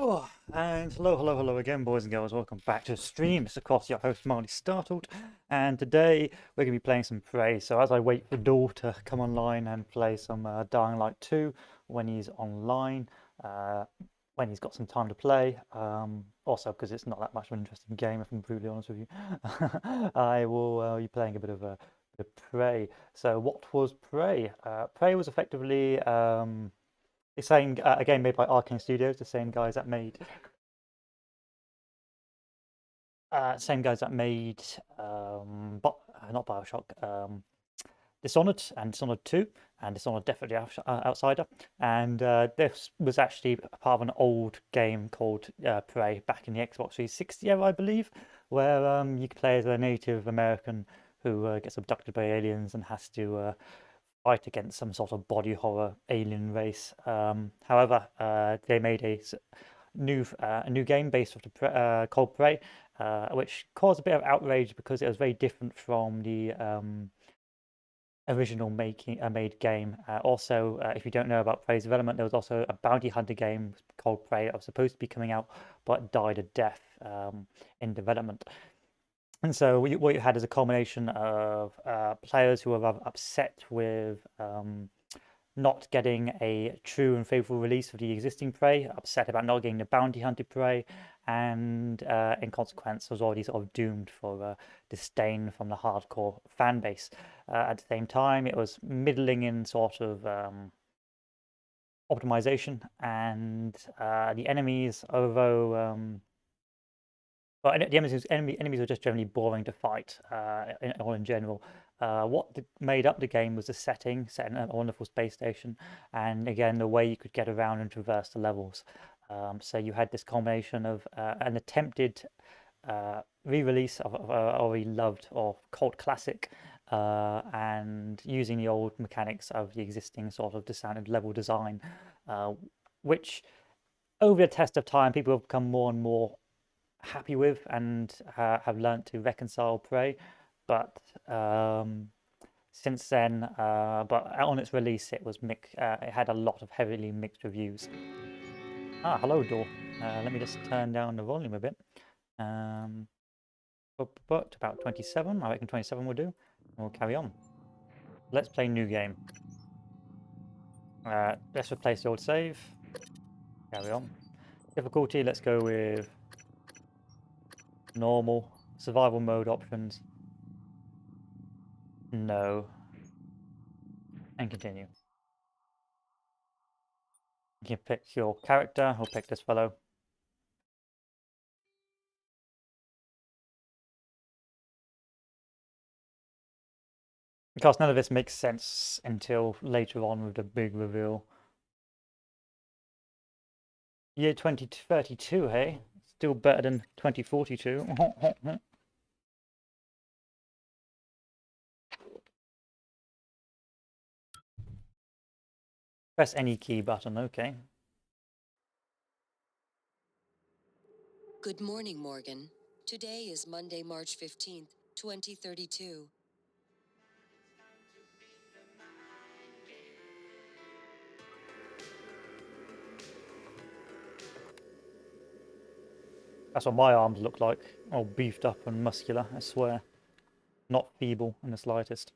Oh, and hello again, boys and girls. Welcome back to the stream. It's of course your host, Marley Startled, and today we're going to be playing some Prey. So as I wait for Daw to come online and play some Dying Light 2 when he's online, uh, when he's got some time to play, also because it's not that much of an interesting game, if I'm brutally honest with you, I will be playing a bit of Prey. So what was Prey? Prey was effectively the same a game made by Arkane Studios, the same guys that made not Bioshock, Dishonored and Dishonored 2 and Dishonored Definitely Outsider. And this was actually part of an old game called Prey back in the Xbox 360 era, I believe, where you could play as a Native American who gets abducted by aliens and has to fight against some sort of body horror alien race. However, they made a new game based off called Prey, which caused a bit of outrage because it was very different from the original made game. Also, if you don't know about Prey's development, there was also a bounty hunter game called Prey that was supposed to be coming out, but died a death in development. And so what you had is a culmination of players who were rather upset with not getting a true and faithful release of the existing Prey, upset about not getting the bounty hunted Prey, and in consequence was already sort of doomed for disdain from the hardcore fan base. At the same time, it was middling in sort of optimization, and the enemies, although the enemies were just generally boring to fight, in general. Made up the game was the setting, set in a wonderful space station, and again, the way you could get around and traverse the levels. So you had this combination of an attempted re-release of a already loved or cult classic, and using the old mechanics of the existing sort of dishonored level design, which over the test of time, people have become more and more happy with and have learned to reconcile Prey. But since then, but on its release, it had a lot of heavily mixed reviews. Hello, Door. Let me just turn down the volume a bit. Um, but about 27. I reckon 27 will do. And we'll carry on. Let's play new game. Let's replace the old save. Carry on. Difficulty, let's go with normal. Survival mode options. No. And continue. You can pick your character. I'll pick this fellow. Because none of this makes sense until later on with the big reveal. Year 2032, hey? Still better than 2042. Press any key button, okay. Good morning, Morgan. Today is Monday, March 15th, 2032. That's what my arms look like. All beefed up and muscular, I swear. Not feeble in the slightest.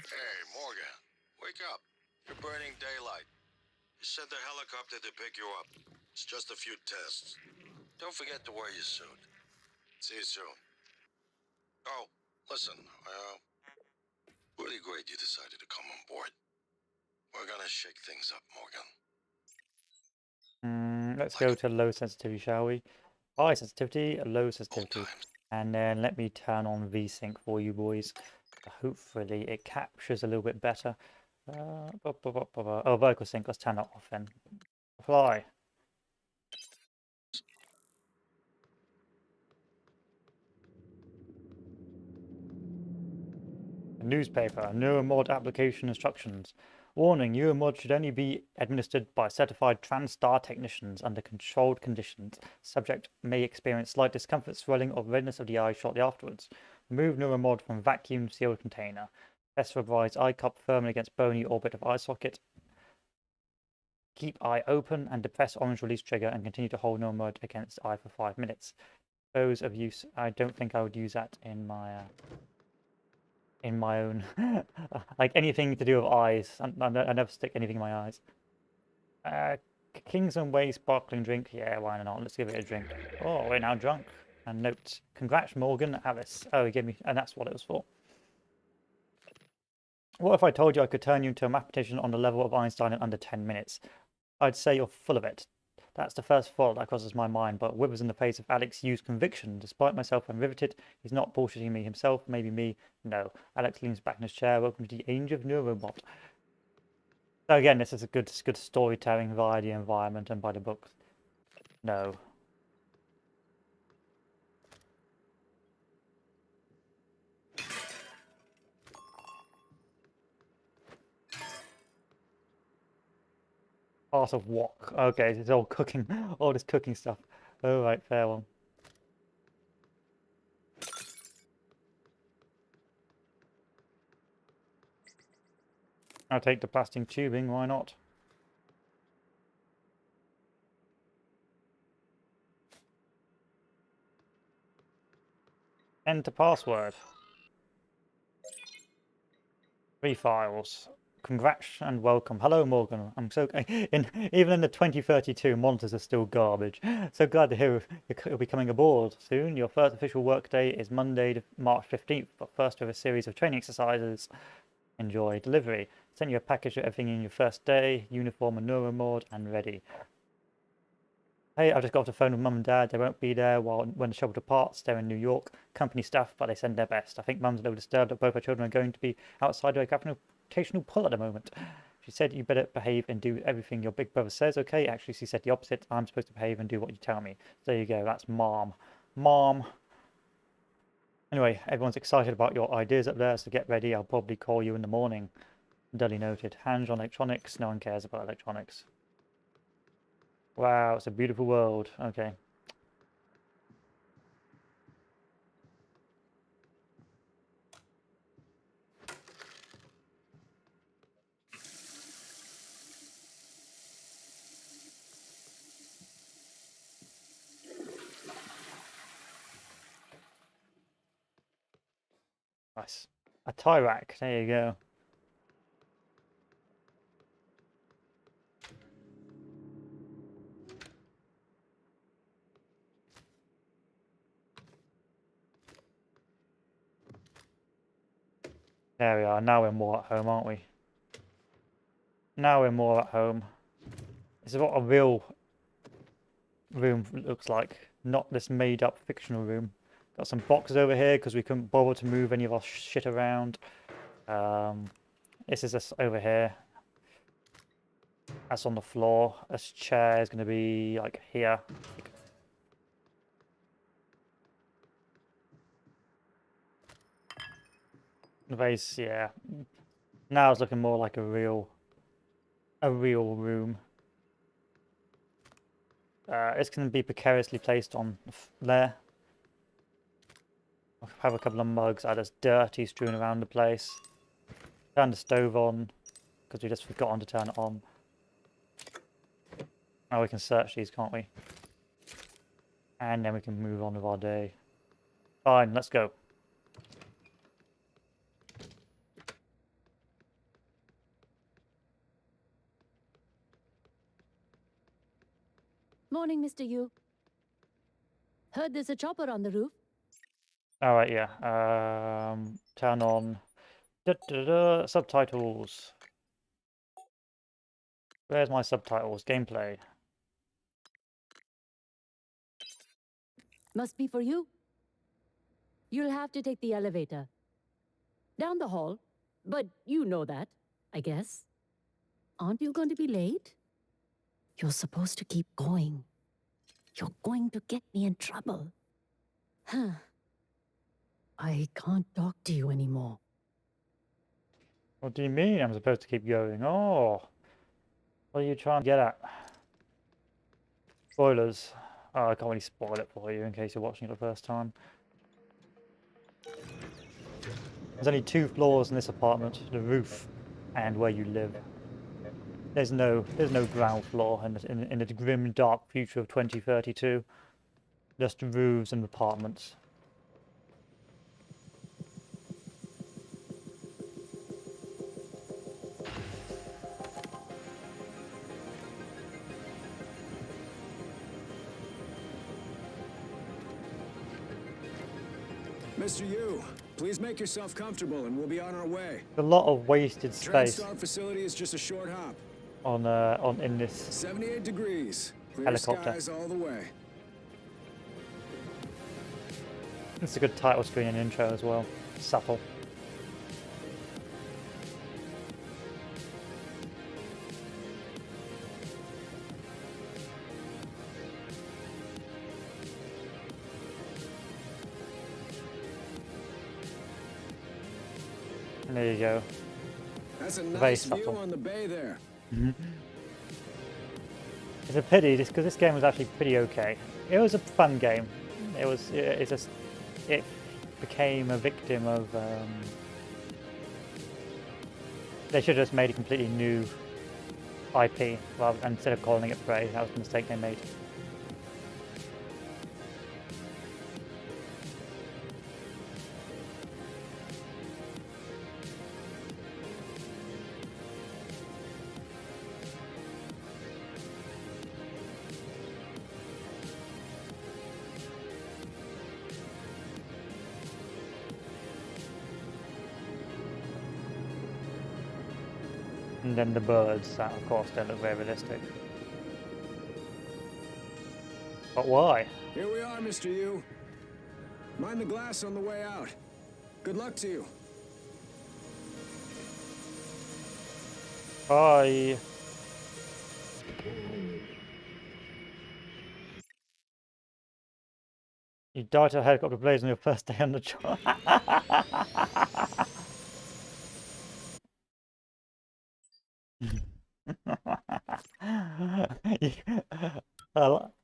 Hey, Morgan. Wake up. You're burning daylight. You sent the helicopter to pick you up. It's just a few tests. Don't forget to wear your suit. See you soon. Oh, listen. Really great you decided to come on board. We're gonna shake things up, Morgan. Let's go to low sensitivity, shall we? High sensitivity, low sensitivity. And then let me turn on VSync for you boys. Hopefully it captures a little bit better. Oh, vocal sync, let's turn that off then. Apply. Newspaper, neuromod application instructions. Warning, neuromod should only be administered by certified TranStar technicians under controlled conditions. Subject may experience slight discomfort, swelling, or redness of the eye shortly afterwards. Remove neuromod from vacuum sealed container. Test rubberized eye cup firmly against bony orbit of eye socket. Keep eye open and depress orange release trigger and continue to hold normal mode against eye for 5 minutes. Those of use, I don't think I would use that in my own like anything to do with eyes. I never stick anything in my eyes. Kings and Way sparkling drink. Yeah, why not? Let's give it a drink. Oh, we're now drunk. And note, congrats, Morgan, Alice. Oh, he gave me, and that's what it was for. What if I told you I could turn you into a mathematician on the level of Einstein in under 10 minutes? I'd say you're full of it. That's the first thought that crosses my mind, but withers in the face of Alex's used conviction. Despite myself, I'm riveted. He's not bullshitting me himself, maybe me. No. Alex leans back in his chair. Welcome to the age of Neurobot. So again, this is a good storytelling via the environment and by the book. No. Part of wok. Okay, it's all cooking, all this cooking stuff. All right, fair one. I'll take the plastic tubing. Why not? Enter password. 3 files. Congrats and welcome. Hello, Morgan. I'm so even in the 2032, monitors are still garbage. So glad to hear you'll be coming aboard soon. Your first official work day is Monday, March 15th, but first of a series of training exercises. Enjoy. Delivery. Send you a package of everything in your first day, uniform and neuromod, and ready. Hey, I just got off the phone with Mum and Dad. They won't be there when the shuttle departs. They're in New York. Company staff, but they send their best. I think Mum's a little disturbed that both her children are going to be outside of a gravitational pull at the moment. She said you better behave and do everything your big brother says, okay? Actually, she said the opposite. I'm supposed to behave and do what you tell me. So there you go. That's Mom. Mom. Anyway, everyone's excited about your ideas up there, so get ready. I'll probably call you in the morning. Dully noted. Hands on electronics. No one cares about electronics. Wow, it's a beautiful world. Okay. Nice. A tie rack. There you go. There we are. Now we're more at home, aren't we? Now we're more at home. This is what a real room looks like, not this made-up fictional room. Got some boxes over here because we couldn't bother to move any of our shit around. This is us over here. That's on the floor. This chair is going to be like here. The base, yeah. Now it's looking more like a real room. It's going to be precariously placed on there. I'll have a couple of mugs. There's dirty strewn around the place. Turn the stove on because we just forgotten to turn it on. Now we can search these, can't we? And then we can move on with our day. Fine, let's go. Morning, Mr. Yu. Heard there's a chopper on the roof. Alright, yeah. Turn on subtitles. Where's my subtitles? Gameplay. Must be for you. You'll have to take the elevator. Down the hall. But you know that, I guess. Aren't you going to be late? You're supposed to keep going. You're going to get me in trouble. Huh. I can't talk to you anymore. What do you mean I'm supposed to keep going? Oh. What are you trying to get at? Spoilers. Oh, I can't really spoil it for you in case you're watching it the first time. There's only 2 floors in this apartment, the roof and where you live. There's no ground floor in the grim, dark future of 2032. Just roofs and apartments. Mr. Yu, please make yourself comfortable and we'll be on our way. A lot of wasted space TranStar facility is just a short hop. on in this 78 degrees. Clear helicopter. skies all the way. It's a good title screen and intro as well. Subtle. And there you go. That's a Very nice view subtle. on the bay there. It's a pity because this game was actually pretty okay. It was a fun game. It became a victim of. They should have just made a completely new IP rather instead of calling it Prey. That was the mistake they made. And then the birds, that of course don't look very realistic. But why? Here we are, Mr. Yu. Mind the glass on the way out. Good luck to you. Bye. You died to a helicopter blaze on your first day on the job.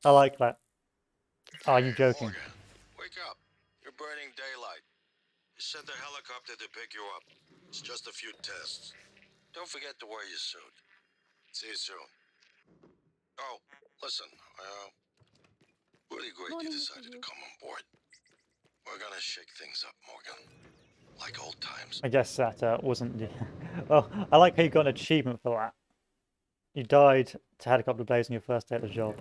I like that. Are you joking? Morgan, wake up. You're burning daylight. You sent the helicopter to pick you up. It's just a few tests. Don't forget to wear your suit. See you soon. Oh, listen, really great Morning, you Mr. decided to Yu. come on board. We're gonna shake things up, Morgan. Like old times. I guess that wasn't the... Well, I like how you got an achievement for that. You died to helicopter blaze on your first day at the job.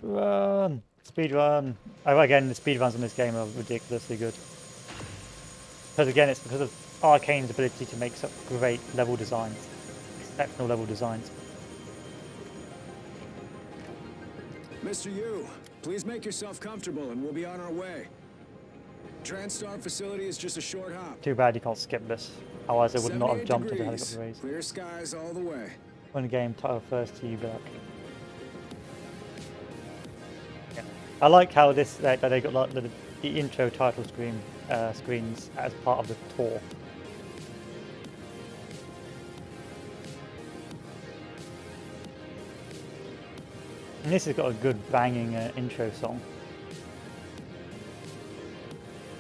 Run! Speed run! Oh, again, the speed runs in this game are ridiculously good. Because again, it's because of Arkane's ability to make such great level designs. Exceptional level designs. Mr. Yu, please make yourself comfortable and we'll be on our way. TranStar facility is just a short hop. Too bad you can't skip this. Otherwise I would not have 78 jumped into the degrees. helicopter race. Clear skies all the way. When the game title first to you back. Yeah. I like how this that they got like the intro title screens as part of the tour. And this has got a good banging intro song.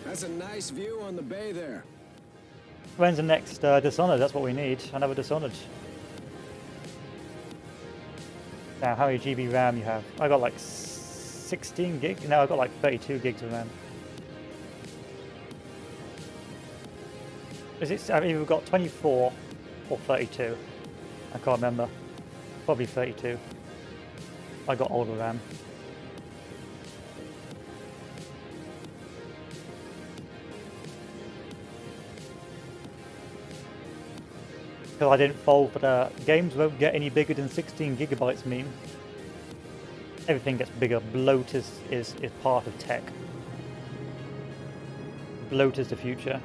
That's a nice view on the bay there. When's the next Dishonored? That's what we need. Another Dishonored. Now, how many GB RAM you have? I got like 16 gig. No, I got like 32 gigs of RAM. Is it? I've either got 24 or 32. I can't remember. Probably 32. I got older RAM. Because I didn't fall for the games won't get any bigger than 16 gigabytes meme. Everything gets bigger. Bloat is part of tech. Bloat is the future.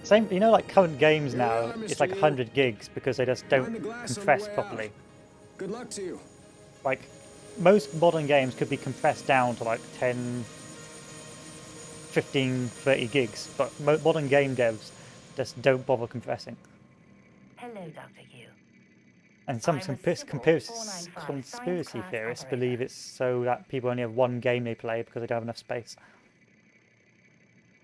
Same, you know, like current games Here we now, are, it's Mr. like Yu. 100 gigs because they just Mind the don't glass on the compress way out. properly. Good luck to you. Like, most modern games could be compressed down to like 10, 15, 30 gigs, but modern game devs just don't bother compressing. Hello, Dr. Yu. And some I'm a civil conspiracy 495 science class theorists operator. believe it's so that people only have one game they play because they don't have enough space.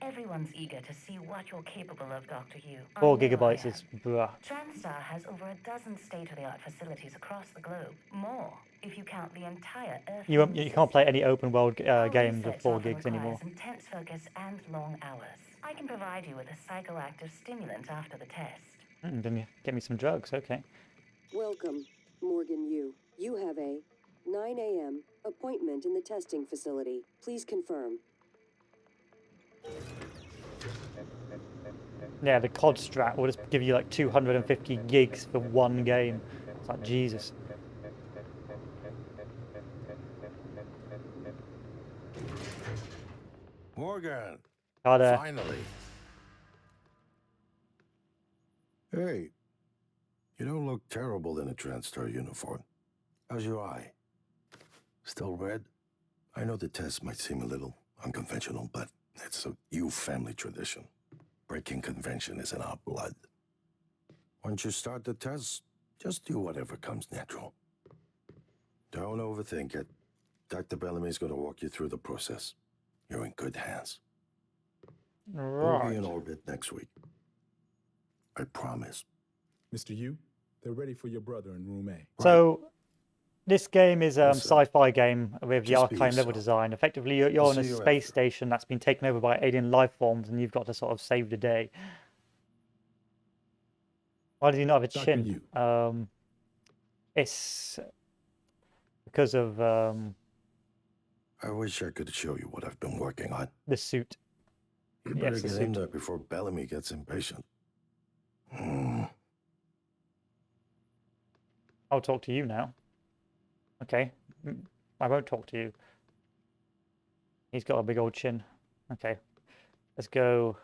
Everyone's eager to see what you're capable of, Dr. Yu. 4 I know I gigabytes am. is bruh. TranStar has over a dozen state-of-the-art facilities across the globe. More, if you count the entire Earth. You can't play any open world Our games with research 4 often gigs anymore. requires intense focus and long hours. I can provide you with a psychoactive stimulant after the test. Then you get me some drugs, okay. Welcome, Morgan Yu. You have a 9 a.m. appointment in the testing facility. Please confirm. Yeah, the COD strat will just give you like 250 gigs for one game. It's like, Jesus. Morgan, Gotta, finally. Hey, you don't look terrible in a TranStar uniform. How's your eye? Still red? I know the test might seem a little unconventional, but it's a Yu family tradition. Breaking convention is in our blood. Once you start the test, just do whatever comes natural. Don't overthink it. Dr. Bellamy's going to walk you through the process. You're in good hands. We'll be right. in orbit next week. I promise. Mr. Yu, they're ready for your brother in room A. So, this game is a Listen, sci-fi game with the just be Arkane level yourself. design. Effectively, you're I'll on a see you space after. station that's been taken over by alien life forms, and you've got to sort of save the day. Why does he not have a Dr. chin? Yu. It's because of I wish I could show you what I've been working on. the suit. You Yes, better the get in suit. there before Bellamy gets impatient. I'll talk to you now. Okay. I won't talk to you. He's got a big old chin. Okay. Let's go.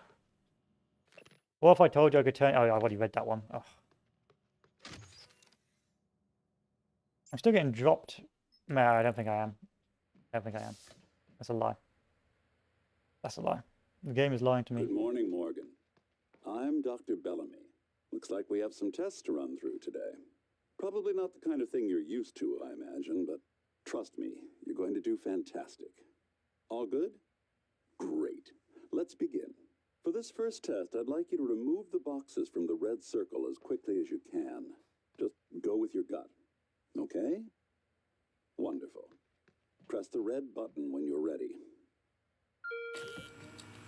What if I told you I could turn... Oh, I've already read that one. Oh. I'm still getting dropped. No, I don't think I am. I don't think I am. That's a lie. That's a lie. The game is lying to me. Good morning, Morgan. I'm Dr. Bellamy. Looks like we have some tests to run through today. Probably not the kind of thing you're used to, I imagine, but trust me, you're going to do fantastic. All good? Great. Let's begin. For this first test, I'd like you to remove the boxes from the red circle as quickly as you can. Just go with your gut. Okay? Wonderful. Press the red button when you're ready.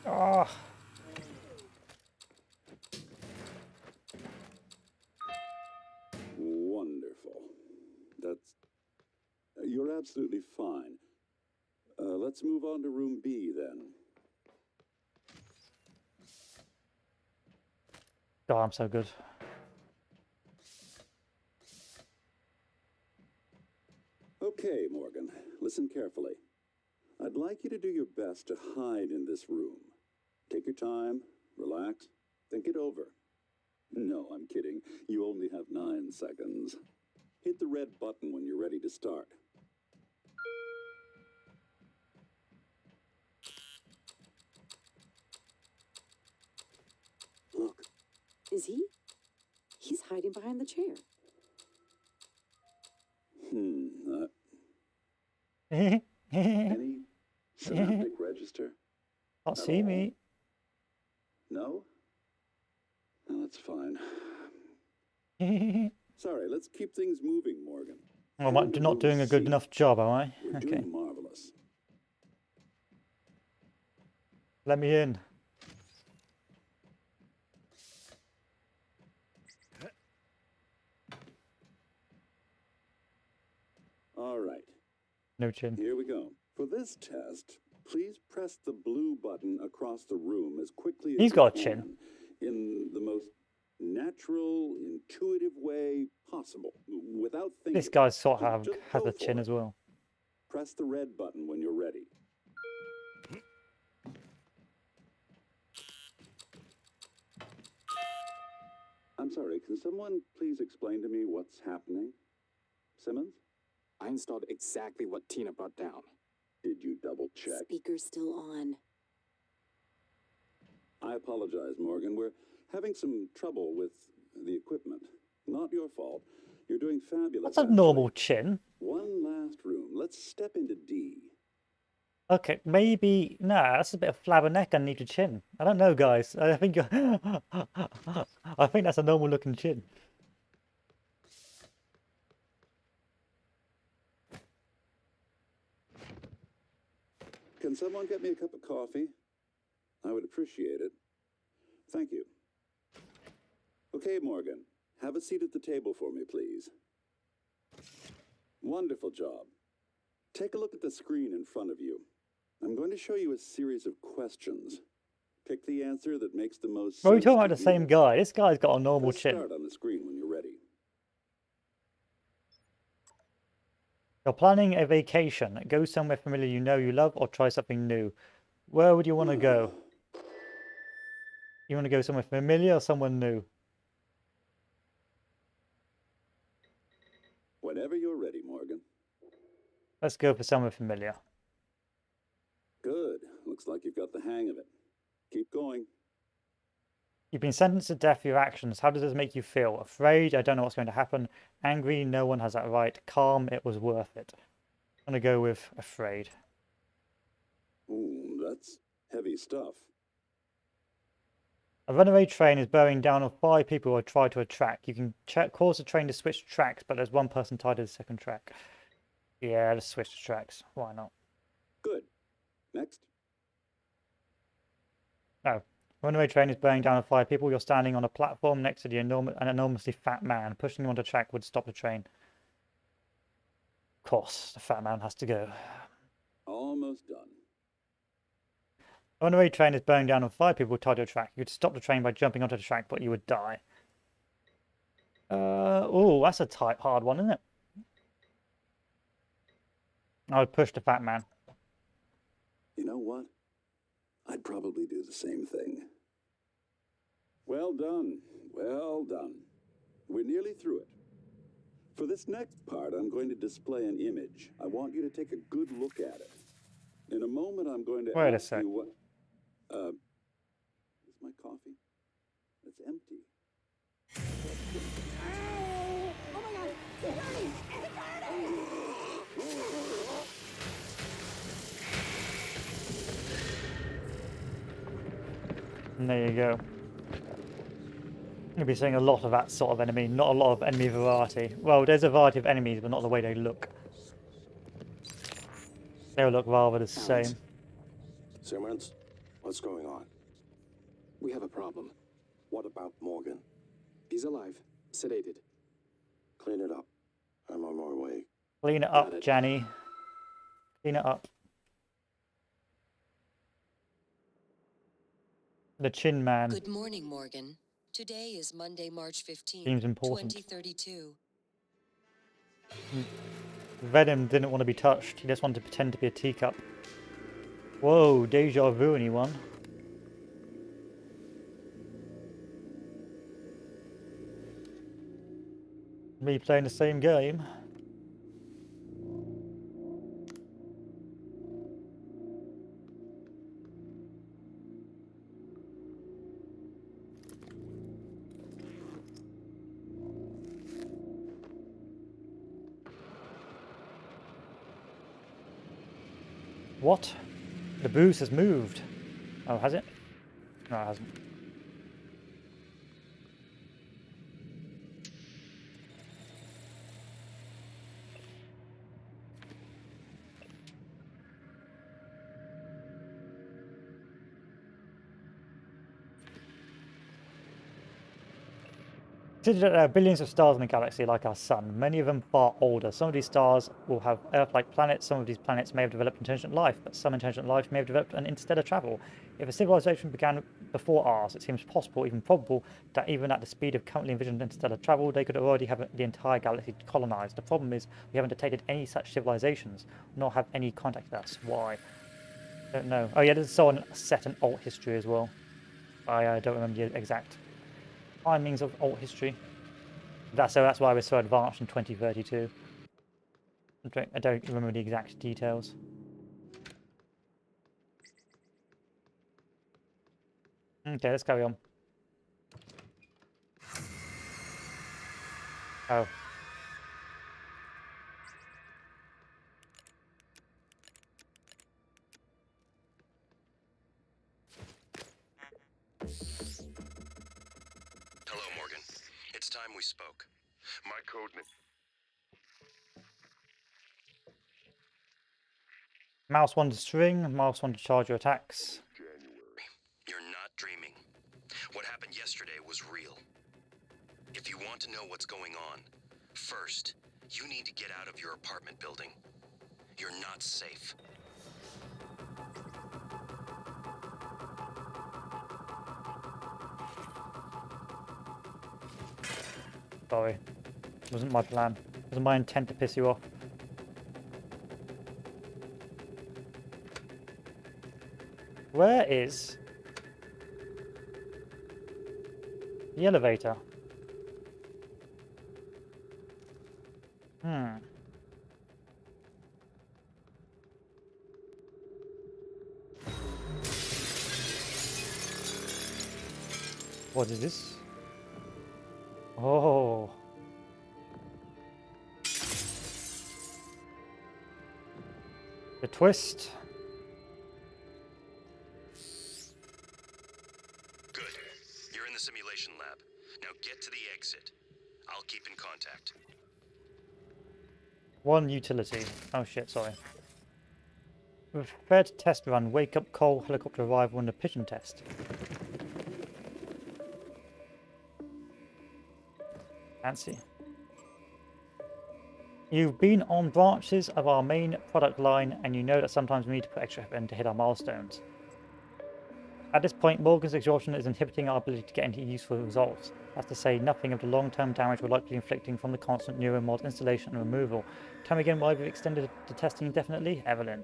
Oh. Wonderful. You're absolutely fine. Let's move on to room B then. God, I'm so good. Okay, Morgan, listen carefully. I'd like you to do your best to hide in this room. Take your time, relax, think it over. No, I'm kidding. You only have 9 seconds. Hit the red button when you're ready to start. Look, is he? He's hiding behind the chair. Any synaptic register? Can't see me. No? No, that's fine. Sorry, let's keep things moving, Morgan. Well, I'm not doing a good enough job, am I? We're Okay. doing marvelous. Let me in. All right, No chin. here we go. For this test, please press the blue button across the room as quickly as He's you got a can, chin. in the most natural, intuitive way possible, without thinking. This guy sort of Just has go a chin for it. as well. Press the red button when you're ready. I'm sorry, can someone please explain to me what's happening? Simmons? I installed exactly what Tina brought down. Did you double check? Speaker's still on. I apologize, Morgan. We're having some trouble with the equipment. Not your fault. You're doing fabulous. That's a actually. normal chin. One last room. Let's step into D. Okay, maybe nah. That's a bit of flabber neck underneath your chin. I don't know, guys. I think you're I think that's a normal looking chin. Can someone get me a cup of coffee? I would appreciate it. Thank you. Okay, Morgan. Have a seat at the table for me, please. Wonderful job. Take a look at the screen in front of you. I'm going to show you a series of questions. Pick the answer that makes the most sense. Well, we're talking about to the same you. guy. This guy's got a normal Press chin. start on the screen when you're ready. You're planning a vacation. Go somewhere familiar you know you love, or try something new. Where would you want to go? You want to go somewhere familiar or someone new? Whenever you're ready, Morgan. Let's go for somewhere familiar. Good. Looks like you've got the hang of it. Keep going. You've been sentenced to death for your actions. How does this make you feel? Afraid? I don't know what's going to happen. Angry? No one has that right. Calm? It was worth it. I'm going to go with afraid. Ooh, that's heavy stuff. A runaway train is bearing down on 5 people who are trying to attract. You can cause the train to switch tracks, but there's one person tied to the second track. Yeah, let's switch the tracks. Why not? Good. Next. No. Runaway train is bearing down on 5 people. You're standing on a platform next to an enormously fat man. Pushing him onto the track would stop the train. Of course, the fat man has to go. Almost done. A runaway train is bearing down on 5 people tied to a track. You could stop the train by jumping onto the track, but you would die. Oh, that's a tight, hard one, isn't it? I would push the fat man. You know what? I'd probably do the same thing. Well done. Well done. We're nearly through it. For this next part, I'm going to display an image. I want you to take a good look at it. In a moment, I'm going to Wait a ask sec. you what... is my coffee? It's empty. And there you go. You'll be seeing a lot of that sort of enemy, not a lot of enemy variety. Well, there's a variety of enemies, but not the way they look. They all look rather the same. Simmons, what's going on? We have a problem. What about Morgan? He's alive, sedated. Clean it up. I'm on my way. Clean it Got up, it. Janny. Clean it up. The Chin Man Good morning, Morgan. Today is Monday, March 15th, seems important. 2032. Venom didn't want to be touched. He just wanted to pretend to be a teacup. Whoa, deja vu, anyone? Me playing the same game. What? The booth has moved. Oh, has it? No, it hasn't. Consider that there are billions of stars in the galaxy like our sun, many of them far older. Some of these stars will have Earth-like planets, some of these planets may have developed intelligent life, but some intelligent life may have developed an interstellar travel. If a civilization began before ours, it seems possible, even probable, that even at the speed of currently envisioned interstellar travel, they could already have the entire galaxy colonized. The problem is, we haven't detected any such civilizations, nor have any contact with us. Why? Don't know. Oh yeah, there's someone set in alt history as well. I don't remember the exact timings of alt history. That's why we're so advanced in 2032. I don't remember the exact details. Okay, let's carry on. Oh. last time we spoke? My code name. Mouse 1 to string, mouse 1 to charge your attacks. You're not dreaming. What happened yesterday was real. If you want to know what's going on, first, you need to get out of your apartment building. You're not safe. Sorry. Wasn't my plan. Wasn't my intent to piss you off. Where is the elevator? What is this? Oh. The twist. Good. You're in the simulation lab. Now get to the exit. I'll keep in contact. One utility. Oh shit, sorry. Prepared test run. Wake up call, helicopter arrival, and a pigeon test. Fancy. You've been on branches of our main product line, and you know that sometimes we need to put extra effort in to hit our milestones. At this point, Morgan's exhaustion is inhibiting our ability to get into useful results. That's to say nothing of the long-term damage we're likely inflicting from the constant neuromod installation and removal. Tell me again why we've extended the testing indefinitely, Evelyn.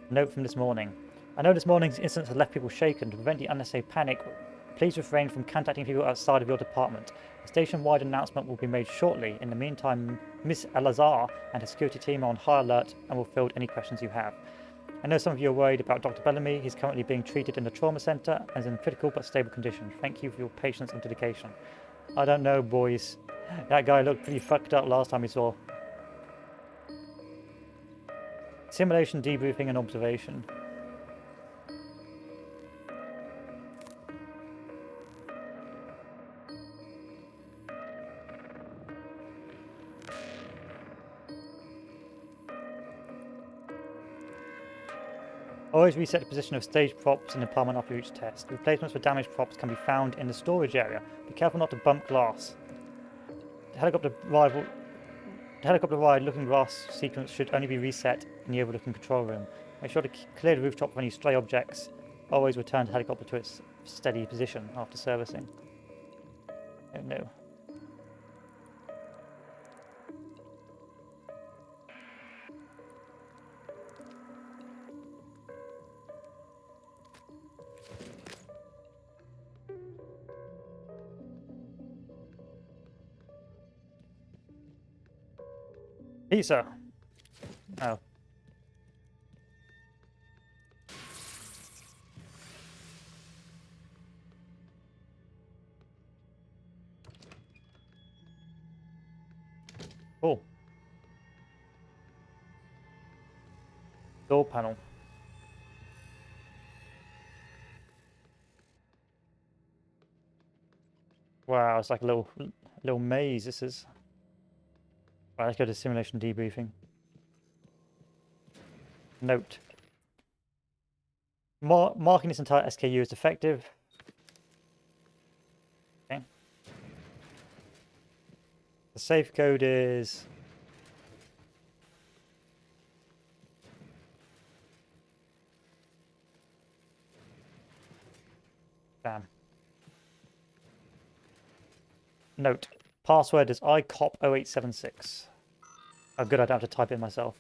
Note from this morning. I know this morning's incident has left people shaken. To prevent the unnecessary panic, please refrain from contacting people outside of your department. A station-wide announcement will be made shortly. In the meantime, Miss Elazar and her security team are on high alert and will field any questions you have. I know some of you are worried about Dr. Bellamy. He's currently being treated in the trauma center and is in critical but stable condition. Thank you for your patience and dedication. I don't know, boys. That guy looked pretty fucked up last time we saw. Simulation, debriefing, and observation. Always reset the position of stage props in the apartment after each test. Replacements for damaged props can be found in the storage area. Be careful not to bump glass. The helicopter ride looking glass sequence should only be reset in the overlooking control room. Make sure to clear the rooftop of any stray objects. Always return the helicopter to its steady position after servicing. Oh no. Pizza. Oh. Cool. Door panel. Wow, it's like a little maze. This is. Right, let's go to simulation debriefing. Note. Marking this entire SKU as defective. Okay. The safe code is. Damn. Note. Password is ICOP0876. Oh, good, I don't have to type it myself.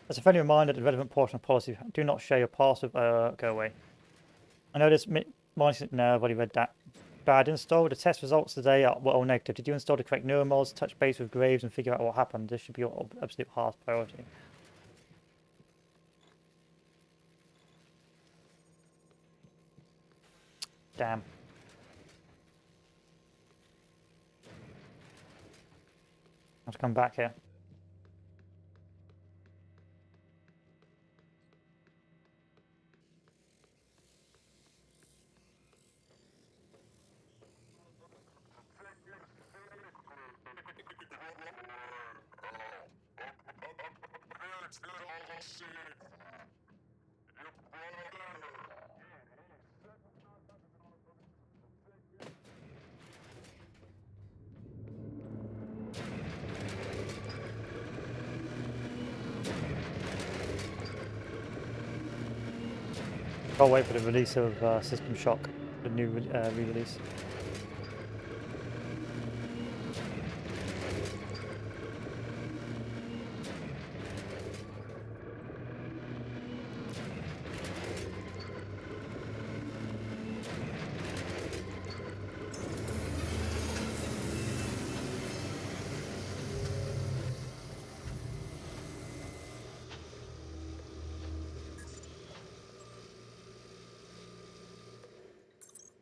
As a friendly reminder, the relevant portion of policy, do not share your password. Go away. I know this. No, I've already read that. Bad install. The test results today were all negative. Did you install the correct neuromods, touch base with Graves, and figure out what happened? This should be your absolute highest priority. Damn. I have to come back here. Can't wait for the release of System Shock, the new re-release.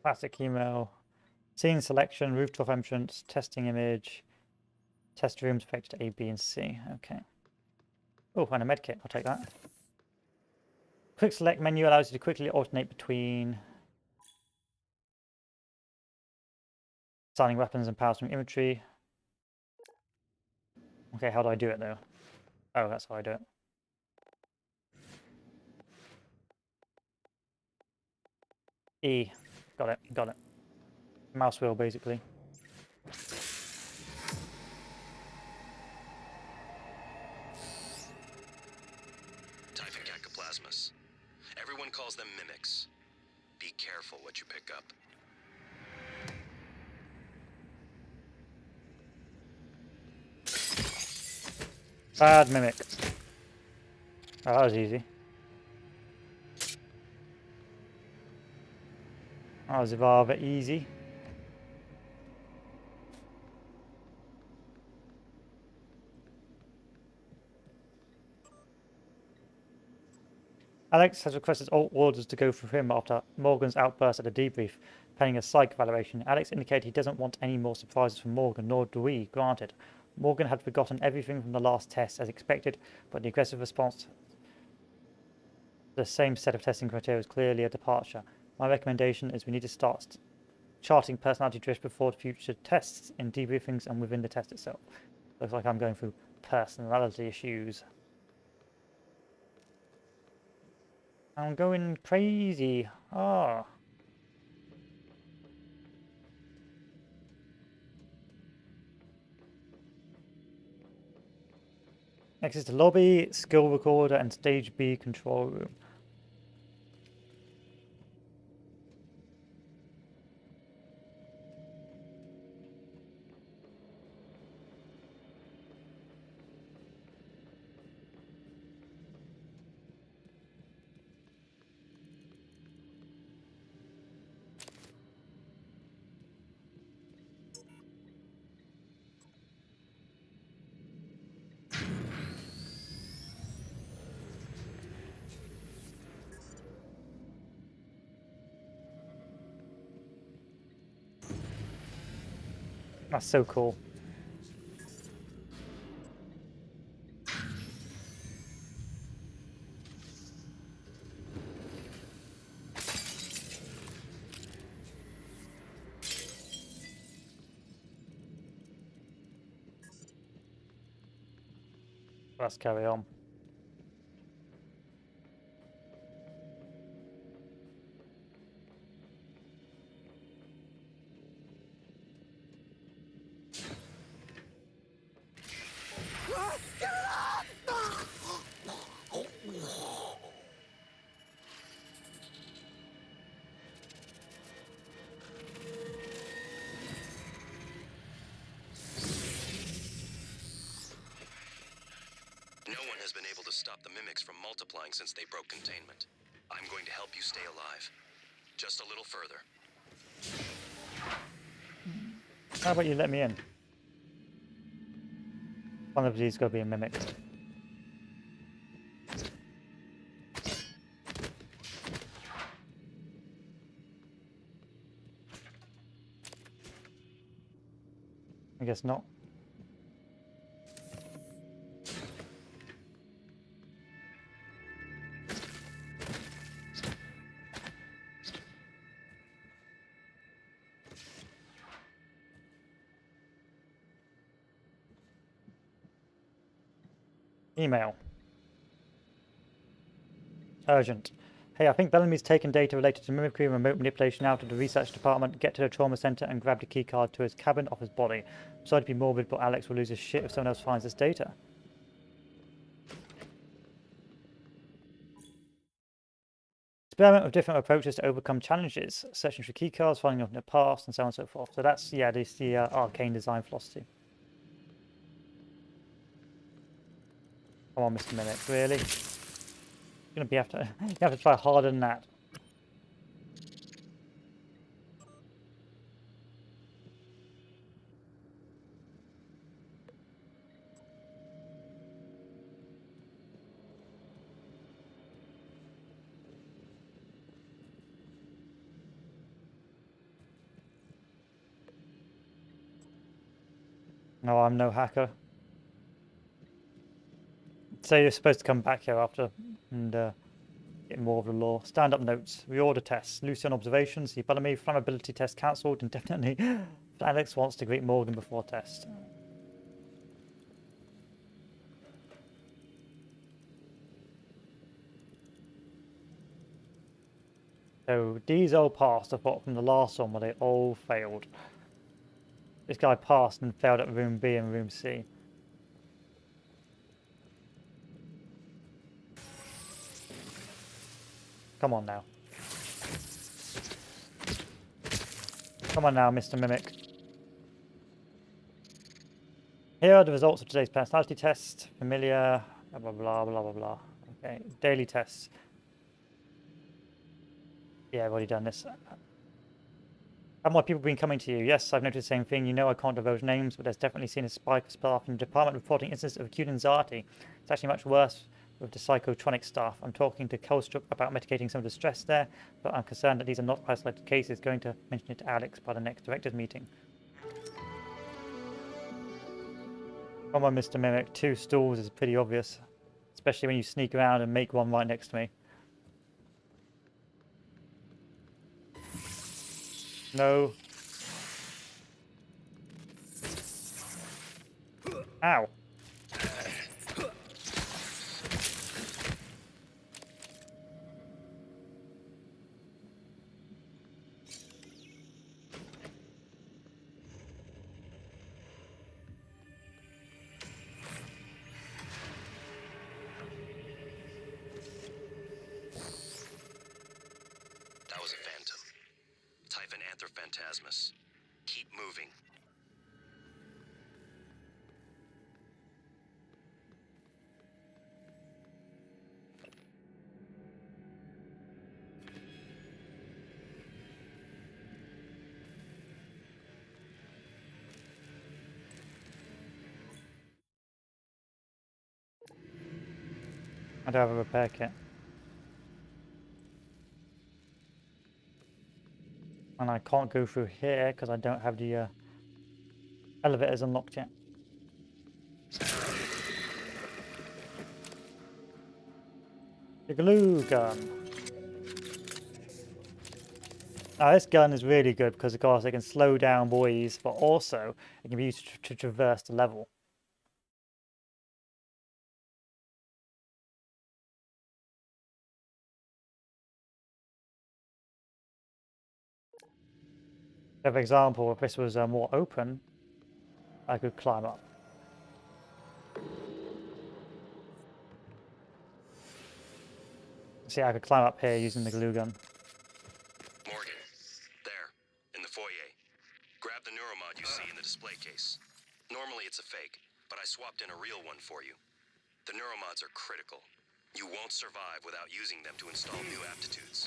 Classic email. Scene selection, rooftop entrance, testing image, test rooms affected A, B, and C. Okay. Oh, and a medkit. I'll take that. Quick select menu allows you to quickly alternate between assigning weapons and powers from inventory. Okay, how do I do it though? Oh, that's how I do it. E. Got it. Got it. Mouse wheel, basically. Typhon Everyone calls them mimics. Be careful what you pick up. Bad mimic. Oh, that was easy. That was rather easy. Alex has requested all orders to go through him after Morgan's outburst at the debrief, pending a psych evaluation. Alex indicated he doesn't want any more surprises from Morgan, nor do we. Granted. Morgan had forgotten everything from the last test, as expected, but the aggressive response to the same set of testing criteria was clearly a departure. My recommendation is we need to start charting personality drift before future tests in debriefings and within the test itself. Looks like I'm going through personality issues. I'm going crazy. Ah. Next is the lobby, skill recorder, and stage B control room. That's so cool. Let's carry on. No one has been able to stop the mimics from multiplying since they broke containment. I'm going to help you stay alive. Just a little further. How about you let me in? One of these is going to be a mimic. I guess not. Email. Urgent. Hey, I think Bellamy's taken data related to mimicry and remote manipulation out of the research department. Get to the trauma center and grab the keycard to his cabin off his body. I'm sorry to be morbid, but Alex will lose his shit if someone else finds this data. Experiment with different approaches to overcome challenges. Searching for keycards, finding out in the past, and so on and so forth. So that's, yeah, this the Arkane design philosophy. Come on, Mr. Mimic, really? You're gonna be you have to try harder than that. No, I'm no hacker. So you're supposed to come back here after and get more of the lore. Stand-up notes. Reorder tests. Lucian observations. The Bellamy flammability test cancelled indefinitely. Alex wants to greet Morgan before test. So these all passed apart from the last one where they all failed. This guy passed and failed at room B and room C. Come on now. Come on now, Mr. Mimic. Here are the results of today's personality test. Familiar, blah, blah, blah, blah, blah, blah. Okay, daily tests. Yeah, I've already done this. Have more people been coming to you? Yes, I've noticed the same thing. You know I can't divulge names, but there's definitely seen a spike of staff in the department reporting instances of acute anxiety. It's actually much worse with the psychotronic staff. I'm talking to Kelstrup about mitigating some of the stress there, but I'm concerned that these are not isolated cases. Going to mention it to Alex by the next director's meeting. Come on, Mr. Mimic. 2 stools is pretty obvious, especially when you sneak around and make one right next to me. No. Ow. That was a phantom. Type an Anthrophantasmus. Keep moving. I don't have a repair kit. And I can't go through here because I don't have the elevators unlocked yet. The glue gun. Now this gun is really good because of course it can slow down boys, but also it can be used to traverse the level. So for example, if this was more open, I could climb up. See, I could climb up here using the glue gun. Morgan, there, in the foyer. Grab the neuromod you see in the display case. Normally it's a fake, but I swapped in a real one for you. The neuromods are critical. You won't survive without using them to install new aptitudes.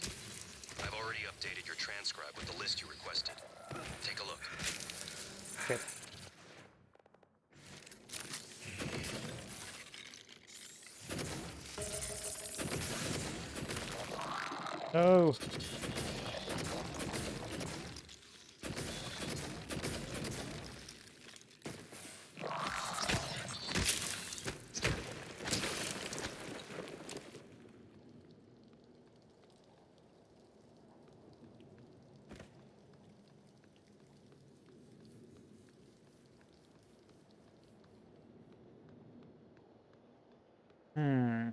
I've already updated your transcribe with the list you requested. Take a look. Good. No. Hmm.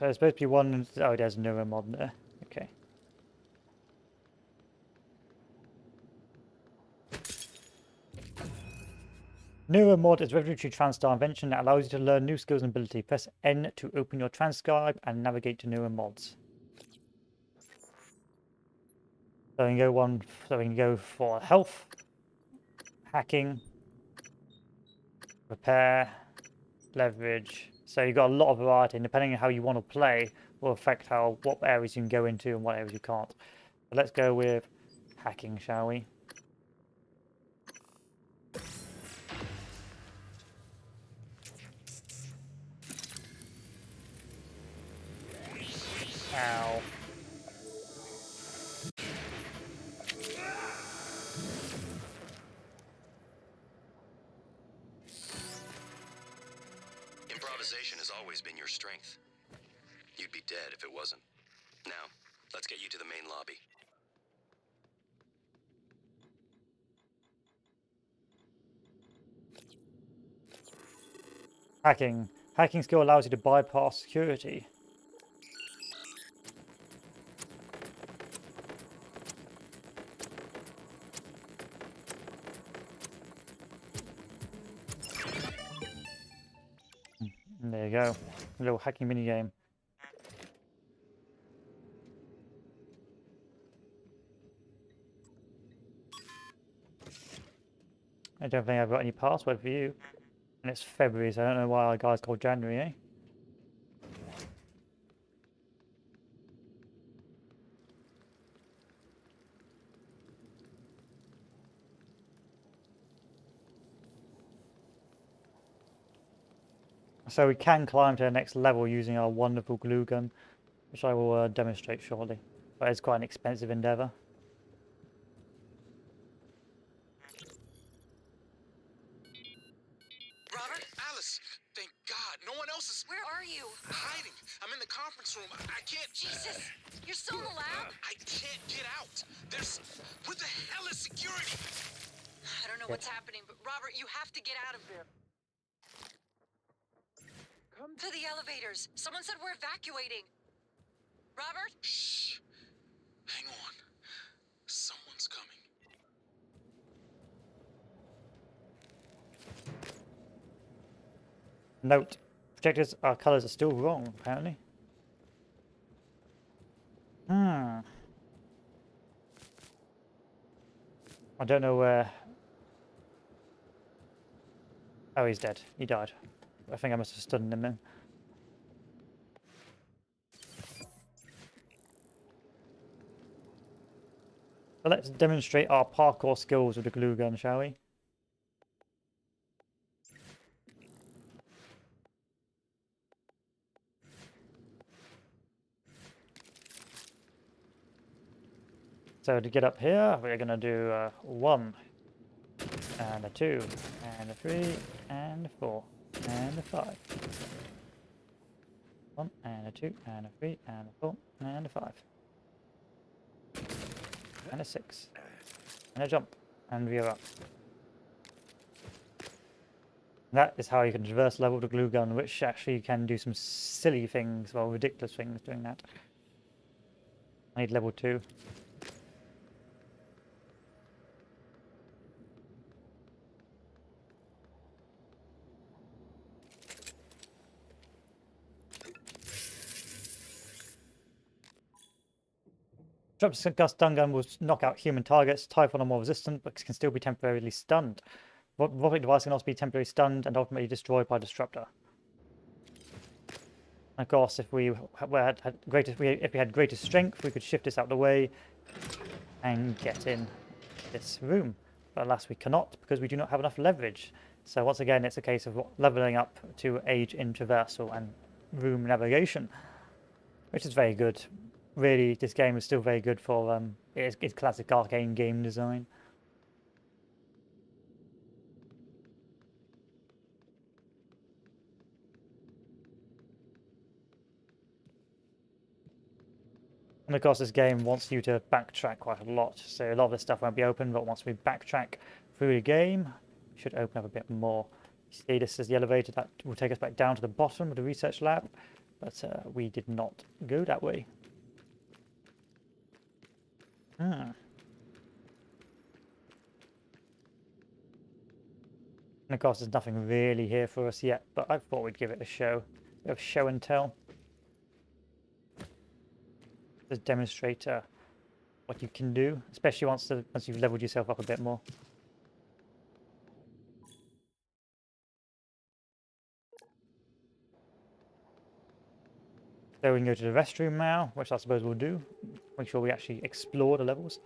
So there's supposed to be one. Oh, there's a newer mod there. Okay. Newer mod is a revolutionary TranStar invention that allows you to learn new skills and ability. Press N to open your transcribe and navigate to newer mods. So we can go one. So we can go for health, hacking, repair, leverage. So you've got a lot of variety, and depending on how you want to play, will affect what areas you can go into and what areas you can't. So let's go with hacking, shall we? Ow. Improvisation has always been your strength. You'd be dead if it wasn't. Now, let's get you to the main lobby. Hacking. Hacking skill allows you to bypass security. And there you go. A little hacking minigame. I don't think I've got any password for you. And it's February, so I don't know why our guy's called January, eh? So we can climb to the next level using our wonderful glue gun, which I will demonstrate shortly. But it's quite an expensive endeavour. Robert? Alice! Thank God! No one else is... Where are you? Hiding! I'm in the conference room. I can't... Jesus! You're still in the lab? I can't get out! There's... What the hell is security? I don't know what's happening, but Robert, you have to get out of there. Come to the elevators. Someone said we're evacuating. Robert? Shh. Hang on. Someone's coming. Note. Projectors, our colours are still wrong, apparently. I don't know where... Oh, he's dead. He died. I think I must have stunned him then. But let's demonstrate our parkour skills with the glue gun, shall we? So to get up here, we're going to do 1, and a 2, and a 3, and a 4, and a 5. 1, and a 2, and a 3, and a 4, and a 5. And a 6. And a jump. And we are up. That is how you can traverse level with a glue gun, which actually can do some silly things, well, ridiculous things doing that. I need level 2. Drop stun gun will knock out human targets. Typhon are more resistant, but can still be temporarily stunned. Robotic device can also be temporarily stunned and ultimately destroyed by disruptor. And of course, if we had greater strength, we could shift this out of the way and get in this room. But alas, we cannot because we do not have enough leverage. So once again, it's a case of leveling up to age in traversal and room navigation, which is very good. Really, this game is still very good for it's classic Arkane game design. And of course, this game wants you to backtrack quite a lot, so a lot of this stuff won't be open, but once we backtrack through the game, it should open up a bit more. You see, this is the elevator that will take us back down to the bottom of the research lab. but we did not go that way. And of course, there's nothing really here for us yet, but I thought we'd give it a show. We have show and tell. Just demonstrate what you can do, especially once you've leveled yourself up a bit more. So we can go to the restroom now, which I suppose we'll do. Make sure we actually explore the levels.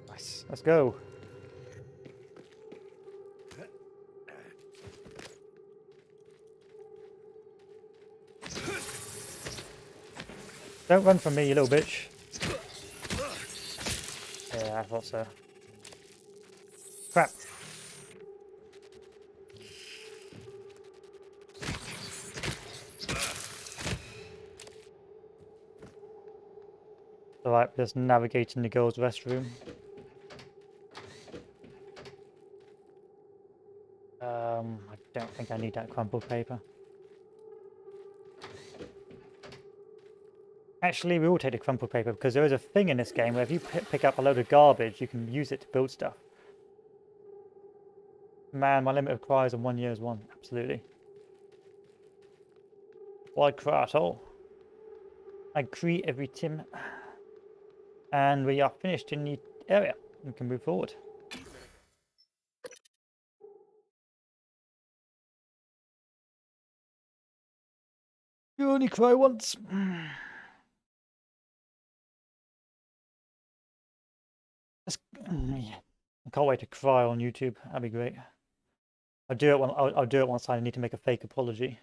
Nice, let's go. Don't run from me, you little bitch. Yeah, I thought so. Crap. Alright, just navigating the girls' restroom. I don't think I need that crumpled paper. Actually, we will take the crumpled paper because there is a thing in this game where if you pick up a load of garbage, you can use it to build stuff. Man, my limit of cries in 1 year is 1. Absolutely. Why cry at all? I agree every Tim. And we are finished in the area. We can move forward. You only cry once. I can't wait to cry on YouTube. That'd be great. I'll do it once I need to make a fake apology.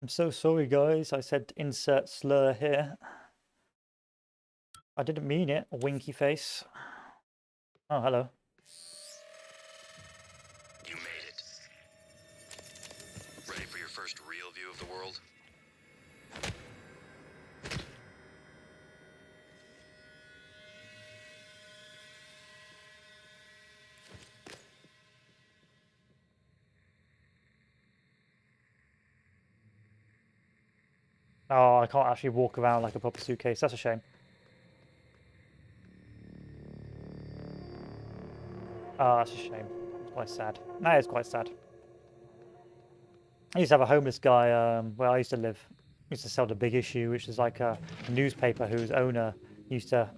I'm so sorry, guys. I said insert slur here. I didn't mean it. Winky face. Oh, hello. You made it. Ready for your first real view of the world? Oh, I can't actually walk around like a proper suitcase. That's a shame. Oh, that's a shame. It's quite sad. That is quite sad. I used to have a homeless guy where I used to live. He used to sell the Big Issue, which is like a newspaper whose owner used to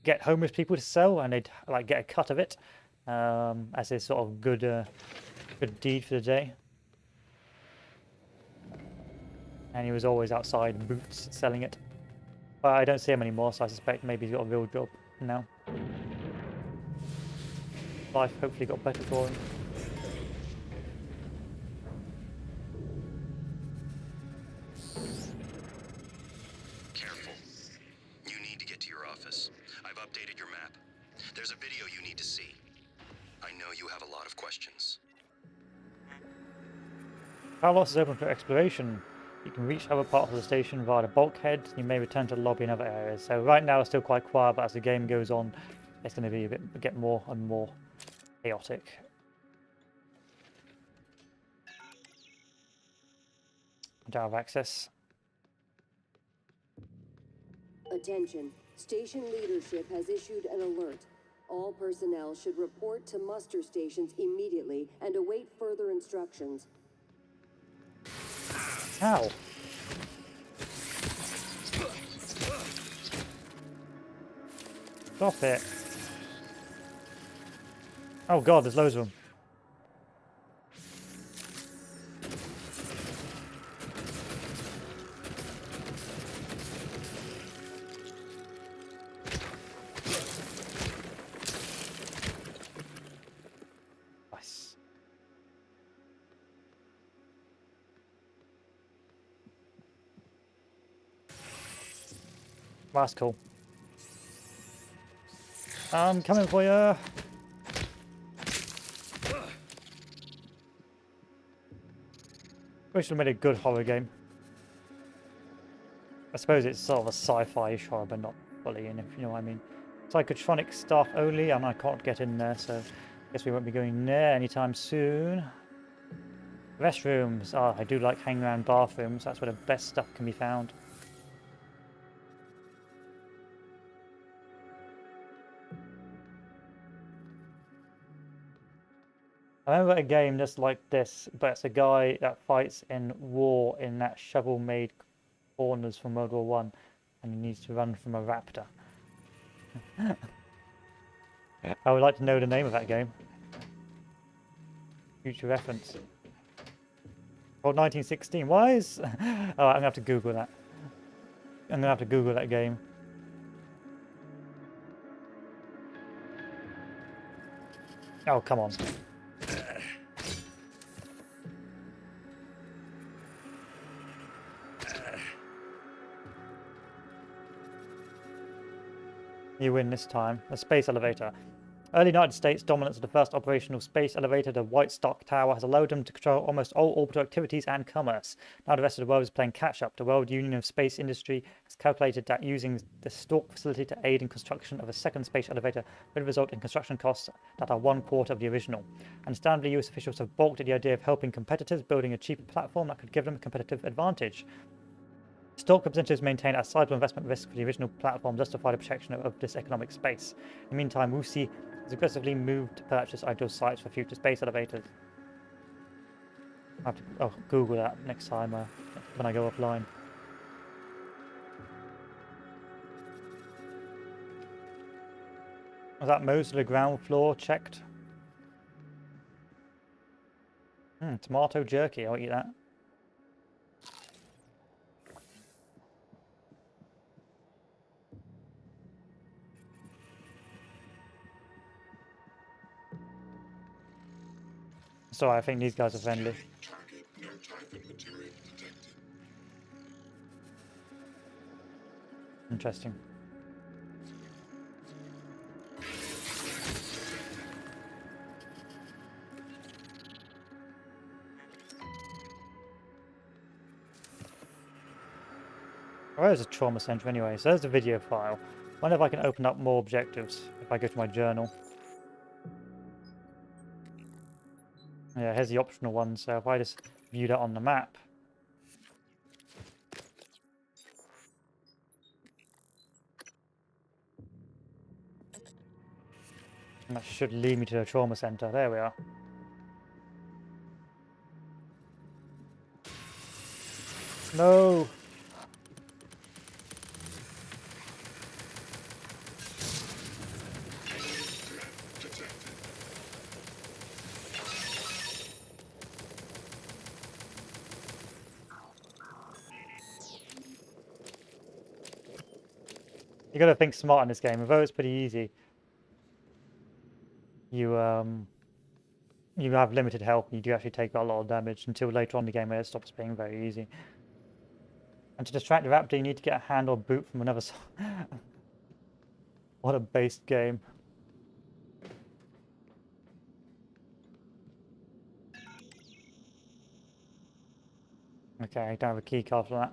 get homeless people to sell, and they'd like get a cut of it as a sort of good deed for the day. And he was always outside in boots selling it. But I don't see him anymore, so I suspect maybe he's got a real job now. Life hopefully got better for him. Careful. You need to get to your office. I've updated your map. There's a video you need to see. I know you have a lot of questions. Carlos is open for exploration. You can reach other parts of the station via the bulkhead. You may return to the lobby in other areas. So right now it's still quite quiet, but as the game goes on, it's going to be get more and more chaotic. I don't have access. Attention. Station leadership has issued an alert. All personnel should report to muster stations immediately and await further instructions. Ow. Stop it. Oh god, there's loads of them. Nice. That's cool. I'm coming for you. Wish they made a good horror game. I suppose it's sort of a sci-fi-ish horror, but not fully in, if you know what I mean. Psychotronic staff only, and I can't get in there, so I guess we won't be going there anytime soon. Restrooms. Ah, I do like hanging around bathrooms. That's where the best stuff can be found. I remember a game just like this, but it's a guy that fights in war in that shovel-made corners from World War One, and he needs to run from a raptor. I would like to know the name of that game. Future reference. Called 1916. Why is... Oh, I'm going to have to Google that. I'm going to have to Google that game. Oh, come on. You win this time. A space elevator. Early United States dominance of the first operational space elevator, the White Stock Tower, has allowed them to control almost all orbital activities and commerce. Now the rest of the world is playing catch-up. The World Union of Space Industry has calculated that using the Stork facility to aid in construction of a second space elevator would result in construction costs that are 1/4 of the original. Understandably, US officials have balked at the idea of helping competitors building a cheaper platform that could give them a competitive advantage. Stork representatives maintain a sizable investment risk for the original platform justify the protection of this economic space. In the meantime, Wuxi has aggressively moved to purchase ideal sites for future space elevators. I have to Google that next time when I go offline. Was that most of the ground floor checked? Tomato jerky, I'll eat that. Sorry, I think these guys are friendly. Interesting. Where is a trauma center anyway? So there's the video file. I wonder if I can open up more objectives if I go to my journal. Yeah, here's the optional one, so if I just view that on the map. And that should lead me to the trauma center. There we are. No! You gotta think smart in this game, although it's pretty easy. You have limited health and you do actually take a lot of damage until later on in the game where it stops being very easy. And to distract the raptor you need to get a hand or boot from another side. What a based game. Okay, I don't have a key card for that.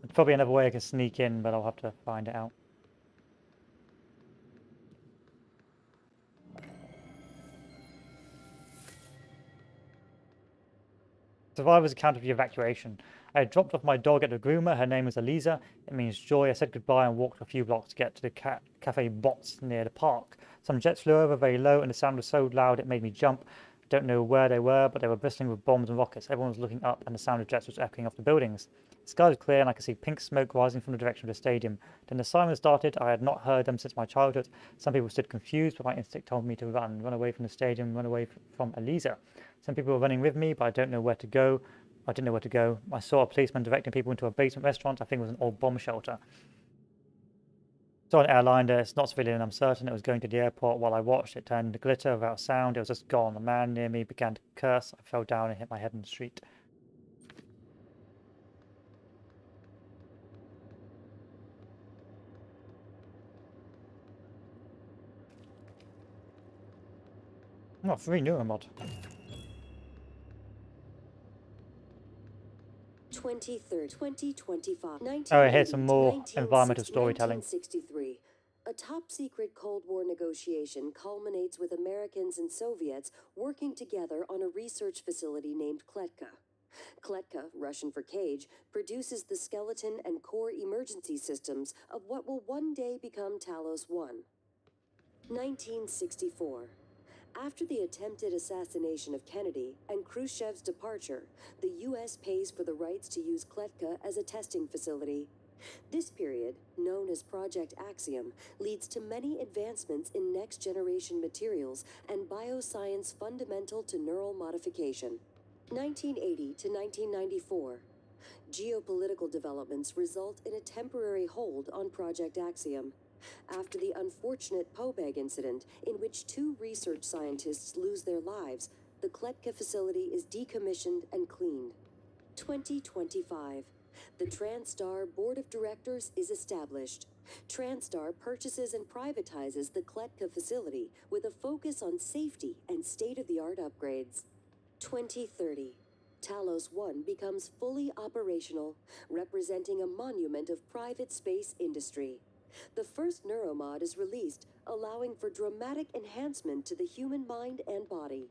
There's probably another way I can sneak in, but I'll have to find it out. Survivor's account of the evacuation. I had dropped off my dog at the groomer. Her name was Elisa. It means joy. I said goodbye and walked a few blocks to get to the cafe Bots near the park. Some jets flew over very low and the sound was so loud it made me jump. I don't know where they were, but they were bristling with bombs and rockets. Everyone was looking up and the sound of jets was echoing off the buildings. The sky was clear and I could see pink smoke rising from the direction of the stadium. Then the sirens started. I had not heard them since my childhood. Some people stood confused, but my instinct told me to run away from the stadium, run away from Elisa. Some people were running with me, but I don't know where to go. I didn't know where to go. I saw a policeman directing people into a basement restaurant. I think it was an old bomb shelter. Saw an airline there. It's not civilian. I'm certain it was going to the airport. While I watched, it turned to glitter without sound. It was just gone. A man near me began to curse. I fell down and hit my head in the street. Oh, free neuromod. 23rd, 2025, Oh, here's 1980 some to more environmental storytelling. 1963. A top-secret Cold War negotiation culminates with Americans and Soviets working together on a research facility named Kletka. Kletka, Russian for cage, produces the skeleton and core emergency systems of what will one day become Talos 1. 1964. After the attempted assassination of Kennedy and Khrushchev's departure, the U.S. pays for the rights to use Kletka as a testing facility. This period, known as Project Axiom, leads to many advancements in next-generation materials and bioscience fundamental to neural modification. 1980 to 1994. Geopolitical developments result in a temporary hold on Project Axiom. After the unfortunate Pobeg incident, in which 2 research scientists lose their lives, the Kletka facility is decommissioned and cleaned. 2025. The TranStar Board of Directors is established. TranStar purchases and privatizes the Kletka facility with a focus on safety and state-of-the-art upgrades. 2030. Talos 1 becomes fully operational, representing a monument of private space industry. The first neuromod is released, allowing for dramatic enhancement to the human mind and body.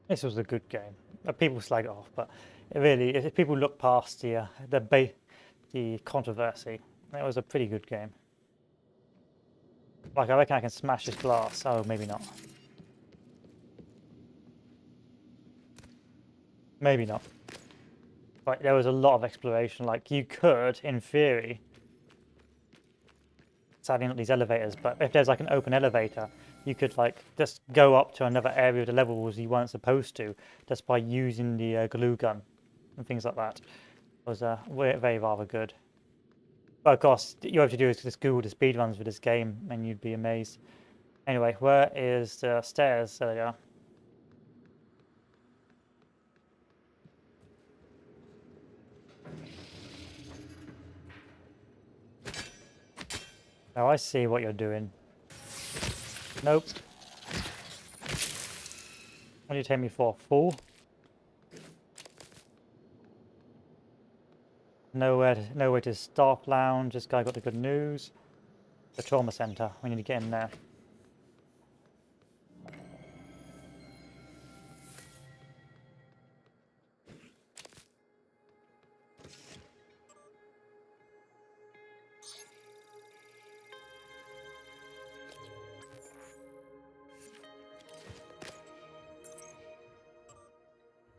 This was a good game. People slag it off, but it really, if people look past the controversy, it was a pretty good game. Like, I reckon I can smash this glass. Oh, maybe not. Maybe not. But there was a lot of exploration. Like, you could, in theory, sadly not these elevators, but if there's like an open elevator, you could like just go up to another area of the levels you weren't supposed to, just by using the glue gun and things like that. It was very rather good. But of course, you have to do is just Google the speedruns for this game, and you'd be amazed. Anyway, where is the stairs? There they are. Now I see what you're doing. Nope. What do you take me for? Fool? Nowhere to staff lounge. This guy got the good news. The trauma center. We need to get in there.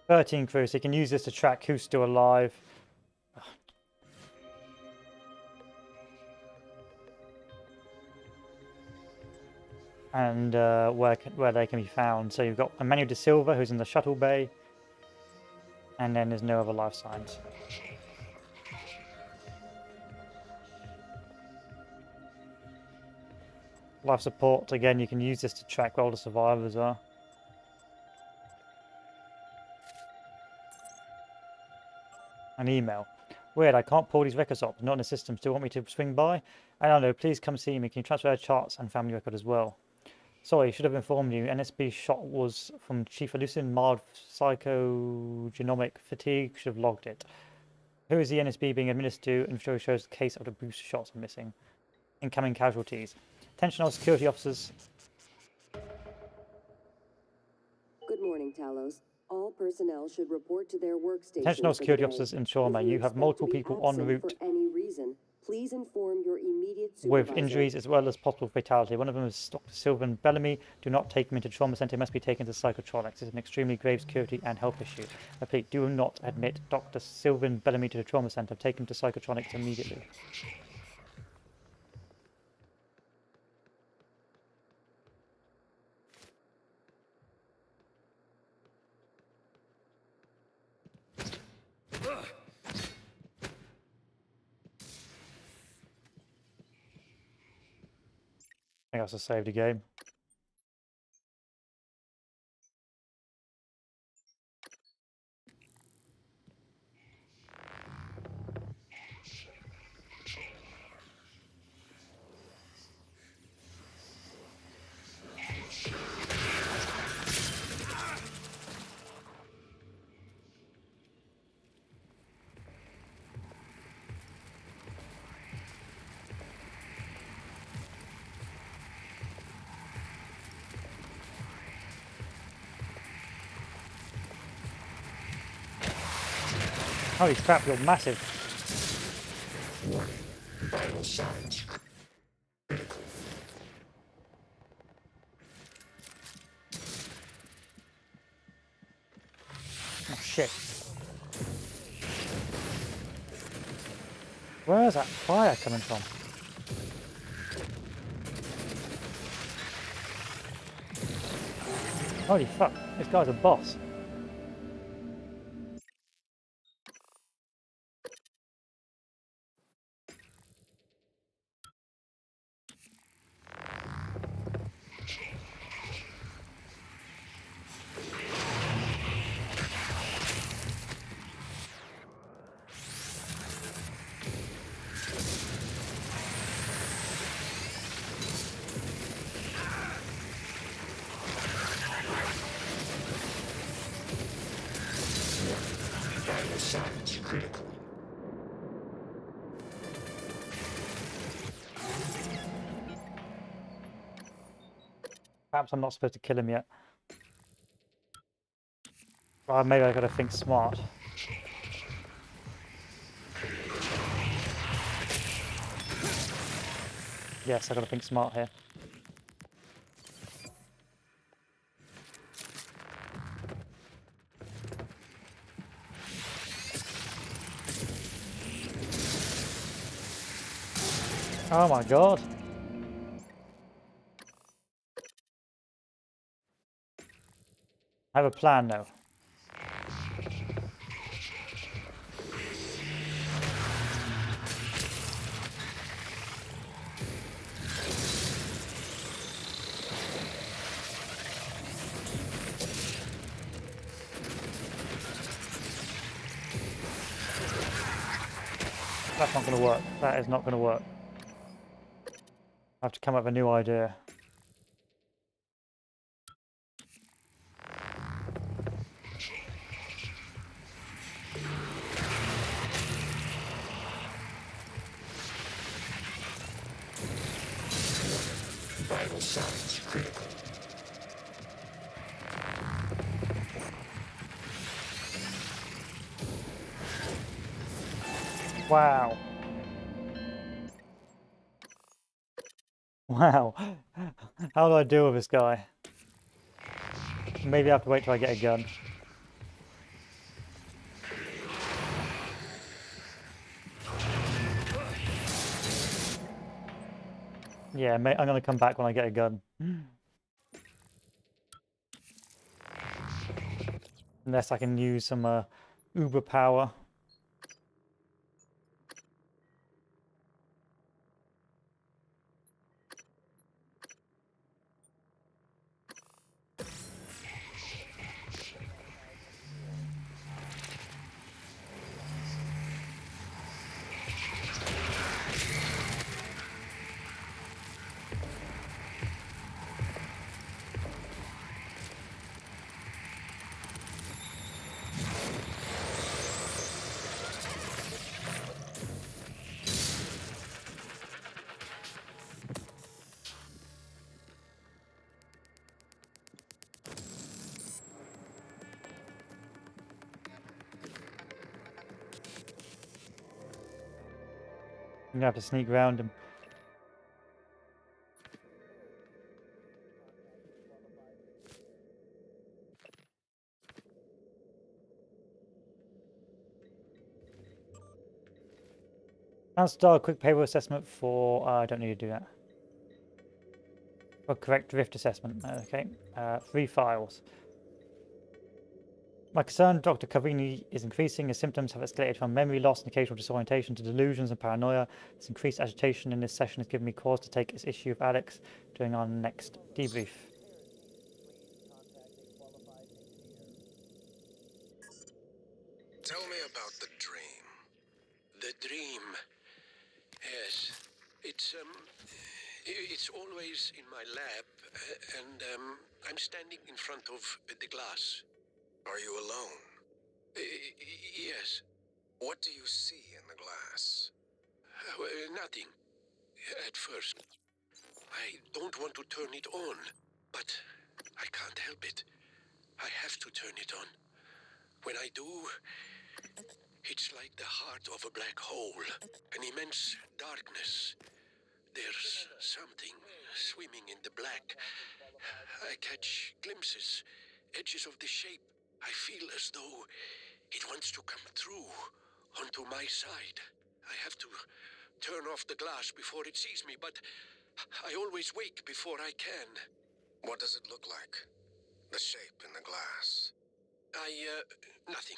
"13 crew, so you can use this to track who's still alive." And where they can be found. So you've got Emmanuel De Silva, who's in the shuttle bay, and then there's no other life signs. Life support, again, you can use this to track where all the survivors are. An email. "Weird, I can't pull these records up. Not in the system. Still want me to swing by? I don't know. Please come see me. Can you transfer charts and family record as well? Sorry, should have informed you. NSB shot was from Chief Hallucin, mild psychogenomic fatigue. Should have logged it. Who is the NSB being administered to? And shows the case of the booster shots are missing. Incoming casualties. Attention all security officers." Good morning, Talos. All personnel should report to their workstations. Attention all for the security day. officers in trauma. If You have expect multiple to be people en absent route for any reason, please inform your immediate with supervisor. injuries as well as possible fatality. One of them is Dr. Sylvan Bellamy. Do not take him into trauma center. He must be taken to psychotronics. It's an extremely grave security and health issue. Repeat, do not admit Dr. Sylvan Bellamy to the trauma center. Take him to psychotronics immediately. I think I also saved the game. Holy crap, you're massive. Oh shit. Where is that fire coming from? Holy fuck, this guy's a boss. Perhaps I'm not supposed to kill him yet. Or maybe I gotta think smart. Yes, I gotta think smart here. Oh my god. I have a plan now. That's not going to work. That is not going to work. I have to come up with a new idea. Vital signs critical. Wow. Wow. How do I deal with this guy? Maybe I have to wait till I get a gun. Yeah, I'm going to come back when I get a gun. Unless I can use some uber power. I'm gonna have to sneak around him. I'll start a quick paper assessment for... I don't need to do that. For correct drift assessment. Okay. 3 files. My concern, Dr. Cavini, is increasing. His symptoms have escalated from memory loss and occasional disorientation to delusions and paranoia. This increased agitation in this session has given me cause to take this issue of Alex during our next debrief. Tell me about the dream. The dream. Yes. It's always in my lab, and I'm standing in front of the glass. Are you alone? Yes. What do you see in the glass? Nothing. At first. I don't want to turn it on, but I can't help it. I have to turn it on. When I do, It's like the heart of a black hole, an immense darkness. There's something swimming in the black. I catch glimpses, edges of the shape. I feel as though it wants to come through onto my side. I have to turn off the glass before it sees me, but I always wake before I can. What does it look like? The shape in the glass? Nothing.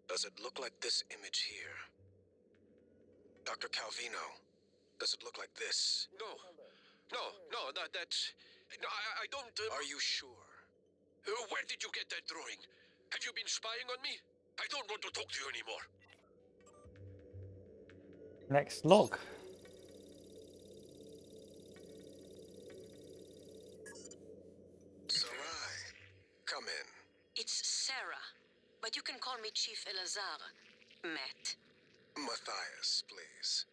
Does it look like this image here? Dr. Calvino, does it look like this? No, that's... No, I don't... Are you sure? Where did you get that drawing? Have you been spying on me? I don't want to talk to you anymore. Next log. Sarai, come in. It's Sarah, but you can call me Chief Elazar. Matt. Matthias, please.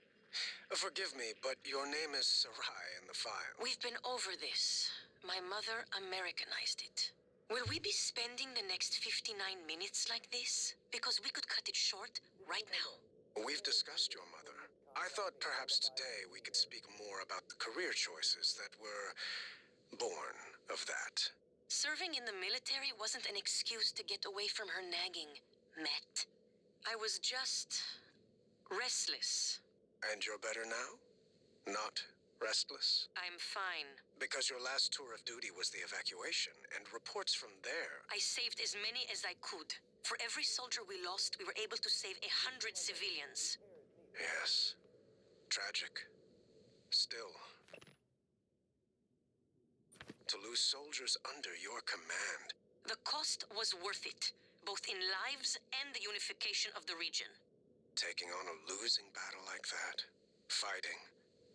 Forgive me, but your name is Sarai in the file. We've been over this. My mother Americanized it. Will we be spending the next 59 minutes like this? Because we could cut it short right now. We've discussed your mother. I thought perhaps today we could speak more about the career choices that were born of that. Serving in the military wasn't an excuse to get away from her nagging, Matt. I was just restless. And you're better now? Not restless? I'm fine. Because your last tour of duty was the evacuation, and reports from there... I saved as many as I could. For every soldier we lost, we were able to save 100 civilians. Yes. Tragic. Still. To lose soldiers under your command. The cost was worth it, both in lives and the unification of the region. Taking on a losing battle like that. Fighting.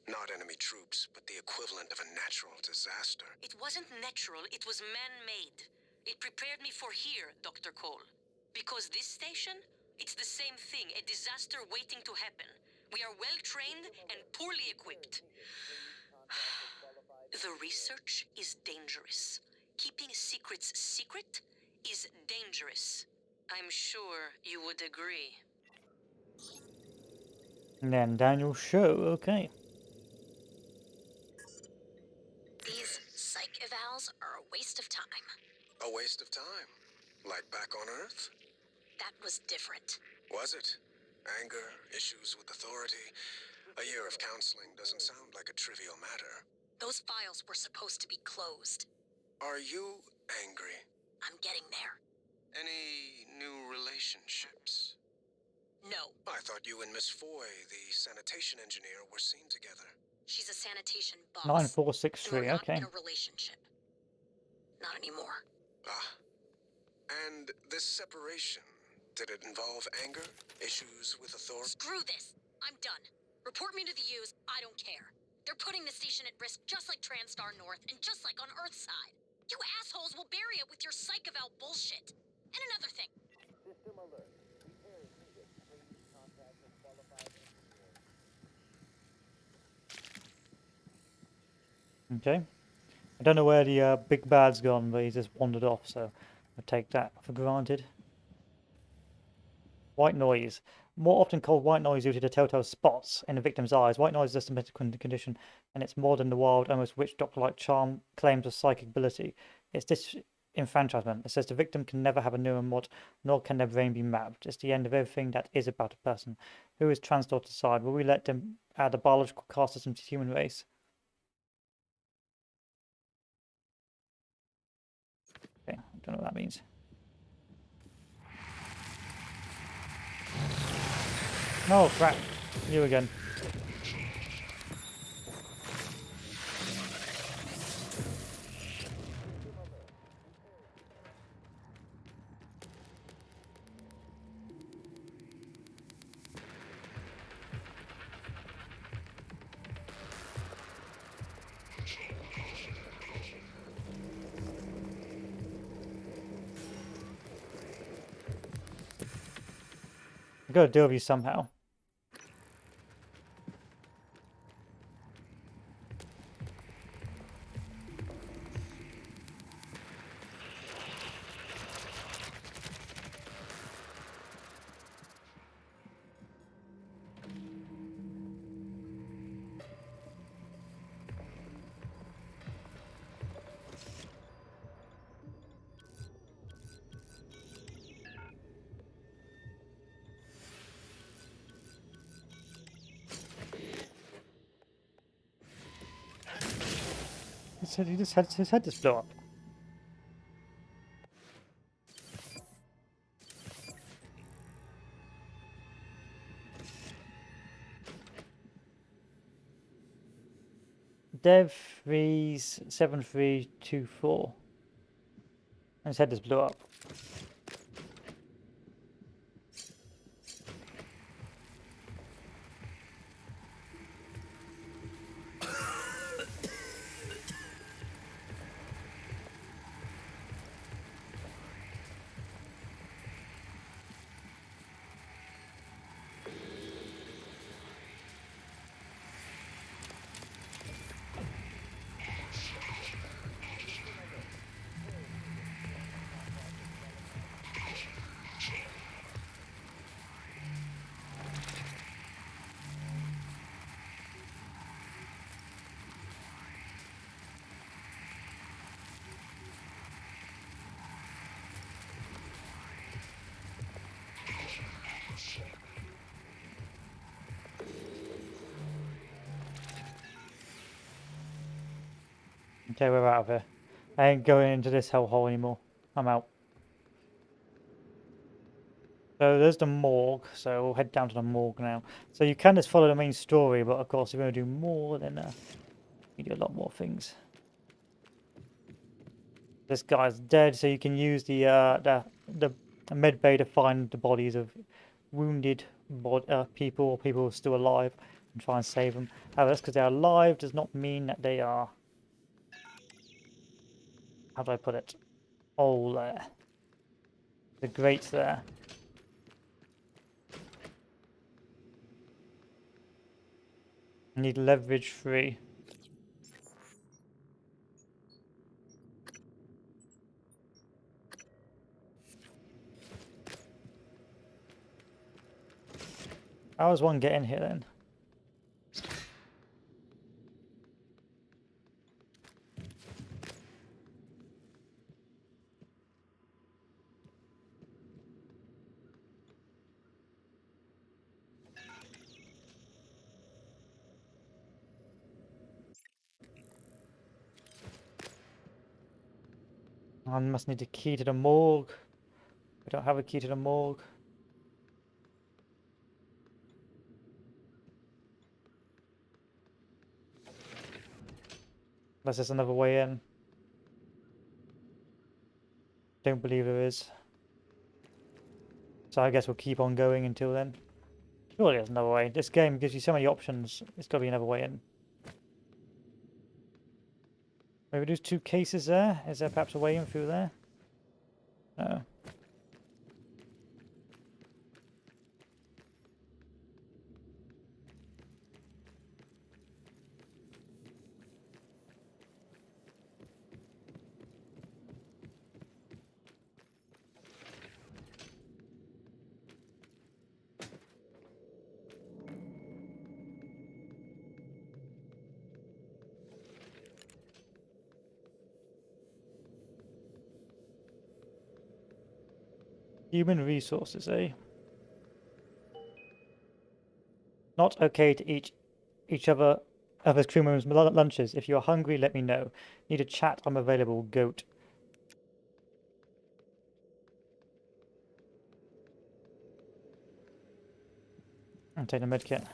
Not enemy troops, but the equivalent of a natural disaster. It wasn't natural, it was man-made. It prepared me for here, Dr. Cole. Because this station, it's the same thing, a disaster waiting to happen. We are well-trained and poorly equipped. The research is dangerous. Keeping secrets secret is dangerous. I'm sure you would agree. And then Daniel Show, okay. These psych evals are a waste of time. A waste of time? Like back on Earth? That was different. Was it? Anger, issues with authority. A year of counseling doesn't sound like a trivial matter. Those files were supposed to be closed. Are you angry? I'm getting there. Any new relationships? No. I thought you and Miss Foy, the sanitation engineer, were seen together. She's a sanitation boss. 9463, and we're okay. not in a relationship. Not anymore. Ah. And this separation, did it involve anger? Issues with authority? Screw this. I'm done. Report me to the U's. I don't care. They're putting the station at risk just like TranStar North and just like on Earthside. You assholes will bury it with your psych eval bullshit. And another thing. System alert. Repairs needed. Please contact a qualified engineer. Okay. I don't know where the big bad's gone, but he's just wandered off, so I'll take that for granted. White noise. More often called white noise due to the telltale spots in the victim's eyes. White noise is a symptomatic condition, and it's more than the wild, almost witch doctor-like charm claims of psychic ability. It's disenfranchisement. It says the victim can never have a neuron mod, nor can their brain be mapped. It's the end of everything that is about a person. Who is TranStar to decide? Will we let them add the biological caste system to the human race? Okay, I don't know what that means. No, crap. You again. I gotta deal with you somehow. He just had his head just blew up. Dev 37324. And his head just blew up. Okay, we're out of here. I ain't going into this hellhole anymore. I'm out. So there's the morgue, so we'll head down to the morgue now. So you can just follow the main story, but of course if you want to do more, then you do a lot more things. This guy's dead, so you can use the med bay to find the bodies of wounded people or people who are still alive and try and save them. However, that's because they're alive does not mean that they are... How do I put it? All there. The great there. I need leverage 3. How does one get in here then? I must need a key to the morgue. We don't have a key to the morgue. Unless there's another way in. Don't believe there is. So I guess we'll keep on going until then. Surely there's another way. This game gives you so many options. There's got to be another way in. Maybe there's 2 cases there. Is there perhaps a way in through there? No. Human resources, eh? Not okay to eat each other's crew members' lunches. If you're hungry, let me know. Need a chat? I'm available. Goat. I'll take the medkit.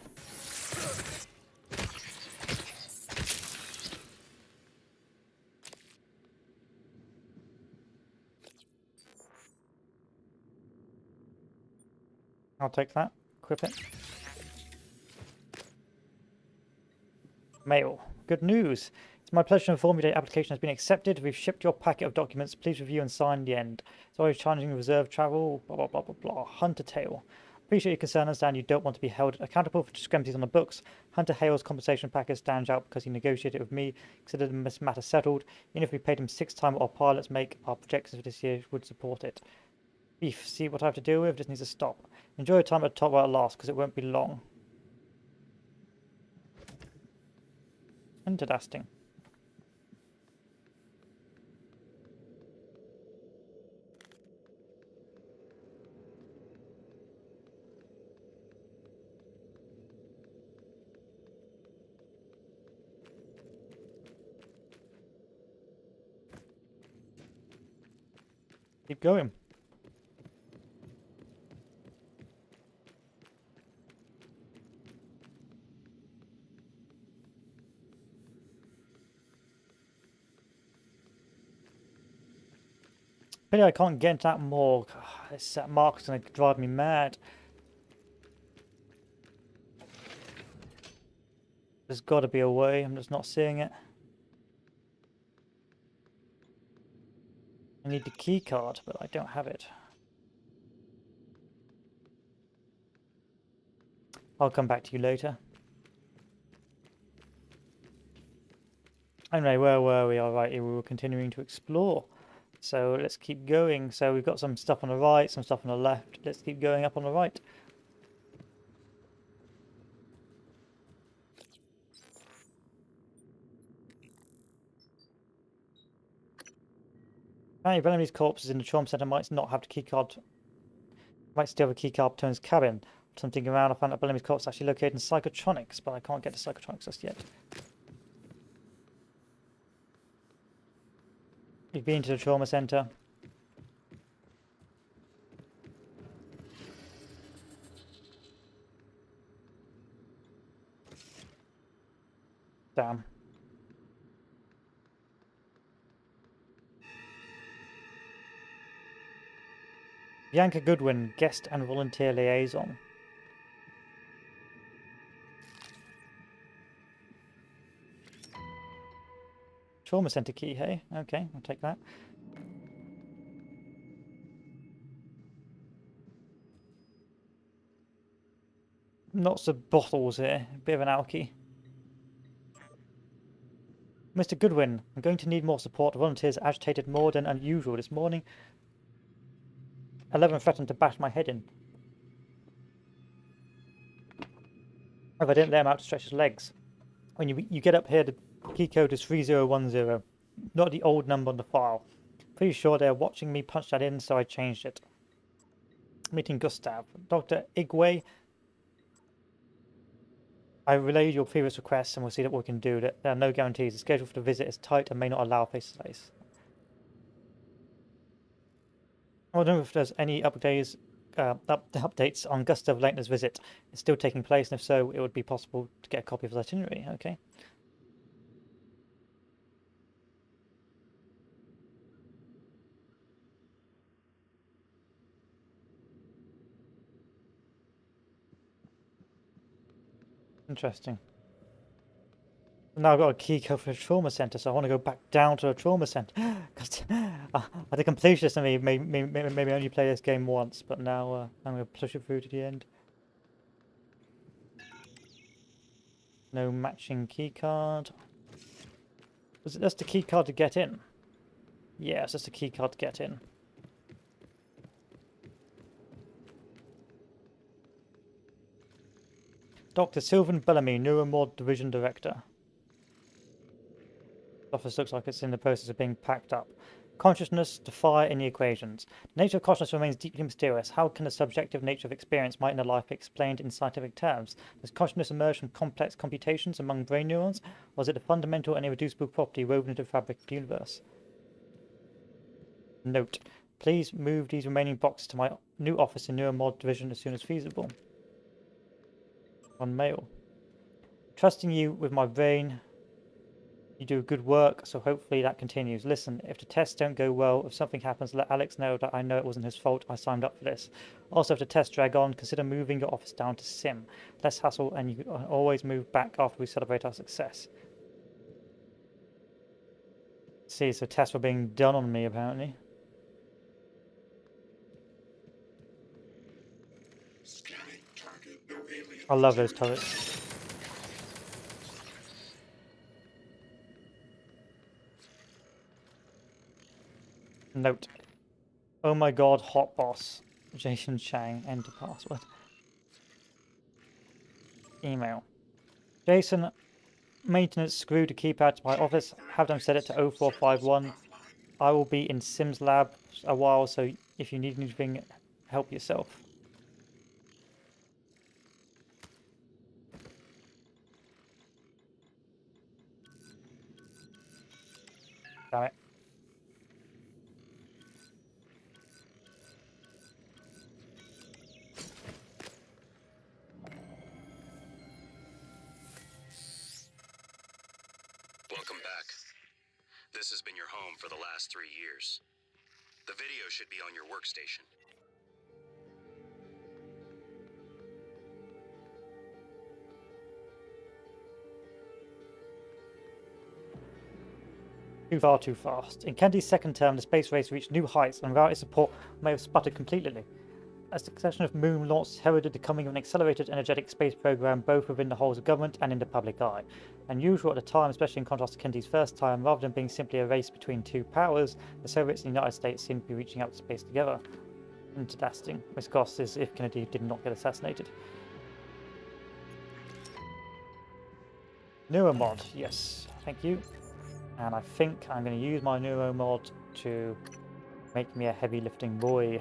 I'll take that. Equip it. Mail. Good news. It's my pleasure to inform you that your application has been accepted. We've shipped your packet of documents. Please review and sign the end. Sorry, challenging reserve travel. Blah, blah, blah, blah, blah. Hunter Tale. Appreciate your concern and understand you don't want to be held accountable for discrepancies on the books. Hunter Hale's compensation package stands out because he negotiated with me. Consider this matter settled. Even if we paid him 6 times what our pilots make, our projections for this year would support it. Beef, see what I have to deal with? This needs to stop. Enjoy your time at the top while it lasts, because it won't be long. Interesting. Keep going. But I can't get into that morgue. This mark's gonna drive me mad. There's got to be a way. I'm just not seeing it. I need the key card, but I don't have it. I'll come back to you later. Anyway, where were we? All right, we were continuing to explore. So let's keep going. So we've got some stuff on the right, some stuff on the left. Let's keep going up on the right. Apparently, Bellamy's corpse is in the trauma center. Might not have the key card. Might still have a key card to his cabin. Something around. I found that Bellamy's corpse is actually located in psychotronics, but I can't get to psychotronics just yet. We've been to the trauma center. Damn. Bianca Goodwin, guest and volunteer liaison. Trauma center key, hey? Okay, I'll take that. Lots of bottles here. Bit of an alky. Mr. Goodwin, I'm going to need more support. Volunteers agitated more than unusual this morning. 11 threatened to bash my head in. If I didn't let him out to stretch his legs. When you get up here, the key code is 3010. Not the old number on the file. Pretty sure they're watching me punch that in, so I changed it. Meeting Gustav. Dr. Igwe, I relayed your previous requests and we'll see what we can do. There are no guarantees. The schedule for the visit is tight and may not allow face-to-face. I wonder if there's any updates on Gustav Leitner's visit. It's still taking place, and if so, it would be possible to get a copy of his itinerary. Okay. Interesting. Now I've got a key code for the trauma center, so I want to go back down to the trauma center. Because the completionist of me maybe only play this game once, but now I'm going to push it through to the end. No matching key card. Was it just a key card to get in? Yeah, it's just a key card to get in. Dr. Sylvan Bellamy, Neuromod Division Director. The office looks like it's in the process of being packed up. Consciousness to fire in the equations. The nature of consciousness remains deeply mysterious. How can the subjective nature of experience might in a life be explained in scientific terms? Does consciousness emerge from complex computations among brain neurons, or is it a fundamental and irreducible property woven into the fabric of the universe? Note: please move these remaining boxes to my new office in Neuromod Division as soon as feasible. On mail. Trusting you with my brain. You do good work, so hopefully that continues. Listen, if the tests don't go well, if something happens, let Alex know that I know it wasn't his fault. I signed up for this. Also, if the tests drag on, consider moving your office down to Sim. Less hassle, and you can always move back after we celebrate our success. See, so tests were being done on me, apparently. I love those turrets. Note. Oh my god, hot boss. Jason Chang, enter password. Email. Jason, maintenance screw the keypad to my office. Have them set it to 0451. I will be in Sim's lab a while, so if you need anything, help yourself. Damn it. Welcome back. This has been your home for the last 3 years. The video should be on your workstation. Too far, too fast. In Kennedy's second term, the space race reached new heights, and without its support, may have sputtered completely. A succession of moon launches heralded the coming of an accelerated, energetic space program, both within the halls of government and in the public eye. Unusual at the time, especially in contrast to Kennedy's first time, rather than being simply a race between two powers, the Soviets and the United States seemed to be reaching out to space together. Interesting. Which, of course, is if Kennedy did not get assassinated. Neuromod, yes, thank you. And I think I'm going to use my neuromod to make me a heavy lifting boy.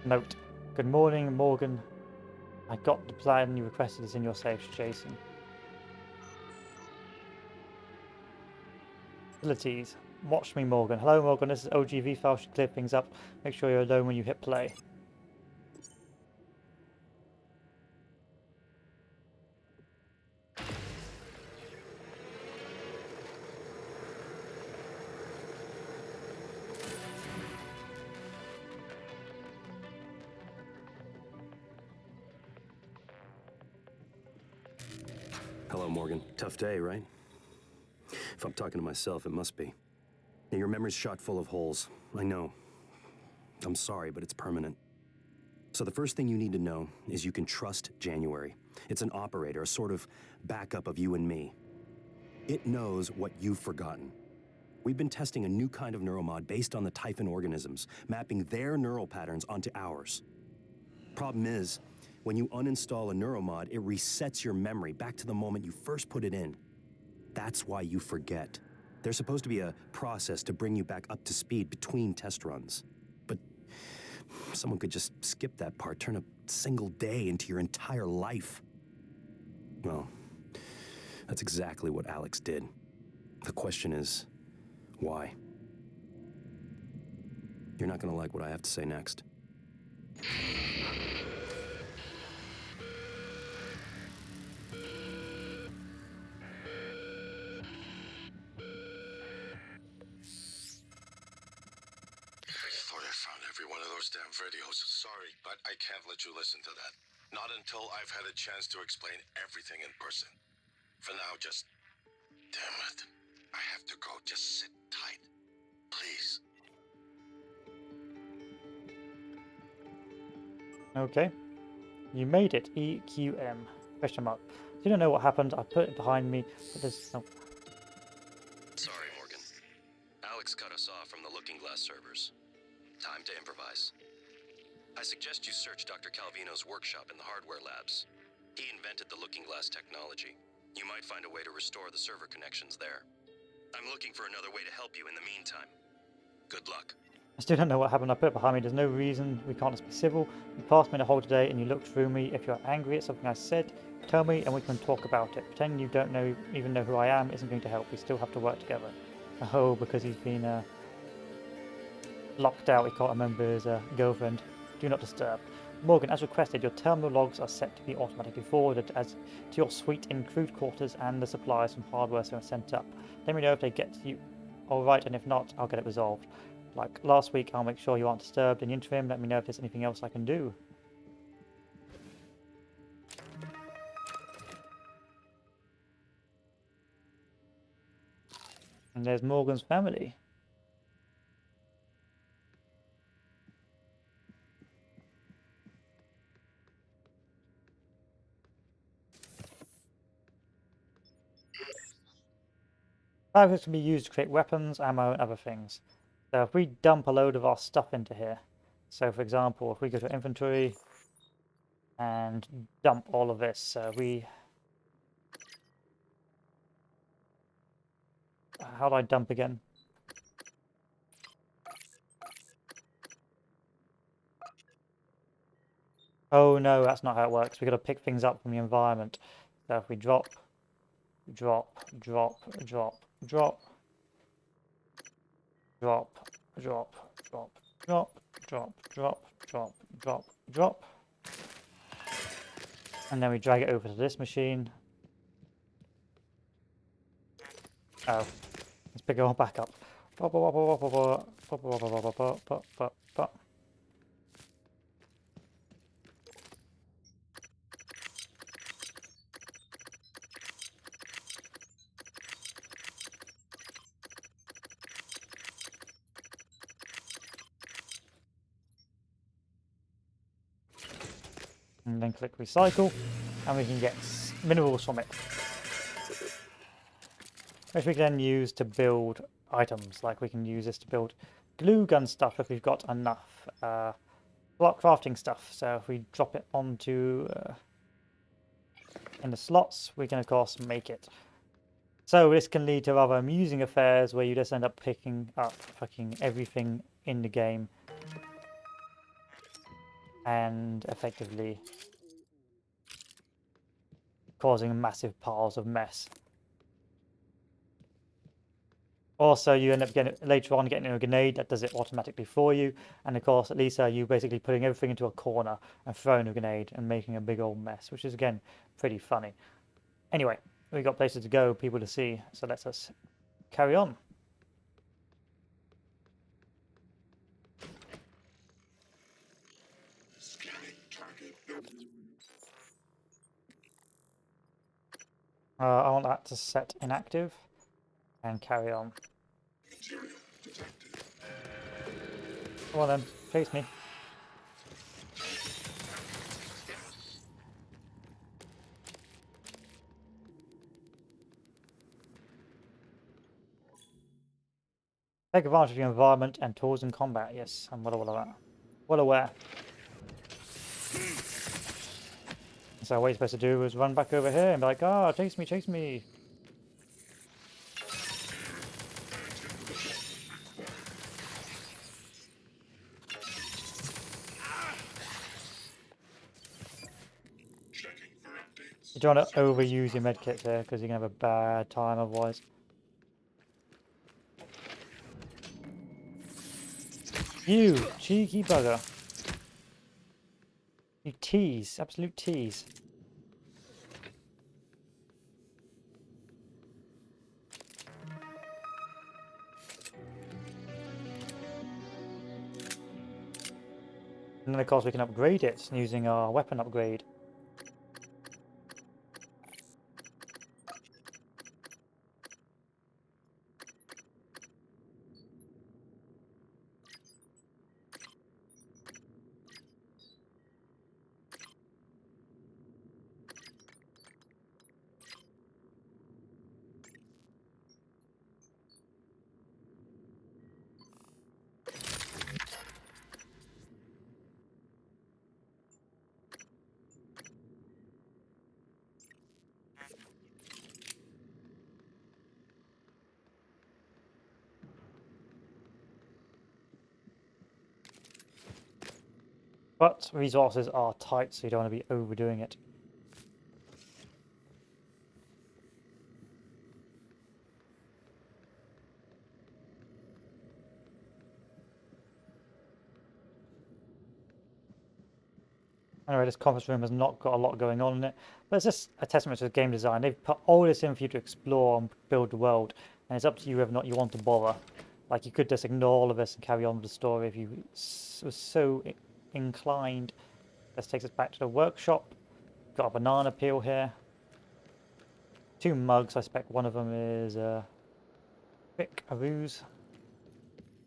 Note. Good morning, Morgan. I got the plan you requested is in your safe, Jason. Utilities. Watch me, Morgan. Hello, Morgan. This is OGV file. Should clear things up. Make sure you're alone when you hit play. Hello, Morgan. Tough day, right? If I'm talking to myself, it must be. Now, your memory's shot full of holes. I know. I'm sorry, but it's permanent. So the first thing you need to know is you can trust January. It's an operator, a sort of backup of you and me. It knows what you've forgotten. We've been testing a new kind of neuromod based on the Typhon organisms, mapping their neural patterns onto ours. Problem is, when you uninstall a neuromod, it resets your memory back to the moment you first put it in. That's why you forget. There's supposed to be a process to bring you back up to speed between test runs. But someone could just skip that part, turn a single day into your entire life. Well, that's exactly what Alex did. The question is, why? You're not gonna like what I have to say next. Damn videos. Sorry, but I can't let you listen to that. Not until I've had a chance to explain everything in person. For now, just... Damn it. I have to go. Just sit tight. Please. Okay. You made it. EQM. Question mark. You don't know what happened. I put it behind me, but there's no... Sorry, Morgan. Alex cut us off from the Looking Glass servers. Time to improvise. I suggest you search Dr. Calvino's workshop in the hardware labs. He invented the Looking Glass technology. You might find a way to restore the server connections there. I'm looking for another way to help you in the meantime. Good luck. I still don't know what happened. I put it behind me. There's no reason we can't just be civil. You passed me the whole today and you looked through me. If you're angry at something I said, tell me and we can talk about it. Pretending you don't even know who I am isn't going to help. We still have to work together. Oh, because he's been locked out. He can't remember his girlfriend. Do not disturb. Morgan, as requested, your terminal logs are set to be automatically forwarded to your suite in crude quarters, and the supplies from hardware are sent up. Let me know if they get to you alright, and if not, I'll get it resolved. Like last week, I'll make sure you aren't disturbed. In the interim, let me know if there's anything else I can do. And there's Morgan's family. Fireworks can be used to create weapons, ammo, and other things. So if we dump a load of our stuff into here, so for example, if we go to inventory and dump all of this, how do I dump again? Oh no, that's not how it works. We've got to pick things up from the environment. So if we drop, drop, drop, drop, drop, drop, drop, drop, drop, drop, drop, drop, drop, drop. And then we drag it over to this machine. Oh, let's pick it all back up. And then click recycle, and we can get minerals from it, which we can then use to build items. Like we can use this to build glue gun stuff if we've got enough block crafting stuff. So if we drop it onto in the slots, we can of course make it. So this can lead to rather amusing affairs where you just end up picking up fucking everything in the game and effectively causing massive piles of mess. Also, you end up getting later on getting a grenade that does it automatically for you, and of course, at least you basically putting everything into a corner and throwing a grenade and making a big old mess, which is again pretty funny. Anyway, we got places to go, people to see, so let's us carry on. I want that to set inactive and carry on. Come on then, face me. Take advantage of your environment and tools in combat. Yes, I'm well aware of that. Well aware. So what you're supposed to do is run back over here and be like, ah, chase me, chase me. You don't want to overuse your medkits here because you're going to have a bad time otherwise. You cheeky bugger. You tease, absolute tease. And then of course we can upgrade it using our weapon upgrade. But resources are tight, so you don't want to be overdoing it. Anyway, this conference room has not got a lot going on in it, but it's just a testament to the game design. They've put all this in for you to explore and build the world, and it's up to you whether or not you want to bother. Like, you could just ignore all of this and carry on with the story if you was so inclined. This takes us back to the workshop. Got a banana peel here. 2 mugs, I suspect one of them is Vic Aroo's.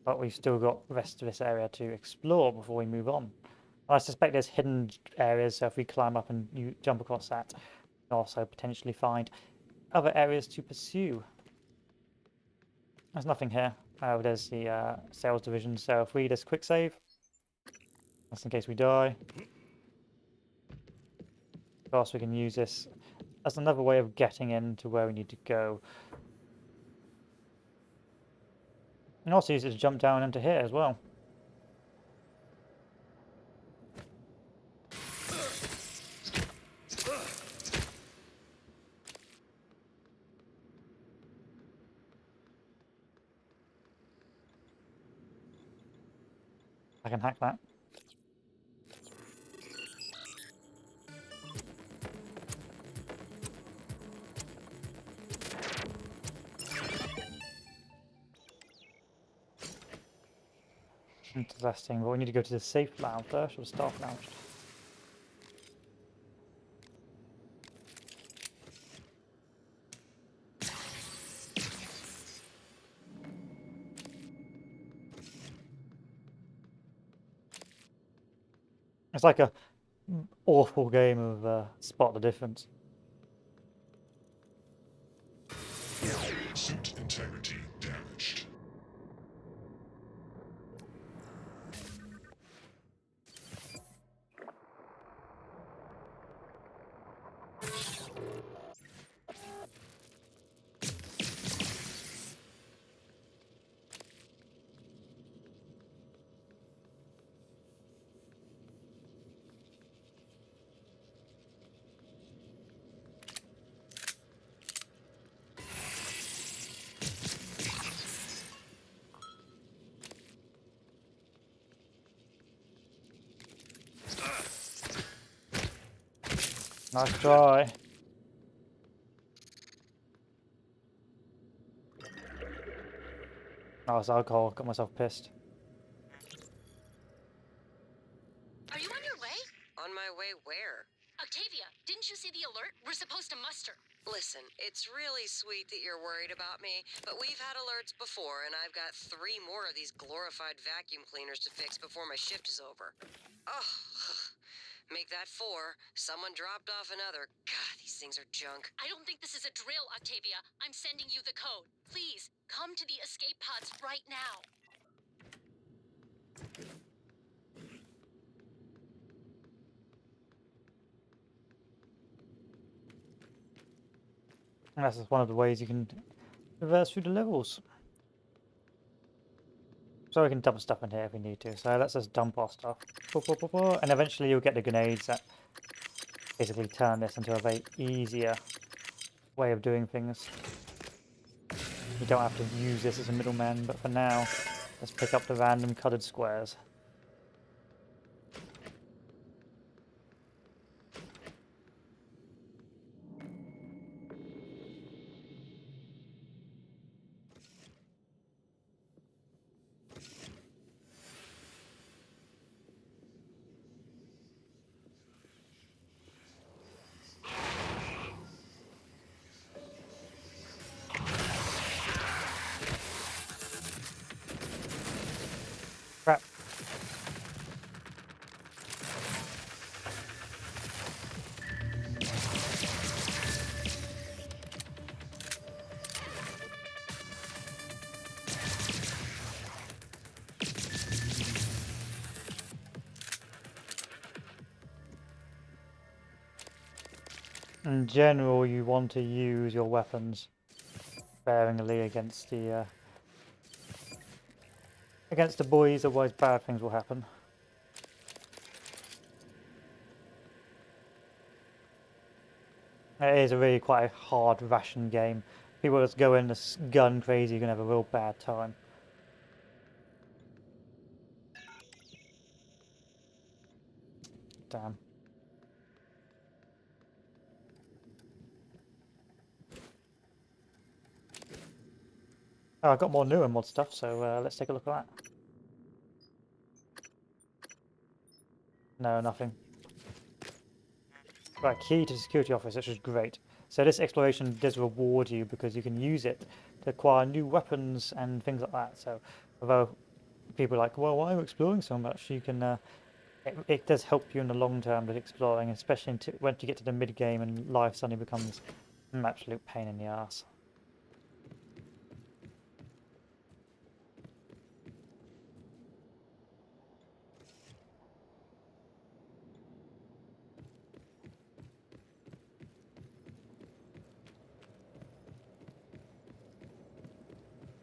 But we've still got the rest of this area to explore before we move on. I suspect there's hidden areas, so if we climb up and you jump across that, we can also potentially find other areas to pursue. There's nothing here. There's the sales division, so if we just quick save, just in case we die. Of course, we can use this as another way of getting into where we need to go. And also use it to jump down into here as well. I can hack that. Interesting, but we need to go to the safe lounge first, or the staff lounge. It's like a awful game of spot the difference. Suit integrity damaged. Nice try. Oh, it's alcohol. Got myself pissed. Are you on your way? On my way where? Octavia, didn't you see the alert? We're supposed to muster. Listen, it's really sweet that you're worried about me, but we've had alerts before, and I've got 3 more of these glorified vacuum cleaners to fix before my shift is over. Oh, make that 4. Someone dropped off another. God, these things are junk. I don't think this is a drill, Octavia. I'm sending you the code. Please, come to the escape pods right now. And that's just one of the ways you can traverse through the levels. So we can dump stuff in here if we need to. So let's just dump our stuff. And eventually you'll get the grenades that basically turn this into a very easier way of doing things. You don't have to use this as a middleman, but for now, let's pick up the random colored squares. Crap. In general, you want to use your weapons sparingly against the boys, otherwise bad things will happen. It is a really quite a hard ration game. People just go in this gun crazy, you're gonna have a real bad time. Damn. Oh, I've got more newer mod stuff, so let's take a look at that. No, nothing. Right, key to security office, which is great. So this exploration does reward you because you can use it to acquire new weapons and things like that. So although people are like, well, why are you exploring so much? You can, it does help you in the long term with exploring, especially once you get to the mid game and life suddenly becomes an absolute pain in the ass.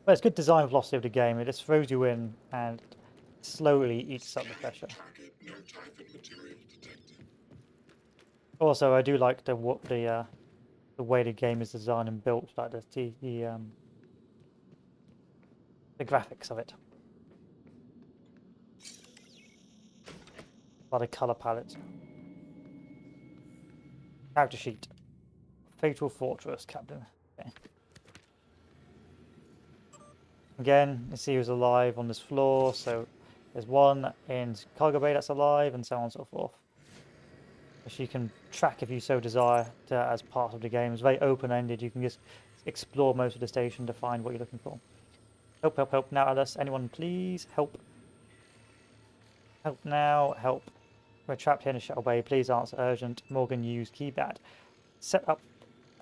But it's good design velocity of the game. It just throws you in and slowly eats up the pressure. Also, I do like the way the game is designed and built, like the graphics of it, like the color palette. Character sheet. Fatal Fortress, Captain. Okay. Again, you see he was alive on this floor, so There's one in cargo bay that's alive, and so on and so forth. Which you can track if you so desire as part of the game. It's very open-ended. You can just explore most of the station to find what you're looking for. Help, help, help. Now, Alice, anyone please help. Help now, help. We're trapped here in a shuttle bay. Please answer urgent. Morgan, use keypad. Set up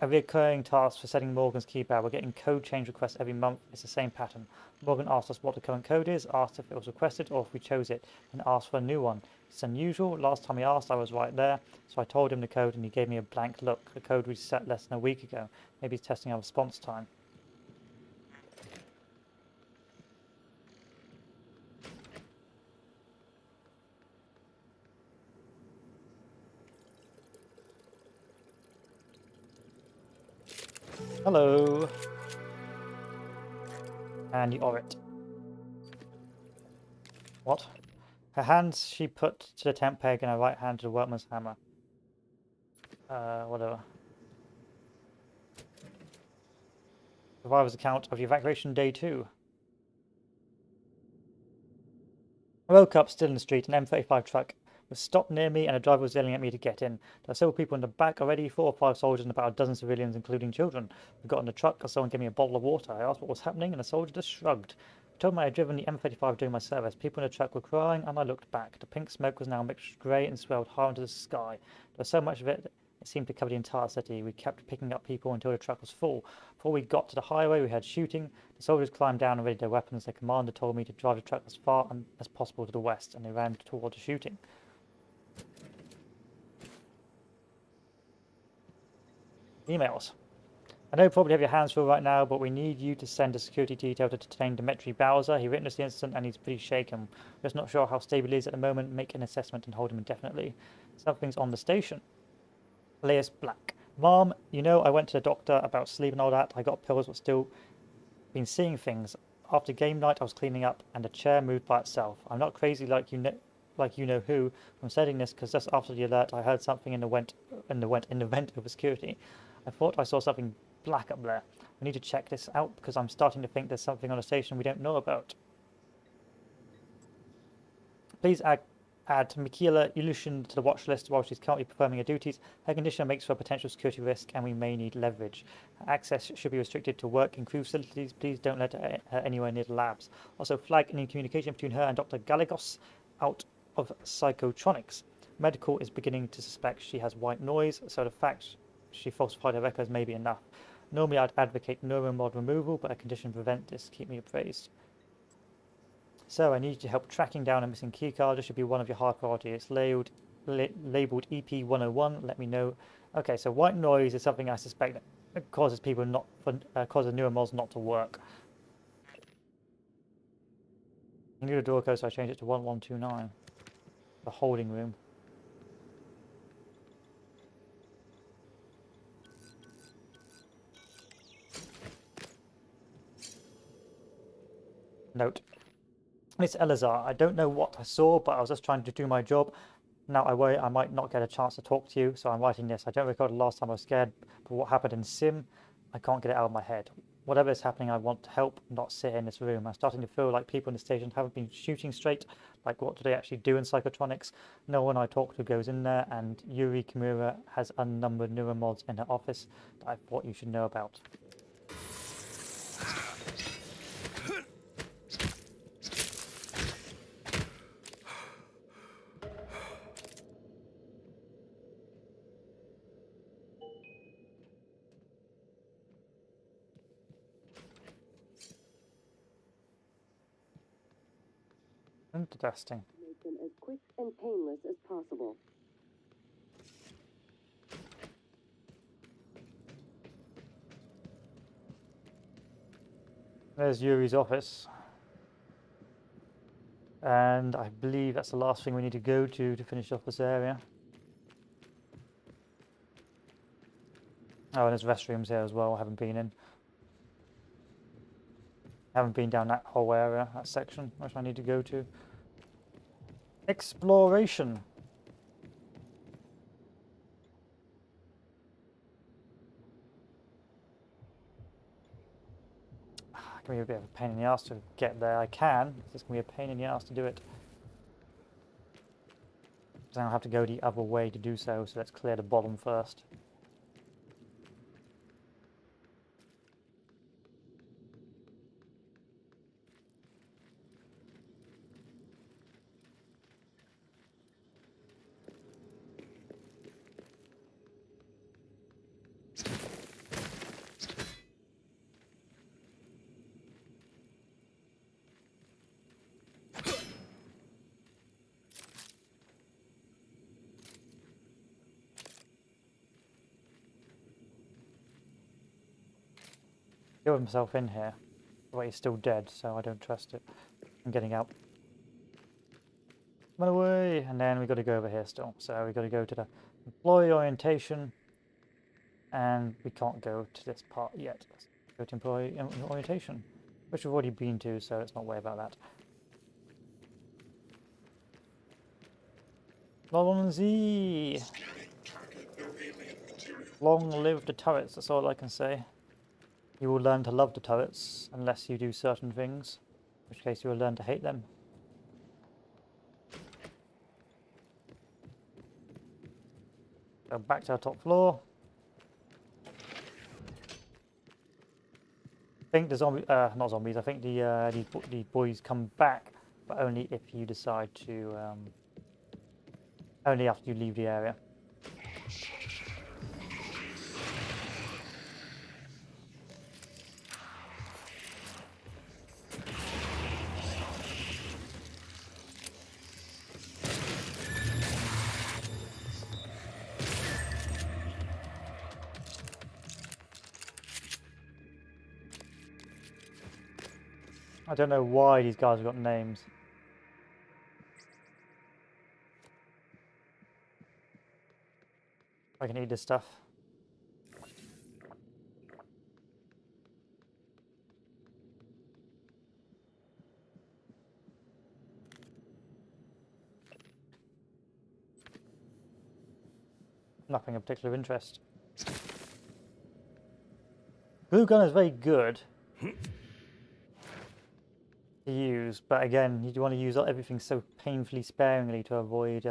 a recurring task for setting Morgan's keypad. We're getting code change requests every month. It's the same pattern. Morgan asked us what the current code is, asked if it was requested or if we chose it, and asked for a new one. It's unusual. Last time he asked, I was right there, so I told him the code and he gave me a blank look. The code we set less than a week ago. Maybe he's testing our response time. Hello. And you are it. What? Her hands she put to the tent peg and her right hand to the workman's hammer. Whatever. Survivor's account of the evacuation day 2. I woke up still in the street. An M35 truck was stopped near me and a driver was yelling at me to get in. There were several people in the back already, 4 or 5 soldiers and about a dozen civilians, including children. We got in the truck and someone gave me a bottle of water. I asked what was happening and the soldier just shrugged. I told him I had driven the M35 during my service. People in the truck were crying and I looked back. The pink smoke was now mixed with grey and swelled high into the sky. There was so much of it, it seemed to cover the entire city. We kept picking up people until the truck was full. Before we got to the highway, we heard shooting. The soldiers climbed down and readied their weapons. Their commander told me to drive the truck as far as possible to the west, and they ran toward the shooting. Emails. I know you probably have your hands full right now, but we need you to send a security detail to detain Dmitry Bowser. He witnessed the incident and he's pretty shaken. We're just not sure how stable he is at the moment. Make an assessment and hold him indefinitely. Something's on the station. Elias Black. Mom, you know I went to the doctor about sleep and all that. I got pills but still been seeing things. After game night I was cleaning up and the chair moved by itself. I'm not crazy like you know who. I'm saying this because just after the alert I heard something in the vent over security. I thought I saw something black up there. We need to check this out because I'm starting to think there's something on the station we don't know about. Please add Michaela Ilushin to the watch list while she's currently performing her duties. Her condition makes for a potential security risk and we may need leverage. Her access should be restricted to work and crew facilities. Please don't let her anywhere near the labs. Also flag any communication between her and Dr. Gallegos out of psychotronics. Medical is beginning to suspect she has white noise, so the fact she falsified her records may be enough. Normally I'd advocate neuromod removal, but a condition to prevent this. Keep me appraised. So I need you to help tracking down a missing keycard. This should be one of your high priority. It's labeled EP101. Let me know. Okay, so white noise is something I suspect that causes people causes neuromods not to work. I need a door code, so I changed it to 1129. The holding room. Note. Miss Elazar, I don't know what I saw, but I was just trying to do my job. Now I worry I might not get a chance to talk to you, so I'm writing this. I don't recall the last time I was scared, but what happened in Sim, I can't get it out of my head. Whatever is happening, I want to help, not sit in this room. I'm starting to feel like people in the station haven't been shooting straight. Like, what do they actually do in psychotronics? No one I talk to goes in there, and Yuri Kimura has unnumbered neuromods in her office that I thought you should know about. Interesting. Make them as quick and painless as possible. There's Yuri's office. And I believe that's the last thing we need to go to finish off this area. Oh, and there's restrooms here as well, I haven't been in. Haven't been down that whole area, that section, which I need to go to. Exploration. It's going to be a bit of a pain in the ass to get there. I can, it's just going to be a pain in the ass to do it. Then I'll have to go the other way to do so, so let's clear the bottom first. Killed himself in here. But he's still dead, so I don't trust it. I'm getting out. Run away! And then we've got to go over here still. So we've got to go to the employee orientation. And we can't go to this part yet. Let's go to employee orientation, which we've already been to, so let's not worry about that. Long Z! Long live the turrets, that's all I can say. You will learn to love the turrets unless you do certain things, in which case you will learn to hate them. So back to our top floor. I think the zombie, not zombies. I think the boys come back, but only if you decide to, only after you leave the area. I don't know why these guys have got names. I can eat this stuff. Nothing of particular interest. Glue gun is very good to use, but again, you want to use everything so painfully sparingly to avoid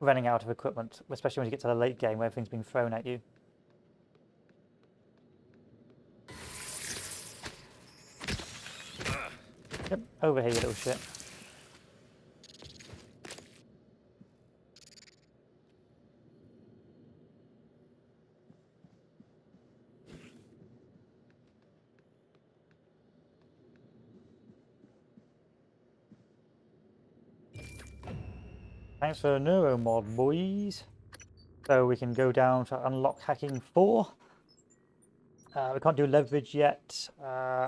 running out of equipment, especially when you get to the late game where everything's being thrown at you. Yep, over here, you little shit. Thanks for the neuromod, boys. So we can go down to unlock hacking 4. We can't do leverage yet.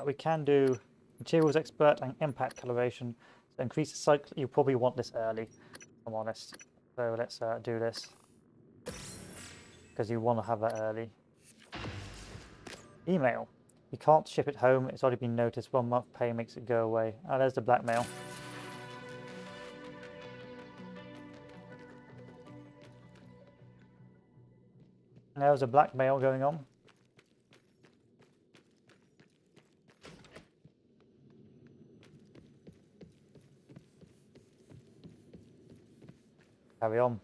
We can do materials expert and impact coloration. So increase the cycle. You probably want this early, if I'm honest. So let's do this because you want to have that early. Email. You can't ship it home. It's already been noticed. 1 month pay makes it go away. Oh, there's the blackmail. There's a blackmail going on. Carry on.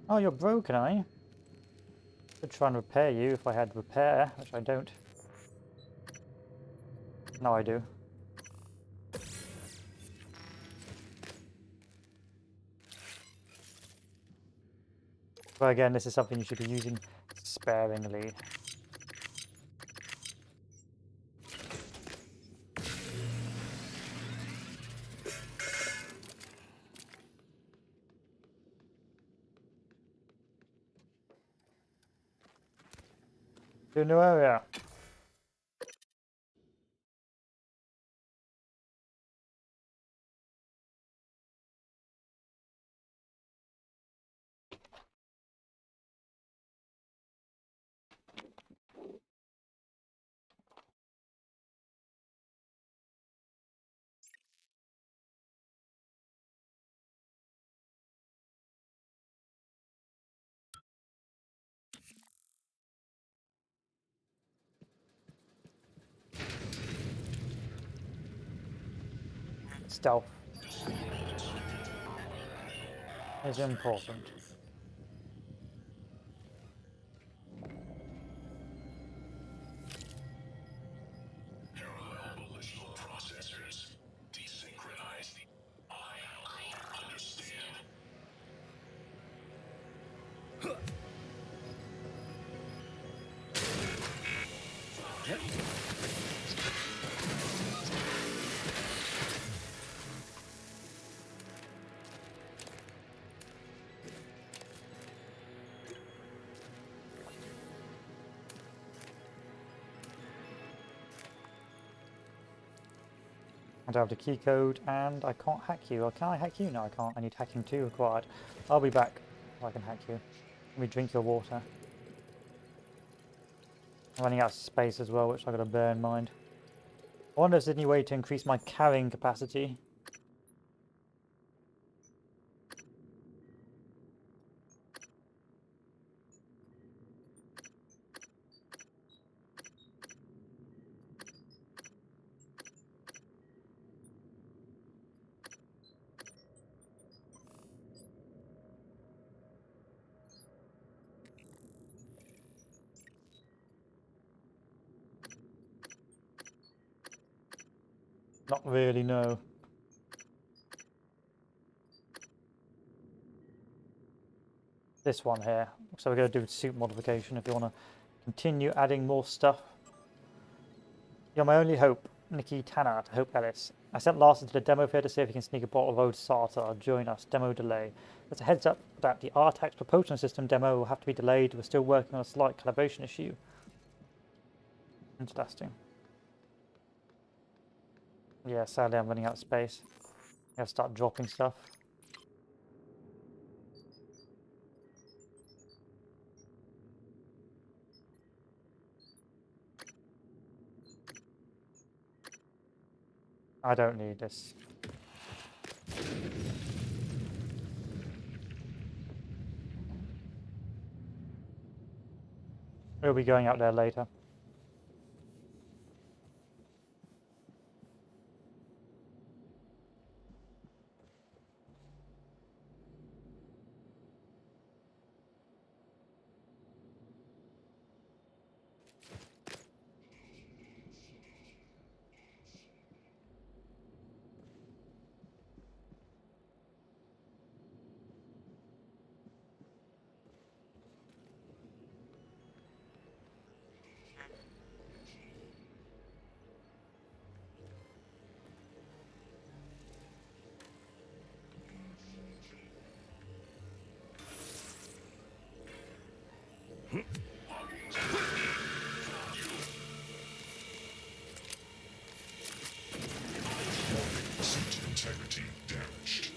Oh, you're broken, are you? Could try and repair you if I had repair, which I don't. No, I do. But again, this is something you should be using sparingly. To a new area. Stealth is important. Processors desynchronized. I understand. I don't have the key code, and I can't hack you. Or can I hack you? No, I can't. I need hacking 2 required. I'll be back if I can hack you. Let me drink your water. I'm running out of space as well, which I've got to bear in mind. I wonder if there's any way to increase my carrying capacity. Not really, no. This one here. So we're going to do suit modification if you want to continue adding more stuff. You're my only hope, Nikki Tanner, to Hope Ellis. I sent Larson to the demo fair to see if he can sneak a bottle of old Sarta. Join us. Demo delay. There's a heads up that the Artax propulsion system demo will have to be delayed. We're still working on a slight calibration issue. Interesting. Yeah, sadly I'm running out of space. I have to start dropping stuff. I don't need this. We'll be going out there later. Suit integrity damaged.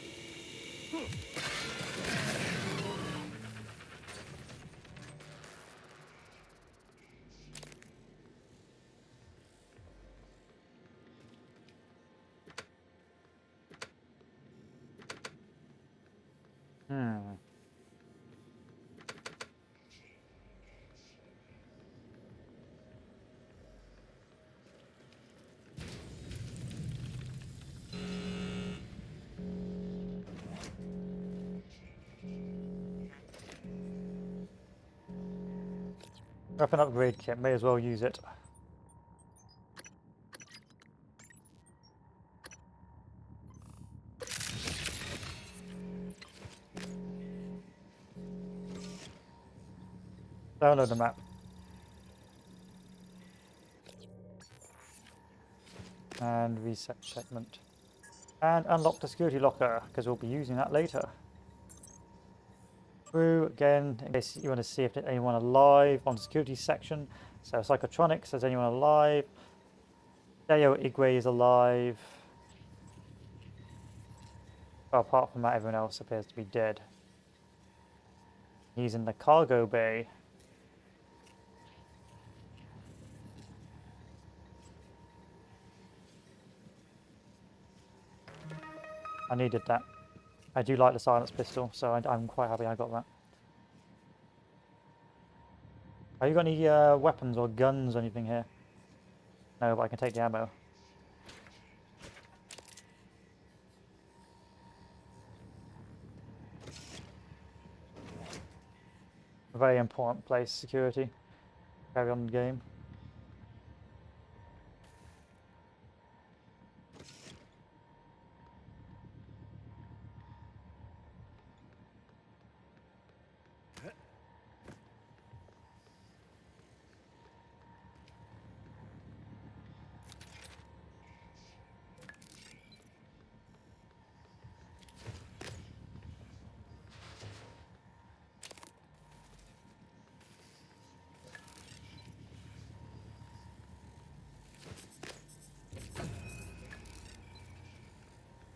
Weapon upgrade kit, may as well use it. Download the map. And reset segment. And unlock the security locker, because we'll be using that later. Through again, in case you want to see if there's anyone alive on the security section. So Psychotronics, is anyone alive? Deo Igwe is alive. Well, apart from that, everyone else appears to be dead. He's in the cargo bay. I needed that. I do like the silence pistol, so I'm quite happy I got that. Have you got any weapons or guns or anything here? No, but I can take the ammo. very important place, security. Carry on the game.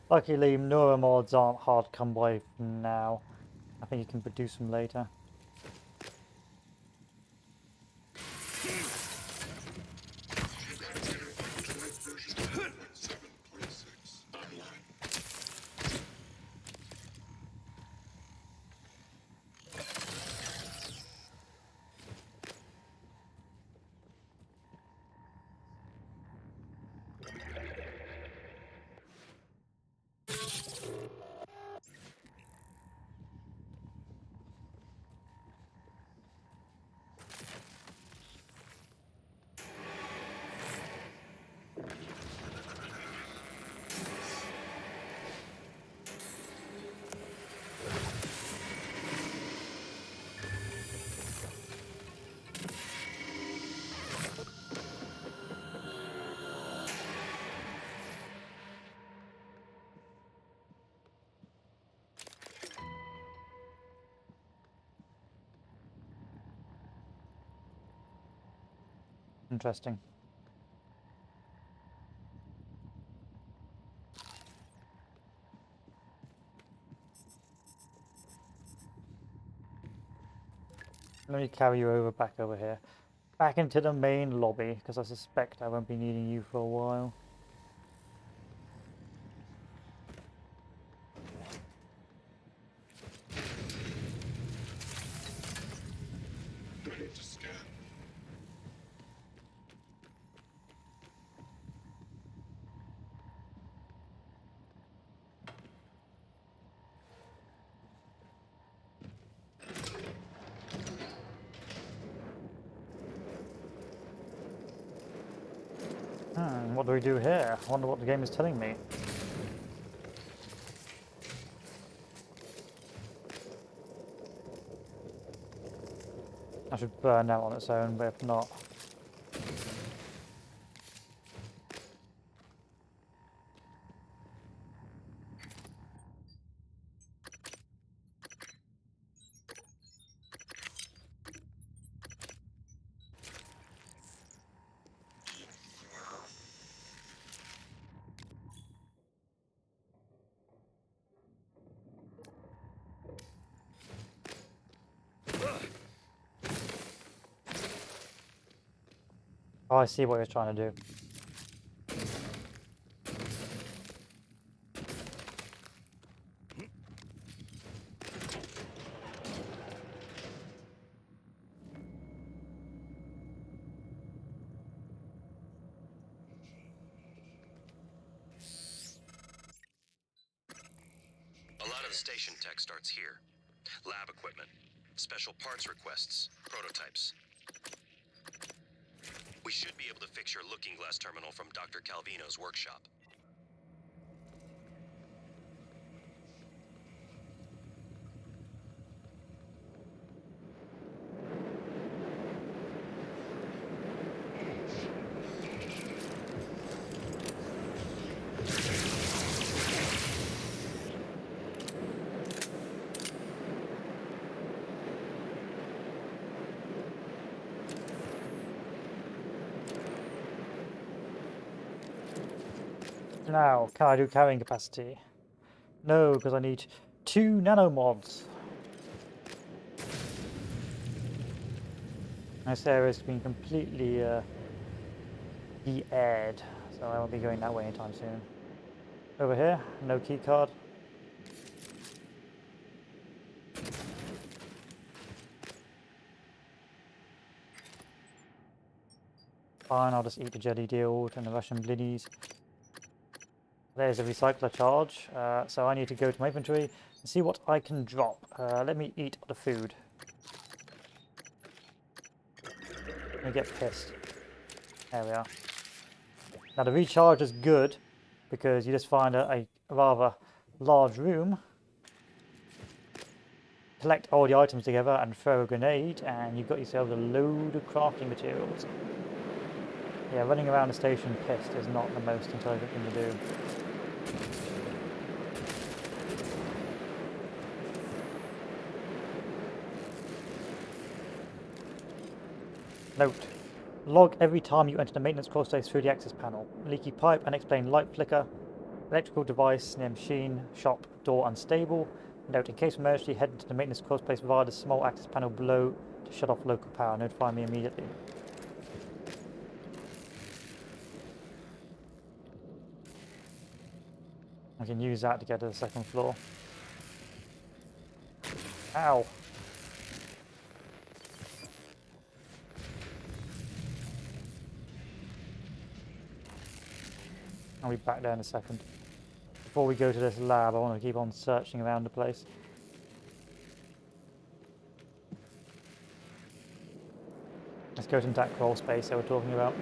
Luckily, neuromods aren't hard to come by now. I think you can produce them later. Interesting. Let me carry you over back over here. Back into the main lobby, because I suspect I won't be needing you for a while. Ready to scan. What do we do here? I wonder what the game is telling me. I should burn out on its own, but if not... Oh, I see what you're trying to do. A lot of the station tech starts here. Lab equipment, special parts requests, prototypes. We should be able to fix your looking glass terminal from Dr. Calvino's workshop. Now, can I do carrying capacity? No, because I need 2 nanomods. This area's been completely de-aired, so I won't be going that way anytime soon. Over here, no key card. Fine, I'll just eat the jelly deal and the Russian bliddies. There's a recycler charge, so I need to go to my inventory and see what I can drop. Let me eat the food. and you get pissed. There we are. Now the recharge is good because you just find a rather large room, collect all the items together and throw a grenade, and you've got yourself a load of crafting materials. Yeah, running around the station pissed is not the most intelligent thing to do. Note: log every time you enter the maintenance crawl space through the access panel. Leaky pipe, unexplained light flicker, electrical device near machine, shop, door unstable. Note: in case of emergency, head into the maintenance crawl space via the small access panel below to shut off local power. Notify me immediately. I can use that to get to the second floor. Ow! I'll be back there in a second. Before we go to this lab, I want to keep on searching around the place. Let's go to that crawl space that we're talking about.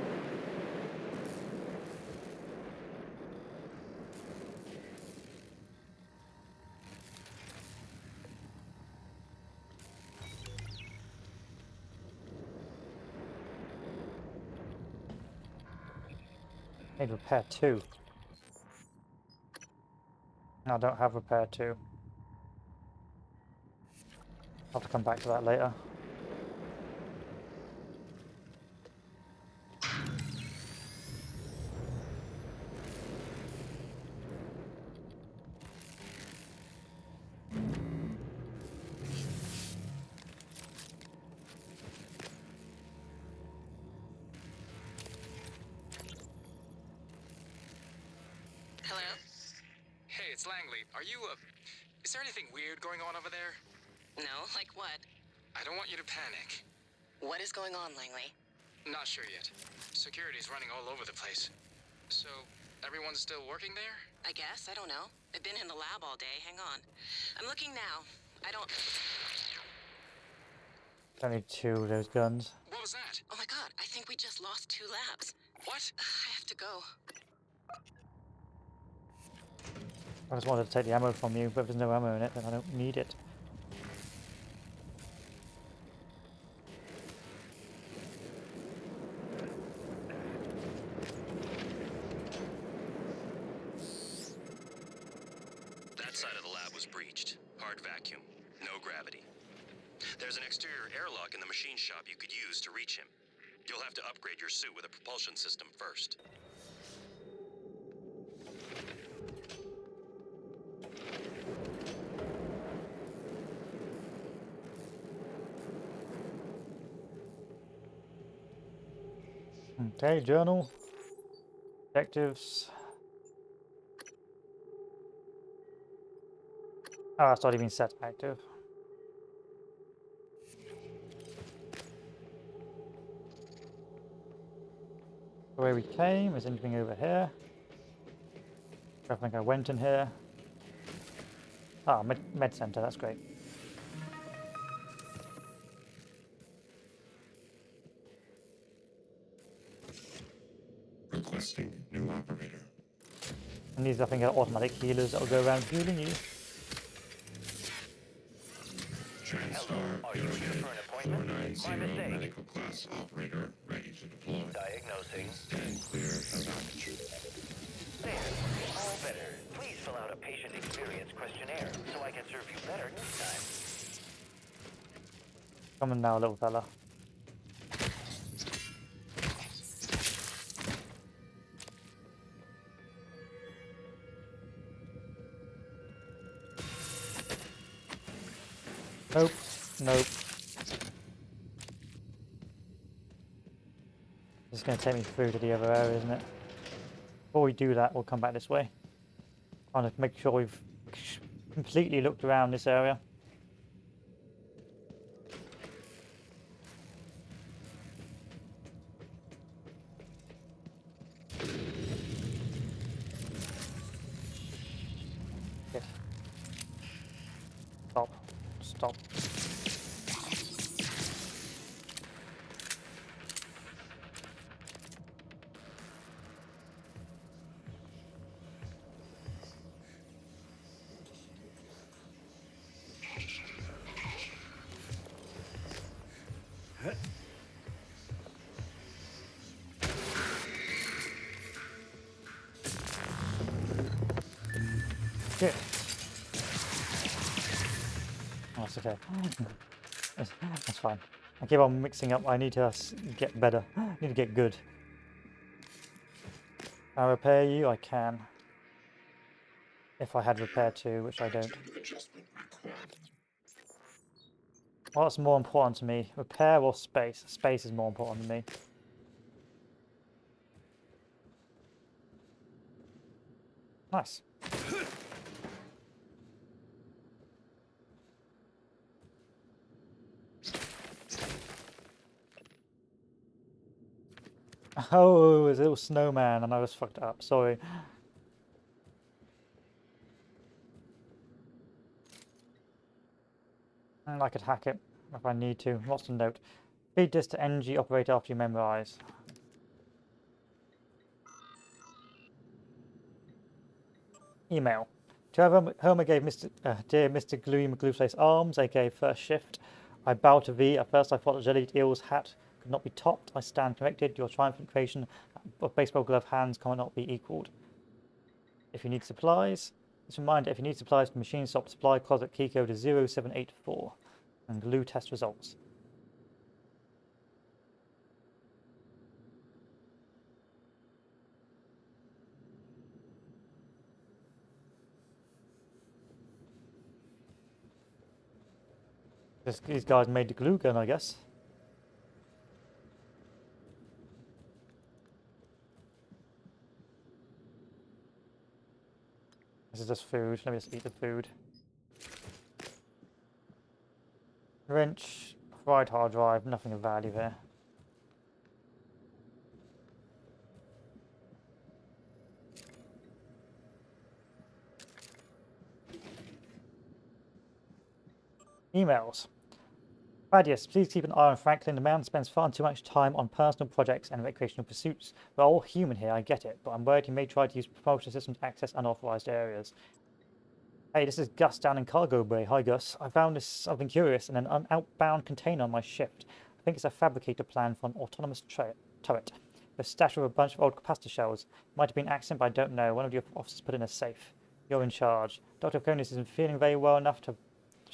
Need repair 2. No, I don't have repair 2. I'll have to come back to that later. Hello? Hey, it's Langley. Are you, is there anything weird going on over there? No, like what? I don't want you to panic. What is going on, Langley? Not sure yet. Security's running all over the place. So, everyone's still working there? I guess. I don't know. I've been in the lab all day. Hang on. I'm looking now. I don't... Only 2 of those guns. What was that? Oh my god, I think we just lost 2 labs. What? I have to go. I just wanted to take the ammo from you, but if there's no ammo in it, then I don't need it. That side of the lab was breached. Hard vacuum. No gravity. There's an exterior airlock in the machine shop you could use to reach him. You'll have to upgrade your suit with a propulsion system first. Okay, journal. Objectives. Oh, it's already been set active. Where we came, is anything over here? I think I went in here. Ah, med center, that's great. Requesting new operator. And these, I think, are automatic healers that will go around healing you. TranStar Pyramid 490 medical class operator ready to deploy. Diagnosing. Stand clear of altitude. There. All better. Please fill out a patient experience questionnaire so I can serve you better next time. Come on now, little fella. Nope. Nope. This is going to take me through to the other area, isn't it? Before we do that, we'll come back this way. Trying to make sure we've completely looked around this area. Yes. Stop. Stop. shit. Oh, that's okay. That's fine. I keep on mixing up. I need to get better. I need to get good. Can I repair you? I can. If I had repair too, which I don't. What's more important to me? Repair or space? Space is more important to me. Nice. Oh, it's a little snowman and I was fucked up. Sorry. I could hack it if I need to. What's the note? Feed this to NG operator after you memorize. Email. To Homer gave dear Mr. Gluey McGlueface arms, aka First Shift. I bow to V. At first I thought the jellied eel's hat could not be topped. I stand corrected. Your triumphant creation of baseball glove hands cannot be equaled. If you need supplies, just a reminder, if you need supplies from machine shop, supply closet key code is 0784. And glue test results. These guys made the glue gun, I guess. This is just food. Let me just eat the food. Wrench, fried hard drive, nothing of value there. Emails. Thaddeus, please keep an eye on Franklin. The man spends far too much time on personal projects and recreational pursuits. We're all human here, I get it, but I'm worried he may try to use propulsion systems to access unauthorized areas. Hey, this is Gus down in Cargo Bay. Hi, Gus. I found something curious in an outbound container on my shift. I think it's a fabricator plan for an autonomous turret. The stash of a bunch of old capacitor shells. Might have been an accident, but I don't know. One of your officers put in a safe. You're in charge. Dr. Konis isn't feeling very well enough to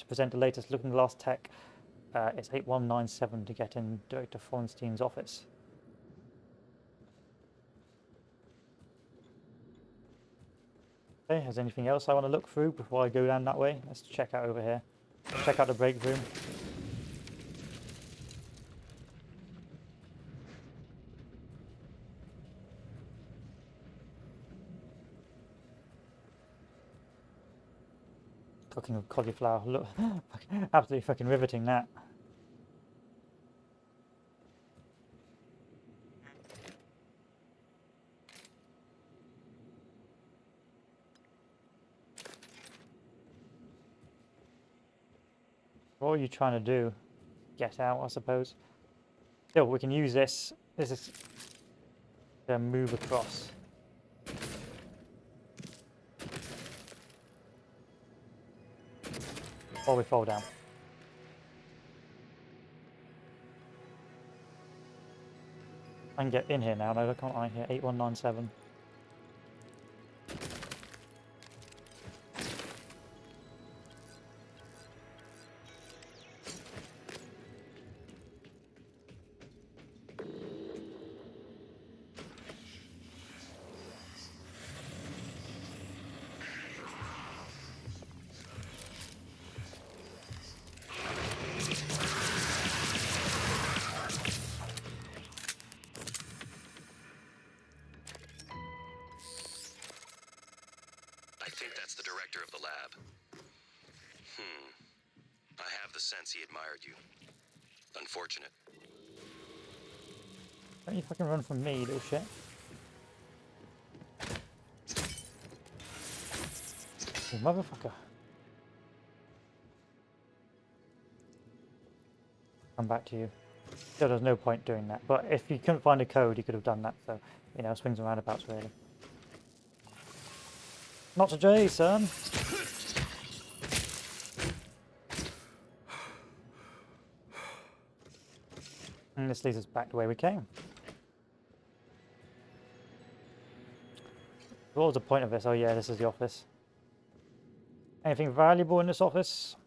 present the latest looking glass tech. It's 8197 to get in Director Fronstein's office. Okay, is there anything else I want to look through before I go down that way? Let's check out over here. Check out the break room. Cooking with cauliflower. Look, absolutely fucking riveting that. What are you trying to do? Get out, I suppose. Still, we can use this. This is to move across. Or we fall down. I can get in here now, no, can't I? Here, 8197. I think that's the director of the lab. I have the sense he admired you. Unfortunate. Don't you fucking run from me, you little shit. You motherfucker. Come back to you. Still, there's no point doing that. But if you couldn't find a code, you could have done that. So, you know, swings and roundabouts, really. Not today, son. And this leads us back the way we came. What was the point of this? Oh yeah, this is the office. Anything valuable in this office?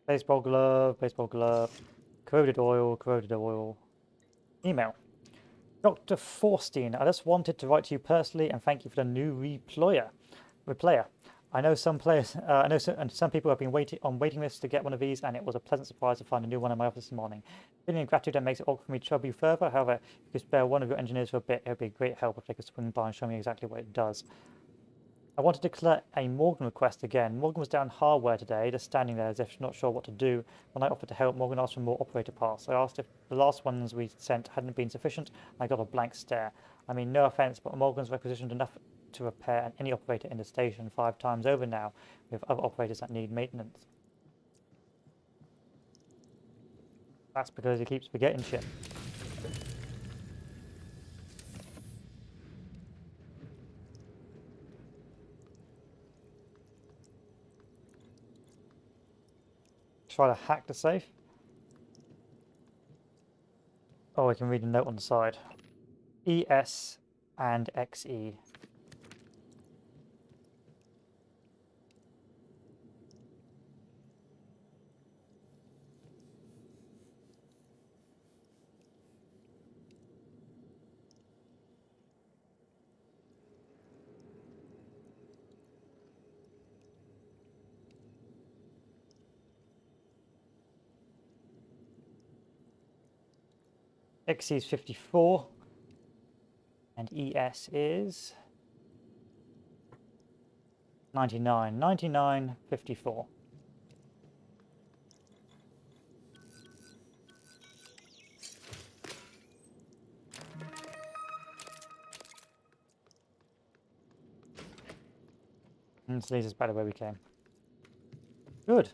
Baseball glove, corroded oil. Email. Dr. Forstein, I just wanted to write to you personally and thank you for the new replayer. I know some players, and some people have been waiting on waiting lists to get one of these, and it was a pleasant surprise to find a new one in my office this morning. Feeling of gratitude that makes it awkward for me to trouble you further. However, if you could spare one of your engineers for a bit, it would be a great help if they could swing by and show me exactly what it does. I wanted to collect a Morgan request again. Morgan was down hardware today, just standing there as if not sure what to do. When I offered to help, Morgan asked for more operator parts. I asked if the last ones we sent hadn't been sufficient, and I got a blank stare. I mean, no offense, but Morgan's requisitioned enough to repair any operator in the station 5 times over now. We have other operators that need maintenance. That's because he keeps forgetting shit. Try to hack the safe. Oh, we can read a note on the side. ES and XE. XE is 54 and ES is 99. 99, 54. And this leads us back to where we came. Good.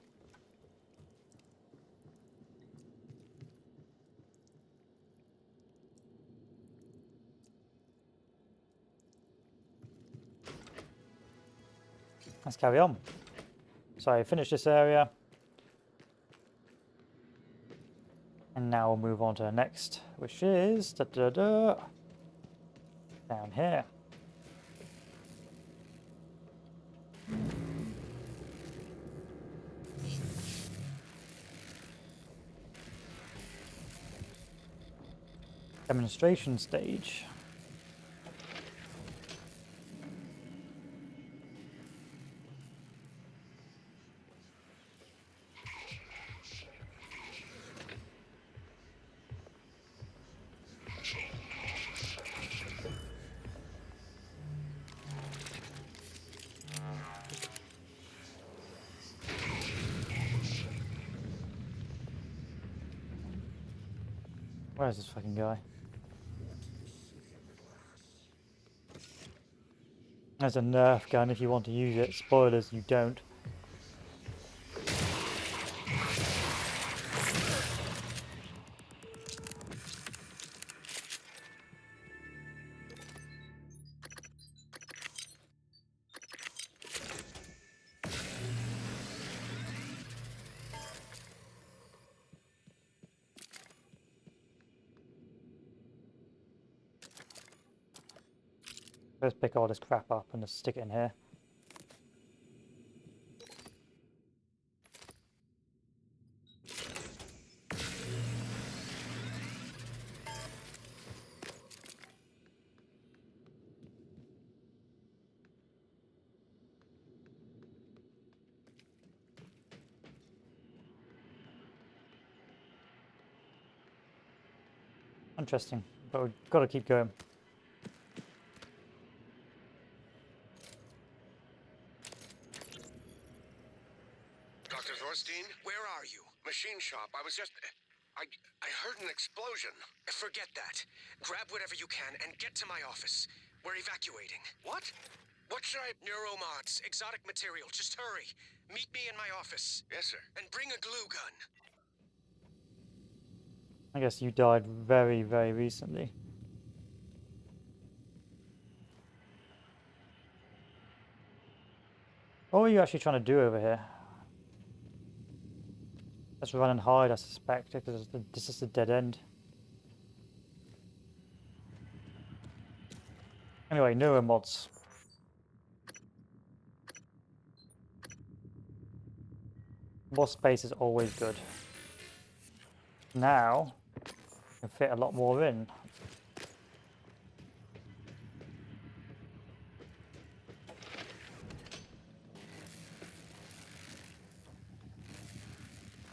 Let's carry on. So I finished this area. And now we'll move on to the next, which is down here. Demonstration stage. Where's this fucking guy? There's a Nerf gun if you want to use it. Spoilers, you don't. Let's pick all this crap up and just stick it in here. Interesting, but we've got to keep going. Dr. Thorstein, where are you? Machine shop. I was just... I heard an explosion. Forget that. Grab whatever you can and get to my office. We're evacuating. What? What should I... Neuromods, exotic material. Just hurry. Meet me in my office. Yes, sir. And bring a glue gun. I guess you died very, very recently. What are you actually trying to do over here? Let's run and hide, I suspect, because this is a dead end. Anyway, neuromods. More space is always good. Now, you can fit a lot more in.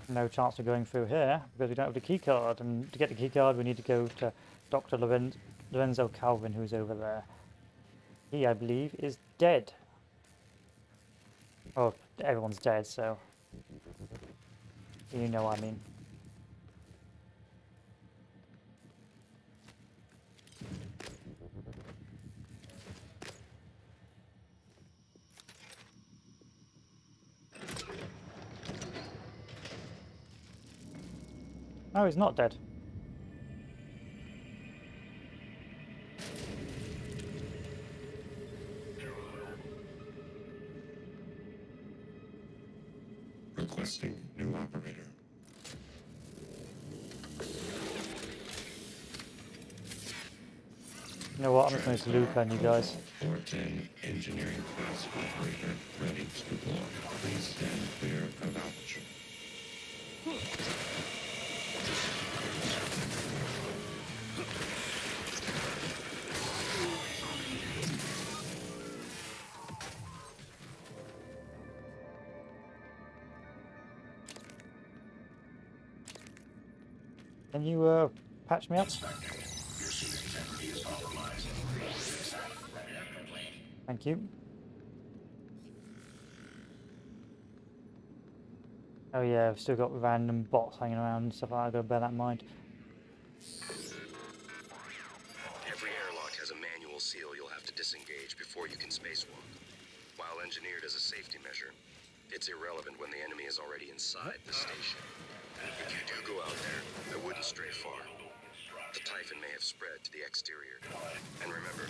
No chance of going through here because we don't have the key card, and to get the key card we need to go to Dr. Lorenzo Calvin, who's over there. He, I believe, is dead. Oh, everyone's dead, so you know what I mean. No, he's not dead. Requesting new operator. You know what, I'm just going to loop on you guys. 410 engineering class operator ready to deploy. Please stand clear of aperture. Can you patch me up? Thank you. Oh yeah, I've still got random bots hanging around and stuff. I've got to bear that in mind. Every airlock has a manual seal you'll have to disengage before you can spacewalk. While engineered as a safety measure, it's irrelevant when the enemy is already inside the station. If you do go out there, I wouldn't stray far. The Typhon may have spread to the exterior. And remember,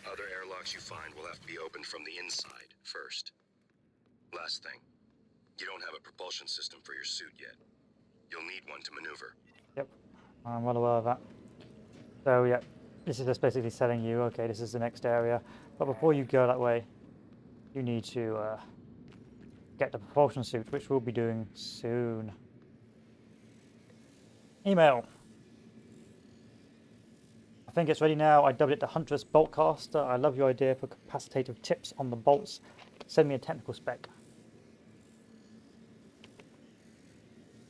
other airlocks you find will have to be opened from the inside first. Last thing, you don't have a propulsion system for your suit yet. You'll need one to maneuver. Yep, I'm well aware of that. So yeah, this is just basically telling you, okay, this is the next area. But before you go that way, you need to get the propulsion suit, which we'll be doing soon. Email. I think it's ready now. I dubbed it the Huntress Boltcaster. I love your idea for capacitative tips on the bolts. Send me a technical spec.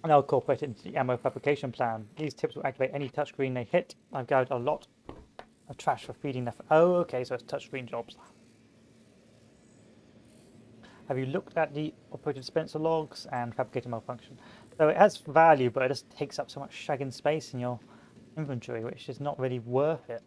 And I'll incorporate it into the ammo fabrication plan. These tips will activate any touchscreen they hit. I've gathered a lot of trash for feeding them. Oh, okay, so it's touchscreen jobs. Have you looked at the operator dispenser logs and fabricator malfunction? So it has value, but it just takes up so much shagging space in your inventory, which is not really worth it.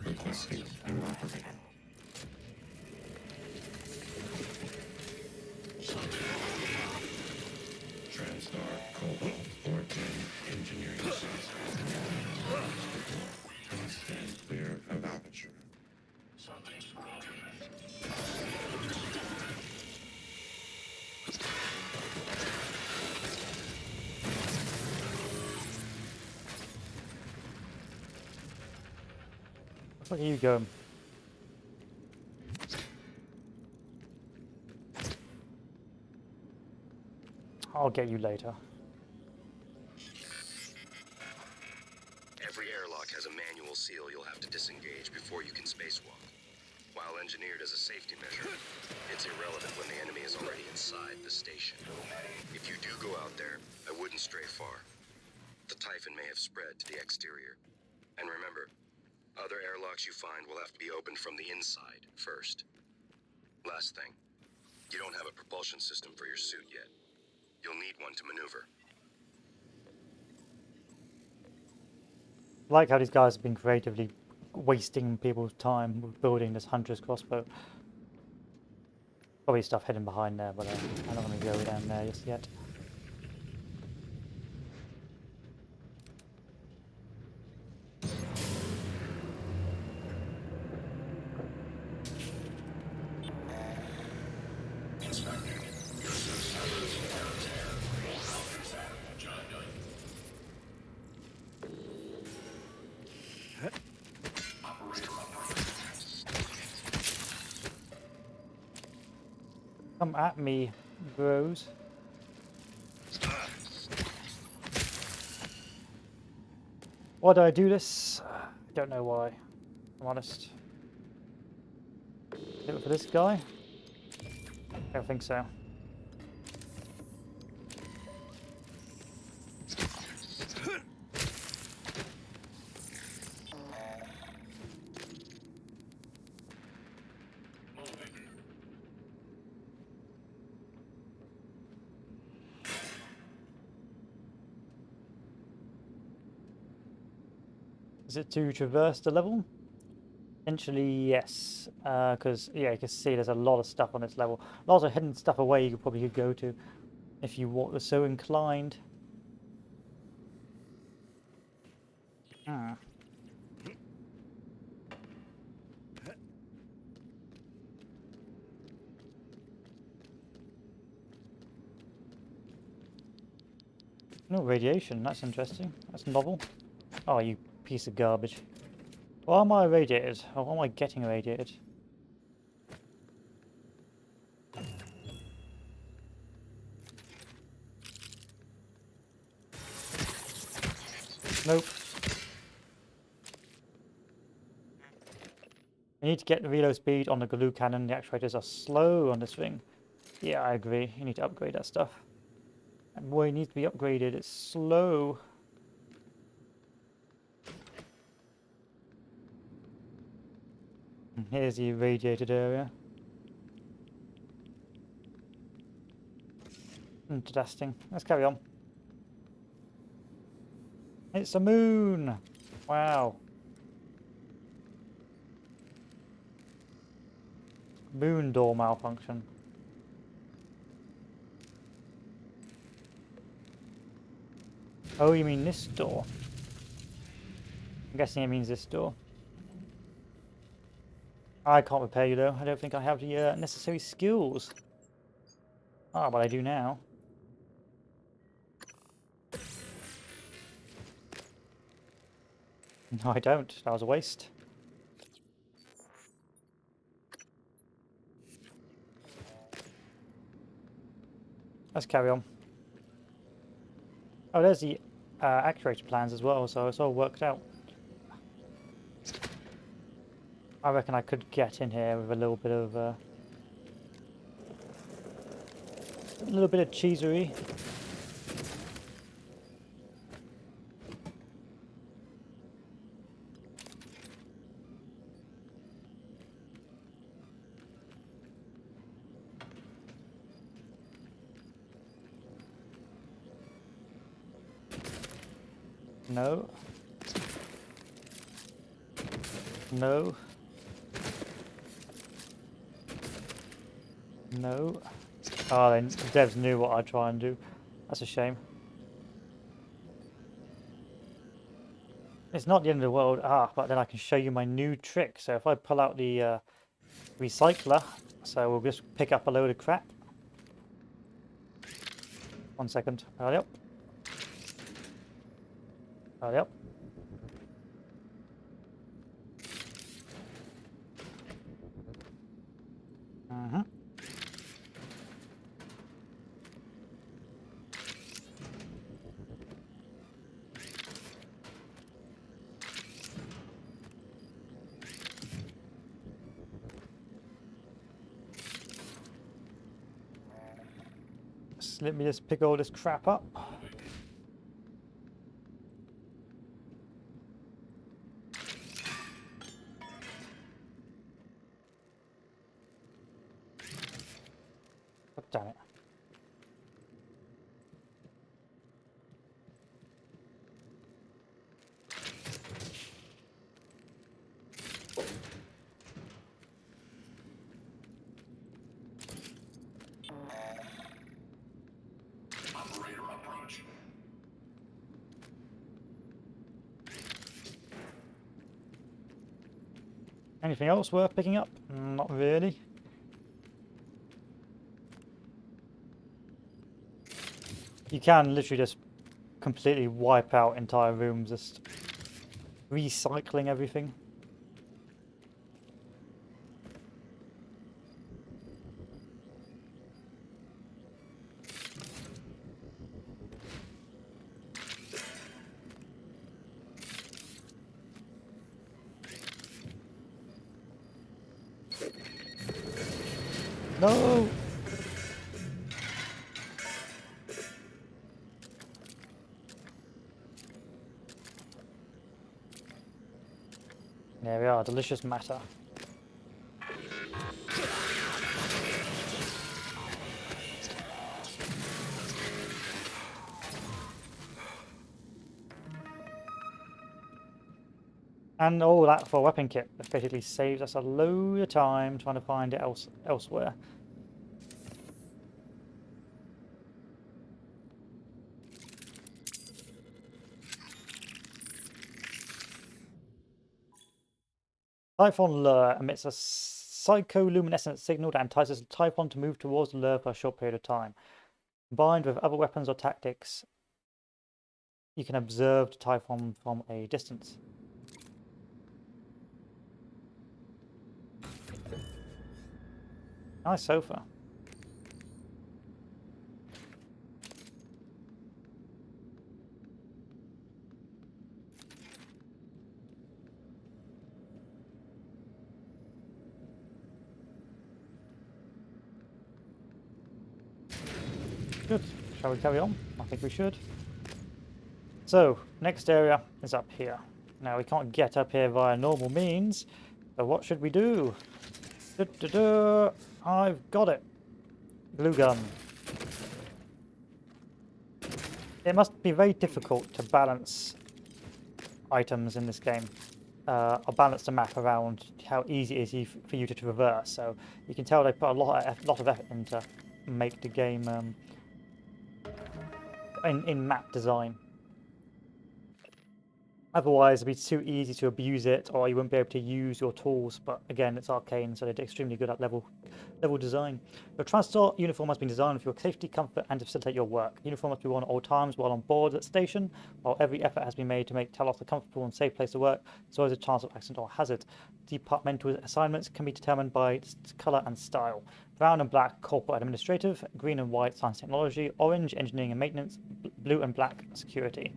Requesting new operator. TranStar Cobalt 410 engineering class. Please stand clear of aperture. Something's broken. Where are you going? I'll get you later. Every airlock has a manual seal you'll have to disengage before you can spacewalk. While engineered as a safety measure, it's irrelevant when the enemy is already inside the station. If you do go out there, I wouldn't stray far. The Typhon may have spread to the exterior. And remember, other airlocks you find will have to be opened from the inside first. Last thing, you don't have a propulsion system for your suit yet. You'll need one to maneuver. I like how these guys have been creatively wasting people's time with building this Hunter's crossbow. Probably stuff hidden behind there, but I'm not going to go down there just yet. Come at me, bros. Why do I do this? I don't know why. I'm honest. Do it for this guy? I don't think so. Is it to traverse the level? Potentially, yes. Because, yeah, you can see there's a lot of stuff on this level. Lots of hidden stuff away you probably could go to if you were so inclined. Hmm. No radiation, that's interesting. That's novel. Oh, you piece of garbage. Why am I irradiated? Or why am I getting irradiated? Nope. You need to get the reload speed on the glue cannon. The actuators are slow on this thing. Yeah, I agree. You need to upgrade that stuff. And boy, it needs to be upgraded. It's slow. Here's the irradiated area. Interesting. Let's carry on. It's a moon! Wow. Moon door malfunction. Oh, you mean this door? I'm guessing it means this door. I can't repair you though. I don't think I have the necessary skills. Ah, but I do now. No, I don't. That was a waste. Let's carry on. Oh, there's the actuator plans as well, so it's all worked out. I reckon I could get in here with a little bit of cheesery. No. No. No. Oh, the devs knew what I'd try and do. That's a shame. It's not the end of the world. Ah, but then I can show you my new trick. So if I pull out the recycler, so we'll just pick up a load of crap. 1 second. Hurry up. Hurry up. Let me just pick all this crap up. Oh, damn it. Anything else worth picking up? Not really. You can literally just completely wipe out entire rooms, just recycling everything. No! There we are, delicious matter. And all that for a weapon kit that basically saves us a load of time trying to find it elsewhere. Typhon lure emits a psycholuminescent signal that entices the Typhon to move towards the lure for a short period of time. Combined with other weapons or tactics, you can observe the Typhon from a distance. Nice sofa. Good. Shall we carry on? I think we should. So, next area is up here. Now, we can't get up here via normal means, so what should we do? I've got it. Glue gun. It must be very difficult to balance items in this game, or balance the map around how easy it is for you to traverse. So you can tell they put a lot of effort into make the game in map design. Otherwise, it'd be too easy to abuse it, or you wouldn't be able to use your tools. But again, it's Arkane, so they're extremely good at level design. Your transport uniform has been designed for your safety, comfort, and to facilitate your work. Uniform must be worn at all times while on board at the station. While every effort has been made to make Talos a comfortable and safe place to work, there's always a chance of accident or hazard. Departmental assignments can be determined by colour and style. Brown and black, corporate administrative. Green and white, science technology. Orange, engineering and maintenance. Blue and black, security.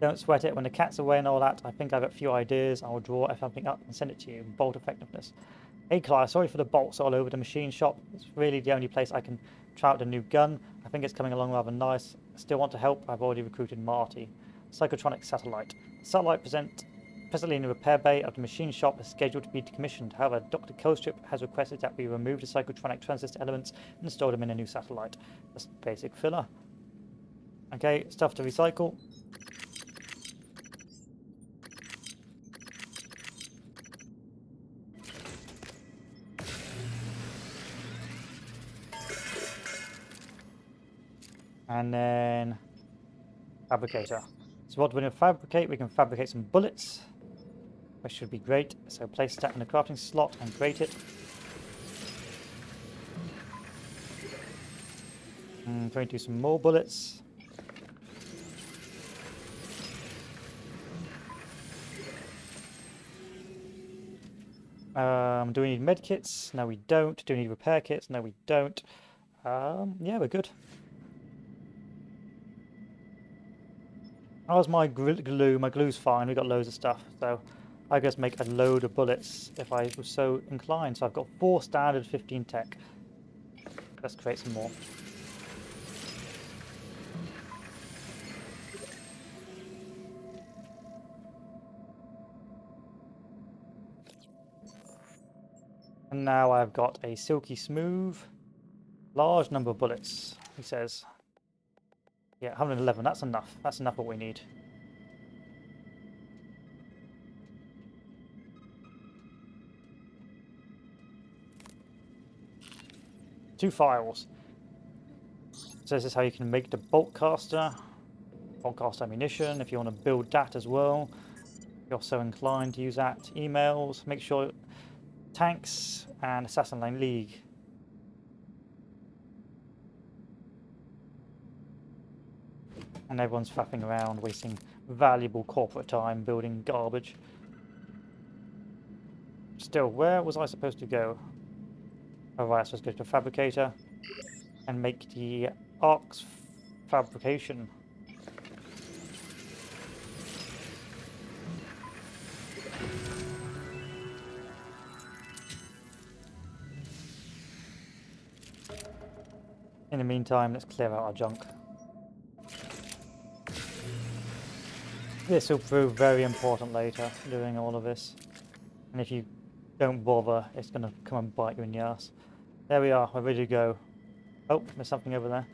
Don't sweat it. When the cat's away and all that, I think I've got a few ideas. I will draw something up and send it to you. Bolt effectiveness. Hey Clive, sorry for the bolts all over the machine shop. It's really the only place I can try out the new gun. I think it's coming along rather nice. Still want to help. I've already recruited Marty. Psychotronic satellite. Satellite presently in the repair bay of the machine shop is scheduled to be decommissioned. However, Dr. Killstrip has requested that we remove the psychotronic transistor elements and store them in a new satellite. That's basic filler. Okay, stuff to recycle. And then fabricator. So what we're going to fabricate, we can fabricate some bullets, which should be great. So place that in the crafting slot and grate it. And going to do some more bullets. Do we need med kits? No, we don't. Do we need repair kits? No, we don't. Yeah, we're good. How's my glue? My glue's fine. We got loads of stuff, so I guess make a load of bullets if I was so inclined. So I've got 4 standard, 15 tech. Let's create some more. And now I've got a silky smooth, large number of bullets. He says, yeah, 111. That's enough. That's enough what we need. Two files. So this is how you can make the bolt caster ammunition. If you want to build that as well, if you're so inclined to use that. Emails. Make sure tanks and Assassin Line League. And everyone's faffing around, wasting valuable corporate time building garbage. Still, where was I supposed to go? Oh right, I was supposed to go to a fabricator and make the arcs fabrication. In the meantime, let's clear out our junk. This will prove very important later, doing all of this. And if you don't bother, it's going to come and bite you in the ass. There we are, we're ready to go. Oh, there's something over there.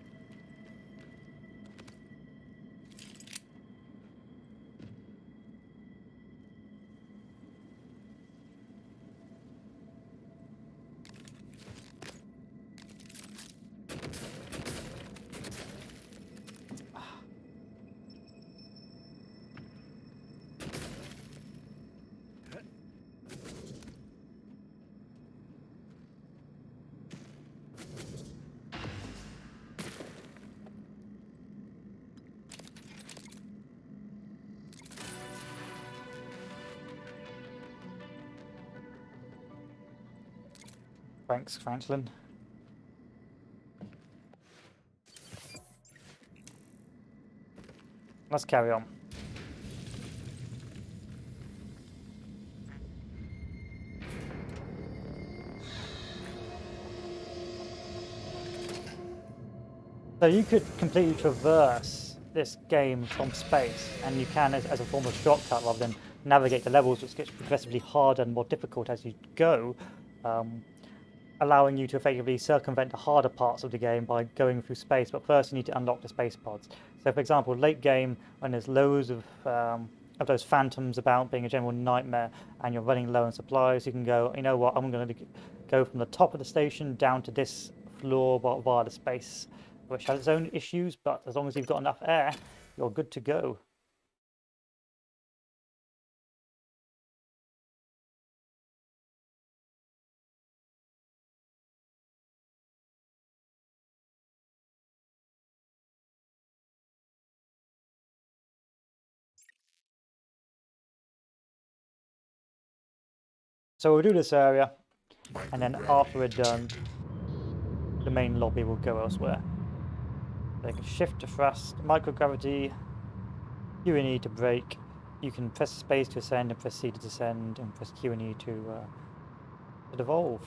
Thanks, Franklin. Let's carry on. So you could completely traverse this game from space, and you can as a form of shortcut rather than navigate the levels, which gets progressively harder and more difficult as you go, allowing you to effectively circumvent the harder parts of the game by going through space. But first you need to unlock the space pods. So for example, late game, when there's loads of those phantoms about being a general nightmare and you're running low on supplies, you can go, you know what, I'm going to go from the top of the station down to this floor via the space, which has its own issues, but as long as you've got enough air, you're good to go. So we'll do this area, and then after we're done, the main lobby will go elsewhere. So you can shift to thrust, microgravity, Q and E to brake. You can press space to ascend and press C to descend, and press Q and E to devolve.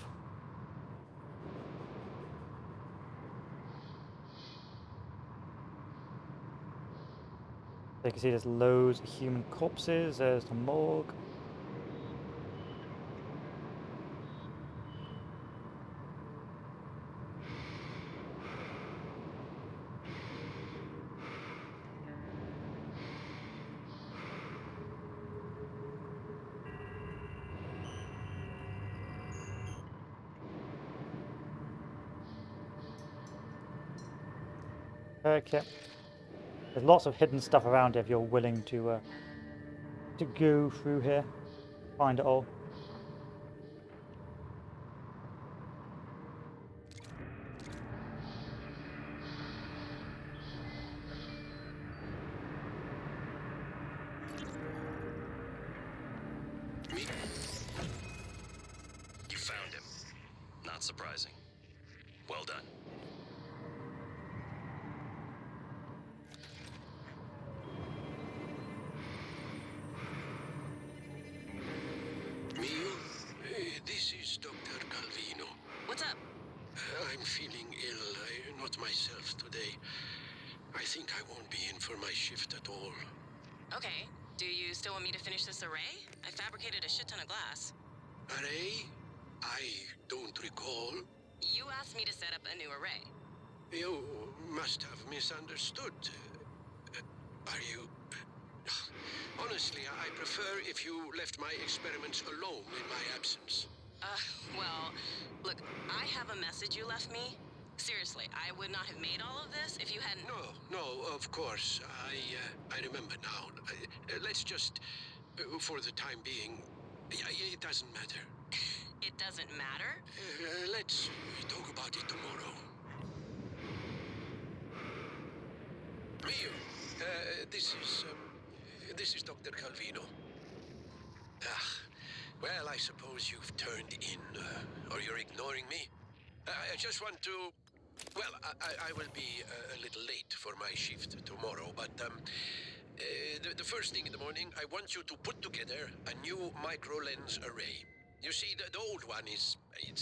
So you can see there's loads of human corpses. There's the morgue. Okay. There's lots of hidden stuff around if you're willing to go through here, find it all. You found him. Not surprising. Well done. This is Dr. Calvino. What's up? I'm feeling ill. I'm not myself today. I think I won't be in for my shift at all. Okay. Do you still want me to finish this array? I fabricated a shit ton of glass. Array? I don't recall. You asked me to set up a new array. You must have misunderstood. Are you... Honestly, I prefer if you left my experiments alone in my absence. Well, look, I have a message you left me. Seriously, I would not have made all of this if you hadn't... No, of course. I remember now. Let's just, for the time being, it doesn't matter. It doesn't matter? Let's talk about it tomorrow. Mio, this is Dr. Calvino. Well, I suppose you've turned in, or you're ignoring me. I just want to... Well, I will be a little late for my shift tomorrow, but the first thing in the morning, I want you to put together a new micro-lens array. You see, the old one it's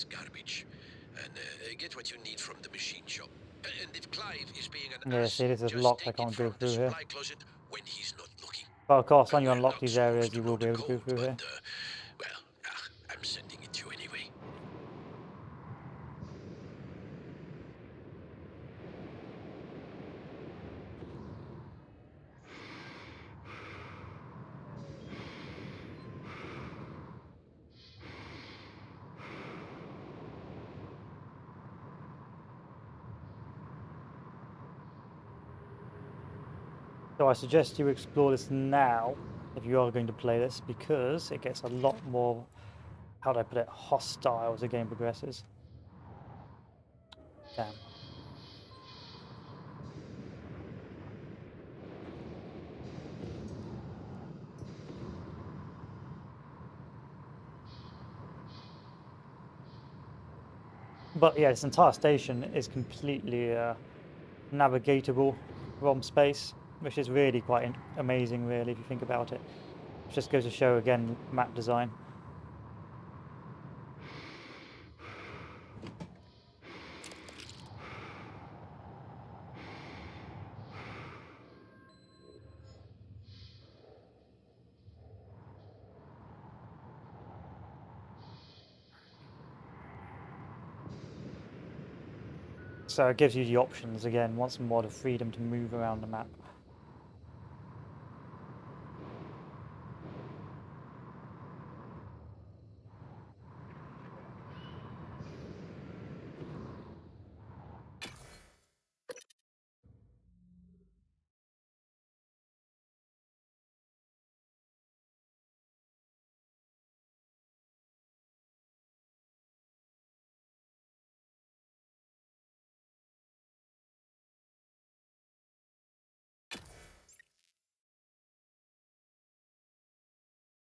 garbage. And get what you need from the machine shop. And if Clive is being an Yeah, ass, see, this is just locked. I take it can't go from the through here. supply closet when he's not looking. But of course, when you We're unlock not these supposed areas, to you know will be the able to go code, through but, here. well, I'm sending it to you anyway. So I suggest you explore this now if you are going to play this, because it gets a lot more, how do I put it, hostile as the game progresses. Damn. But yeah, this entire station is completely navigatable from space, which is really quite amazing, really, if you think about it. It just goes to show, again, map design. So it gives you the options, again, once more, the freedom to move around the map.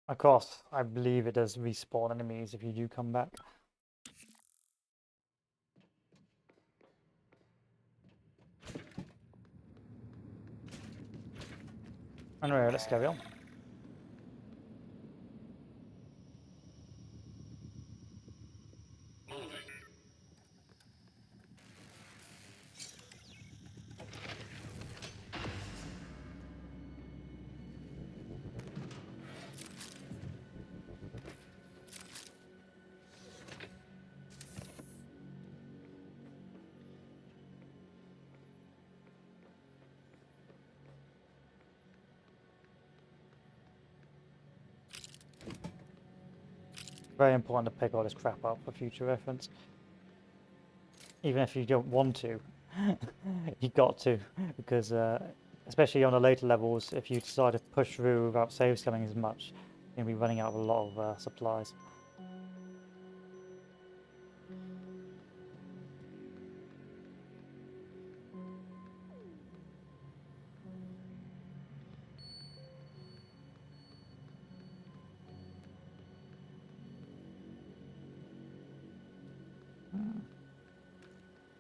Of course, I believe it does respawn enemies if you do come back. Anyway, let's carry on. Very important to pick all this crap up for future reference. Even if you don't want to, you got to, because especially on the later levels, if you decide to push through without save scaling as much, you're going to be running out of a lot of supplies.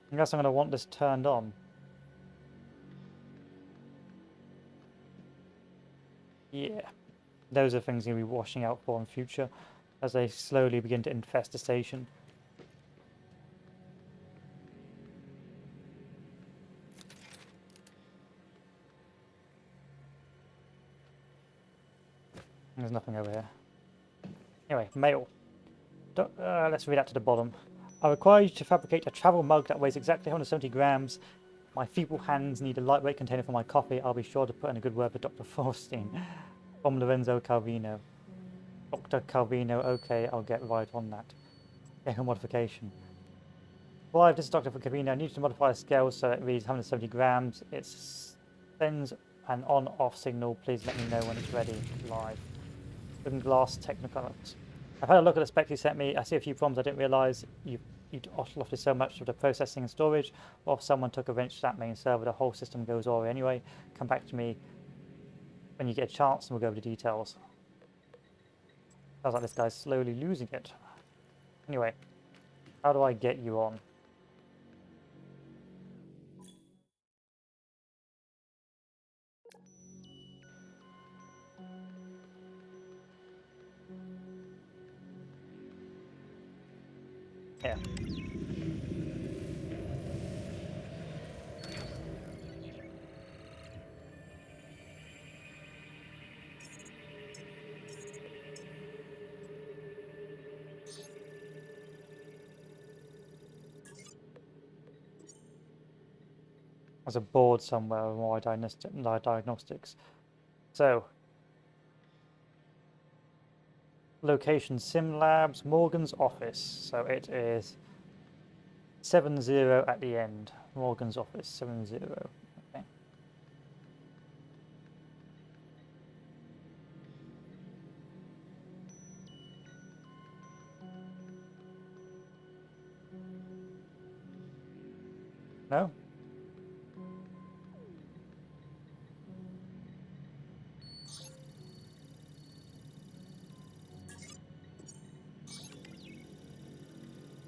I guess I'm going to want this turned on. Yeah, those are things you're going to be watching out for in future as they slowly begin to infest the station. There's nothing over here. Anyway, mail. Let's read that to the bottom. I require you to fabricate a travel mug that weighs exactly 170 grams. My feeble hands need a lightweight container for my coffee. I'll be sure to put in a good word for Dr. Forstein. From Lorenzo Calvino. Dr. Calvino, okay, I'll get right on that. Echo modification. Clive, this is Dr. Calvino. I need to modify the scale so it reads 170 grams. It sends an on-off signal. Please let me know when it's ready. Live. Wooden glass Technicolors. I've had a look at the specs you sent me. I see a few problems I didn't realise. You'd offloaded so much of the processing and storage, or if someone took a wrench to that main server, the whole system goes awry anyway. Come back to me when you get a chance and we'll go over the details. Sounds like this guy's slowly losing it. Anyway, how do I get you on? Yeah. There's a board somewhere with more diagnostics. So, location Sim Labs, Morgan's office. So it is 70 at the end. Morgan's office, 70. Okay. No?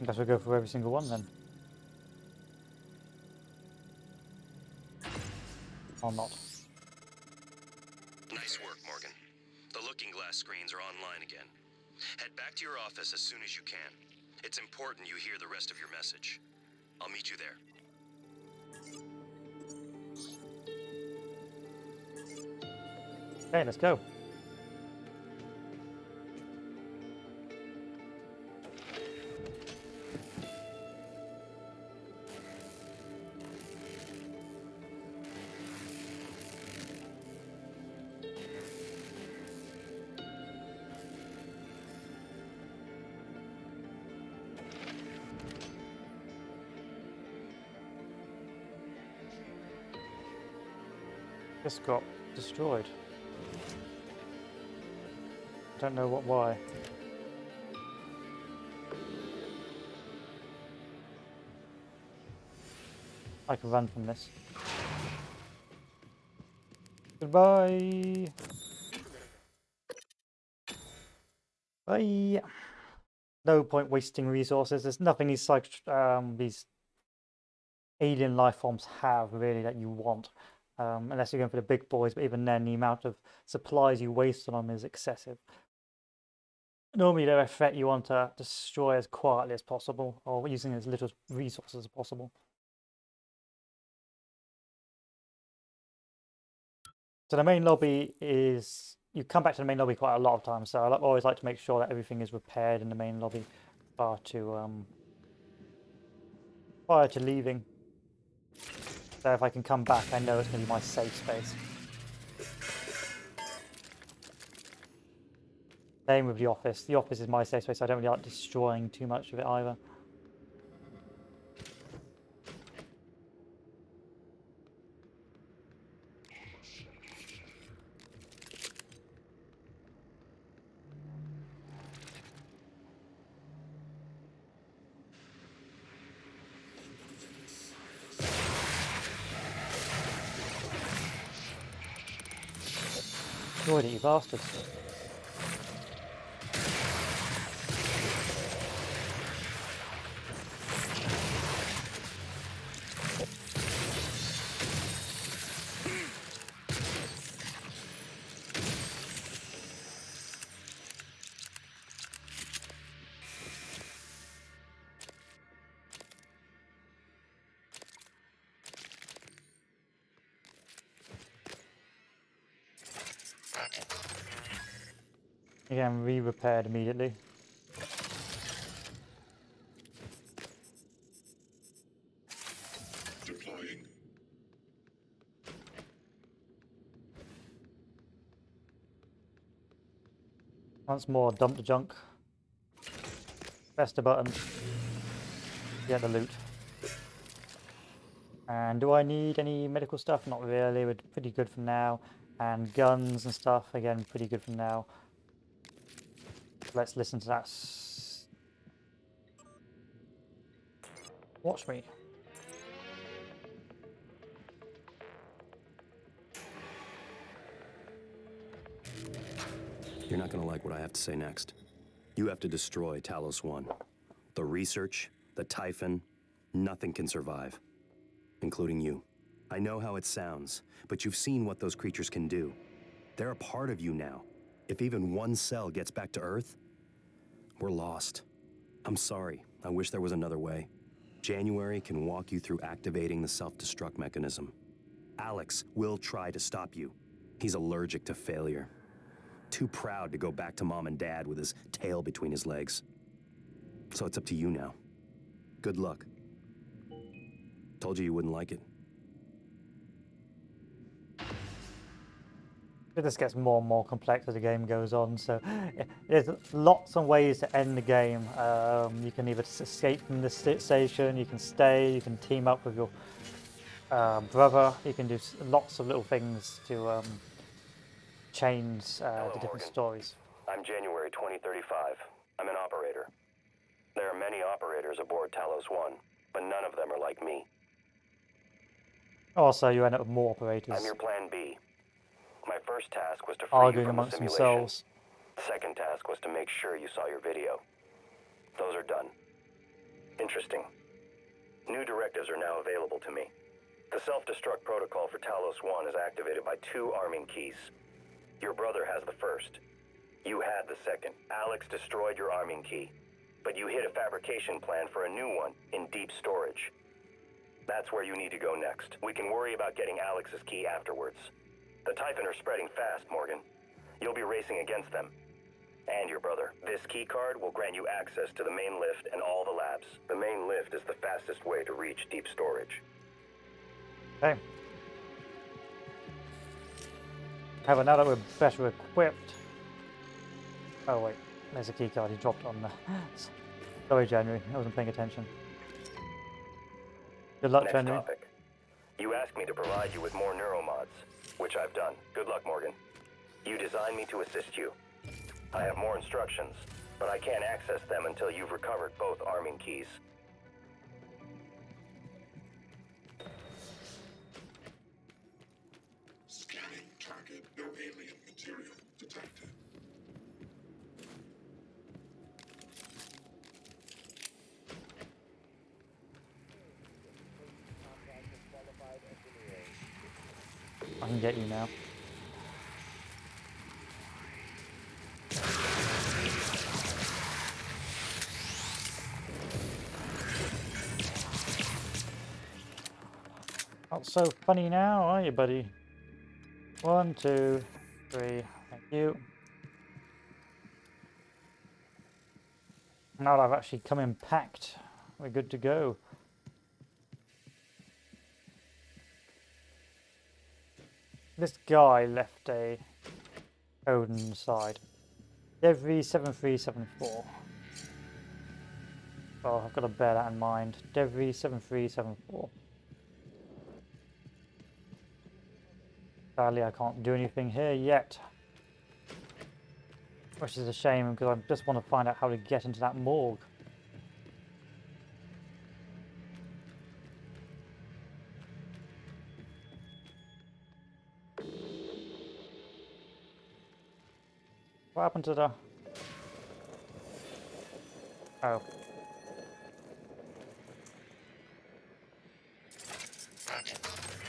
I guess we'll go for every single one then. Or not. Nice work, Morgan. The looking glass screens are online again. Head back to your office as soon as you can. It's important you hear the rest of your message. I'll meet you there. Okay, let's go. Just got destroyed. Don't know why. I can run from this. Goodbye. Bye. No point wasting resources. There's nothing these alien life forms have really that you want. Unless you're going for the big boys, but even then the amount of supplies you waste on them is excessive. Normally they're a threat you want to destroy as quietly as possible, or using as little resources as possible. So the main lobby is, you come back to the main lobby quite a lot of times, so I always like to make sure that everything is repaired in the main lobby prior to leaving. So if I can come back, I know it's going to be my safe space. Same with the office. The office is my safe space, so I don't really like destroying too much of it either. Destroyed it, you bastards. Again, re-repaired immediately. Deploying. Once more, dump the junk. Press the button. Get the loot. And do I need any medical stuff? Not really, we're pretty good for now. And guns and stuff, again, pretty good for now. Let's listen to that. Watch me. You're not going to like what I have to say next. You have to destroy Talos 1. The research, the Typhon, nothing can survive. Including you. I know how it sounds, but you've seen what those creatures can do. They're a part of you now. If even one cell gets back to Earth, we're lost. I'm sorry. I wish there was another way. January can walk you through activating the self-destruct mechanism. Alex will try to stop you. He's allergic to failure. Too proud to go back to Mom and Dad with his tail between his legs. So it's up to you now. Good luck. Told you you wouldn't like it. This gets more and more complex as the game goes on, so there's lots of ways to end the game. You can either escape from the station, you can stay, you can team up with your brother, you can do lots of little things to change the different stories. I'm January 2035. I'm an operator. There are many operators aboard Talos 1, but none of them are like me. Also, you end up with more operators. I'm your plan B. My first task was to free arguing you from the amongst simulation. themselves. Second task was to make sure you saw your video. Those are done. Interesting. New directives are now available to me. The self-destruct protocol for Talos 1 is activated by 2 arming keys. Your brother has the first. You had the second. Alex destroyed your arming key, but you hid a fabrication plan for a new one in deep storage. That's where you need to go next. We can worry about getting Alex's key afterwards. The Typhon are spreading fast, Morgan. You'll be racing against them. And your brother. This key card will grant you access to the main lift and all the labs. The main lift is the fastest way to reach deep storage. Okay. However, now that we're better equipped... Oh wait, there's a key card he dropped on the... Sorry, January, I wasn't paying attention. Good luck, Next January. topic. You asked me to provide you with more neuromods, which I've done. Good luck, Morgan. You designed me to assist you. I have more instructions, but I can't access them until you've recovered both arming keys. Scanning target, no alien material detected. I can get you now. Not so funny now, are you, buddy? 1, 2, 3. Thank you. Now that I've actually come in packed, we're good to go. This guy left a code inside. Dev 7374. Oh, I've got to bear that in mind. Dev 7374. Sadly, I can't do anything here yet. Which is a shame because I just want to find out how to get into that morgue. What happened to the... Oh.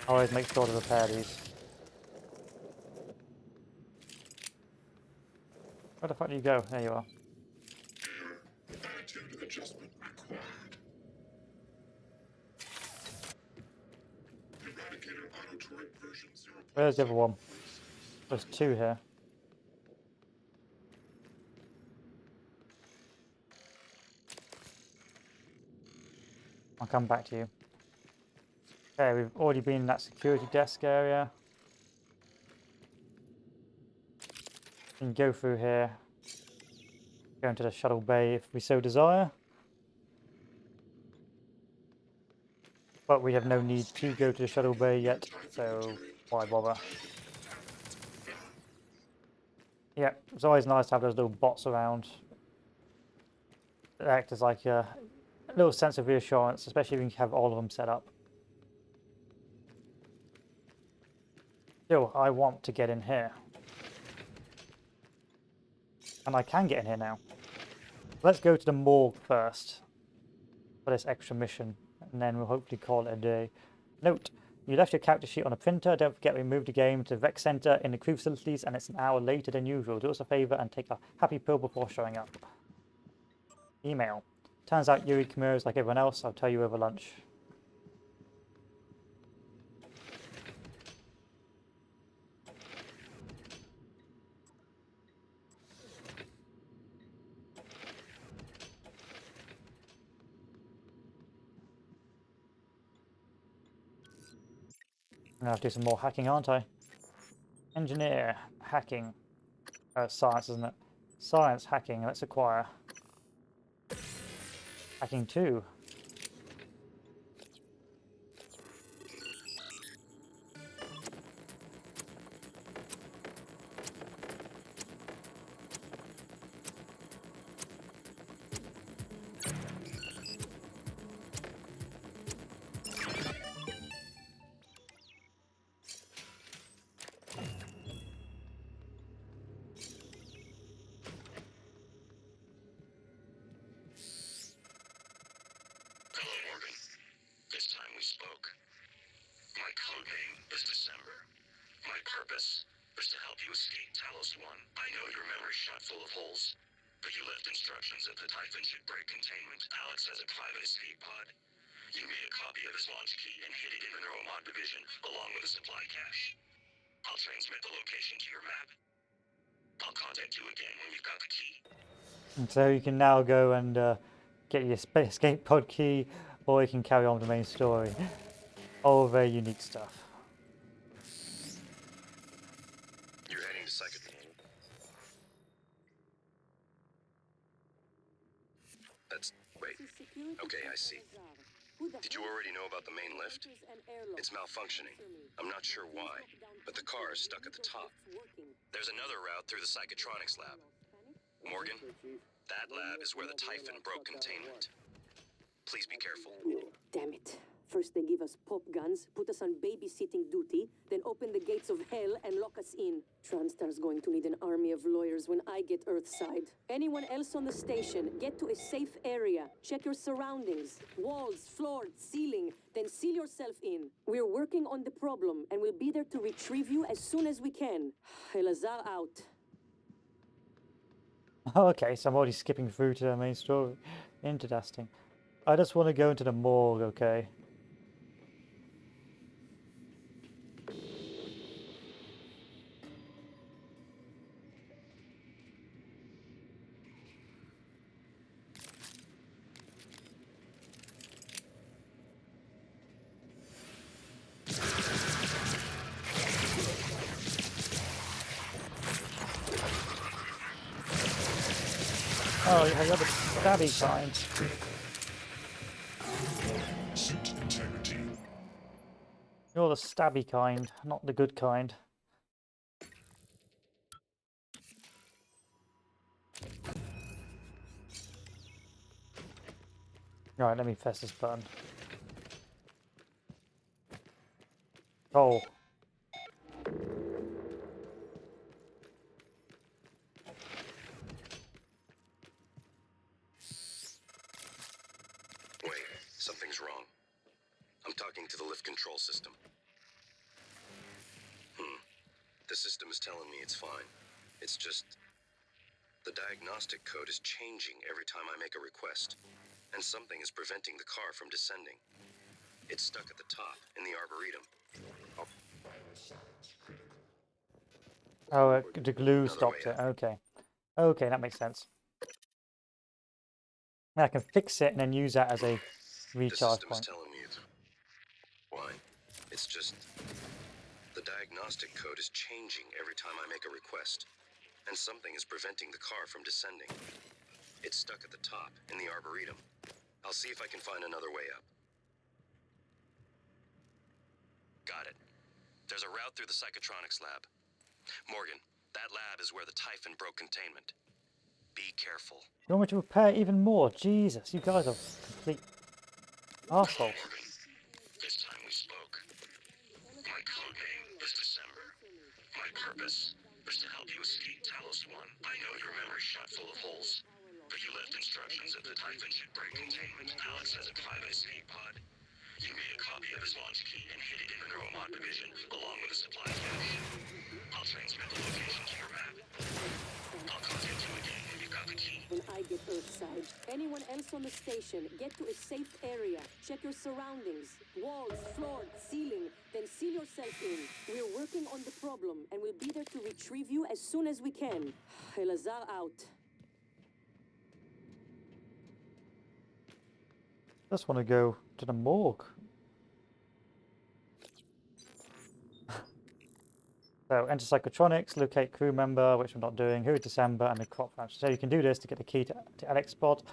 Always make sure to repair these. Where the fuck do you go? There you are. Attitude adjustment required. Eradicator autotroid version 0. Where's the other one? There's 2 here. I'll come back to you. Okay, we've already been in that security desk area. We can go through here. Go into the shuttle bay if we so desire. But we have no need to go to the shuttle bay yet, so why bother? Yeah, it's always nice to have those little bots around. They act as like a little sense of reassurance, especially when you have all of them set up. Still, I want to get in here. And I can get in here now. Let's go to the morgue first for this extra mission, and then we'll hopefully call it a day. Note, you left your character sheet on a printer. Don't forget we moved the game to the Rec Center in the crew facilities, and it's an hour later than usual. Do us a favor and take a happy pill before showing up. Email. Turns out Yuri Kimura is like everyone else. I'll tell you over lunch. I'm gonna have to do some more hacking, aren't I? Engineer, hacking. Science, isn't it? Science, hacking. Let's acquire. Hacking 2. Hello, Morgan. This time we spoke. My code name is December. My purpose is to help you escape Talos 1. I know your memory's shot full of holes, but you left instructions that the Typhon should break containment. Alex has a private escape pod. You made a copy of his launch key and hid it in the neuromod division, along with a supply cache. I'll transmit the location to your map. I'll contact you again when you've got the key. And so you can now go and get your escape pod key, or you can carry on with the main story. All very unique stuff. You're heading to Psychic. That's... wait. Okay, I see. Did you already know about the main lift? It's malfunctioning. I'm not sure why, but the car is stuck at the top. There's another route through the psychotronics lab. Morgan, that lab is where the Typhon broke containment. Please be careful. Damn it. First they give us pop guns, put us on babysitting duty, then open the gates of hell and lock us in. Transtar's going to need an army of lawyers when I get Earthside. Anyone else on the station, get to a safe area. Check your surroundings. Walls, floor, ceiling. Then seal yourself in. We're working on the problem, and we'll be there to retrieve you as soon as we can. Elazar out. Oh, okay, so I'm already skipping through to the main story. Interesting. I just want to go into the morgue, okay? Oh, yeah, you're the stabby kind. Suit integrity. You're the stabby kind, not the good kind. Right, let me press this button. Oh. Wait, something's wrong. I'm talking to the lift control system. The system is telling me it's fine. It's just... the diagnostic code is changing every time I make a request. And something is preventing the car from descending. It's stuck at the top, in the Arboretum. Oh, the glue stopped it. Okay. Okay, that makes sense. I can fix it and then use that as a recharge point. The system is telling me it's fine. It's just... the diagnostic code is changing every time I make a request. And something is preventing the car from descending. It's stuck at the top, in the Arboretum. I'll see if I can find another way up. Got it. There's a route through the psychotronics lab. Morgan, that lab is where the Typhon broke containment. Be careful. You want me to repair even more? Jesus, you guys are complete assholes. This time we spoke. My code name is December. My purpose is to help you escape Talos 1. I know your memory's shot full of holes, but you left instructions that the Typhon should break containment. Alex has a private escape pod. You made a copy of his launch key and hid it in the neuromod division, along with a supply cache. I'll transmit the location to your map. I'll contact you again when you've got the key. When I get Earthside. Anyone else on the station, get to a safe area. Check your surroundings. Walls, floor, ceiling. Then seal yourself in. We're working on the problem, and we'll be there to retrieve you as soon as we can. Elazar out. Just want to go to the morgue. So enter psychotronics, locate crew member, which I'm not doing, who is December, and the crop branch. So you can do this to get the key to Alex pod.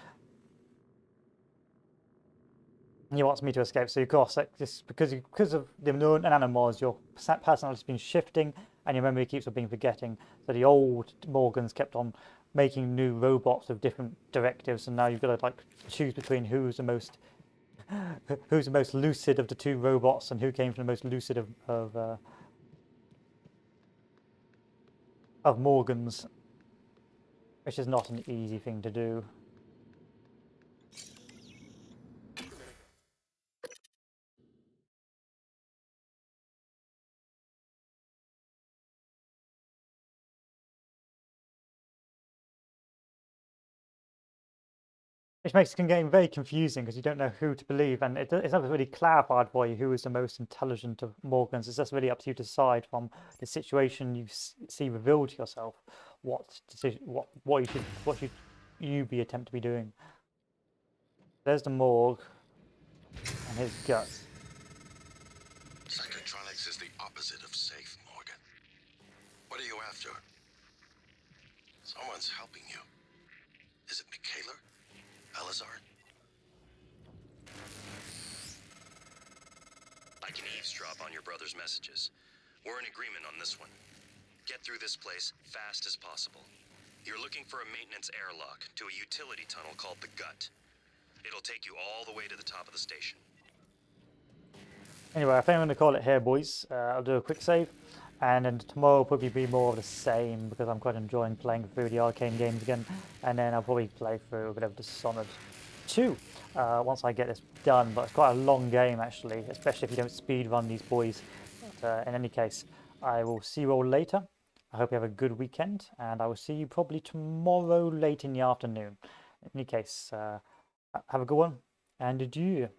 He wants me to escape, so of course, like, just because of the known animals, your personality's been shifting, and your memory keeps on being forgetting. So the old Morgans kept on making new robots with different directives, and now you've got to like choose between who's the most lucid of the two robots, and who came from the most lucid of Morgans, which is not an easy thing to do. Which makes the game very confusing because you don't know who to believe, and it's never really clarified for you who is the most intelligent of Morgans. It's just really up to you to decide from the situation you see revealed to yourself what decision, what should you be attempt to be doing. There's the Morg and his guts. Psychotronics is the opposite of safe, Morgan. What are you after? Someone's helping you. Is it Michaela? Elazar? I can eavesdrop on your brother's messages. We're in agreement on this one. Get through this place fast as possible. You're looking for a maintenance airlock to a utility tunnel called the Gut. It'll take you all the way to the top of the station. Anyway, I think I'm going to call it here, boys. I'll do a quick save, and then tomorrow will probably be more of the same because I'm quite enjoying playing through the Arkane games again, and then I'll probably play through a bit of Dishonored 2 once I get this done. But it's quite a long game actually, especially if you don't speed run these boys. But in any case, I will see you all later. I hope you have a good weekend, and I will see you probably tomorrow late in the afternoon. In any case, have a good one, and adieu.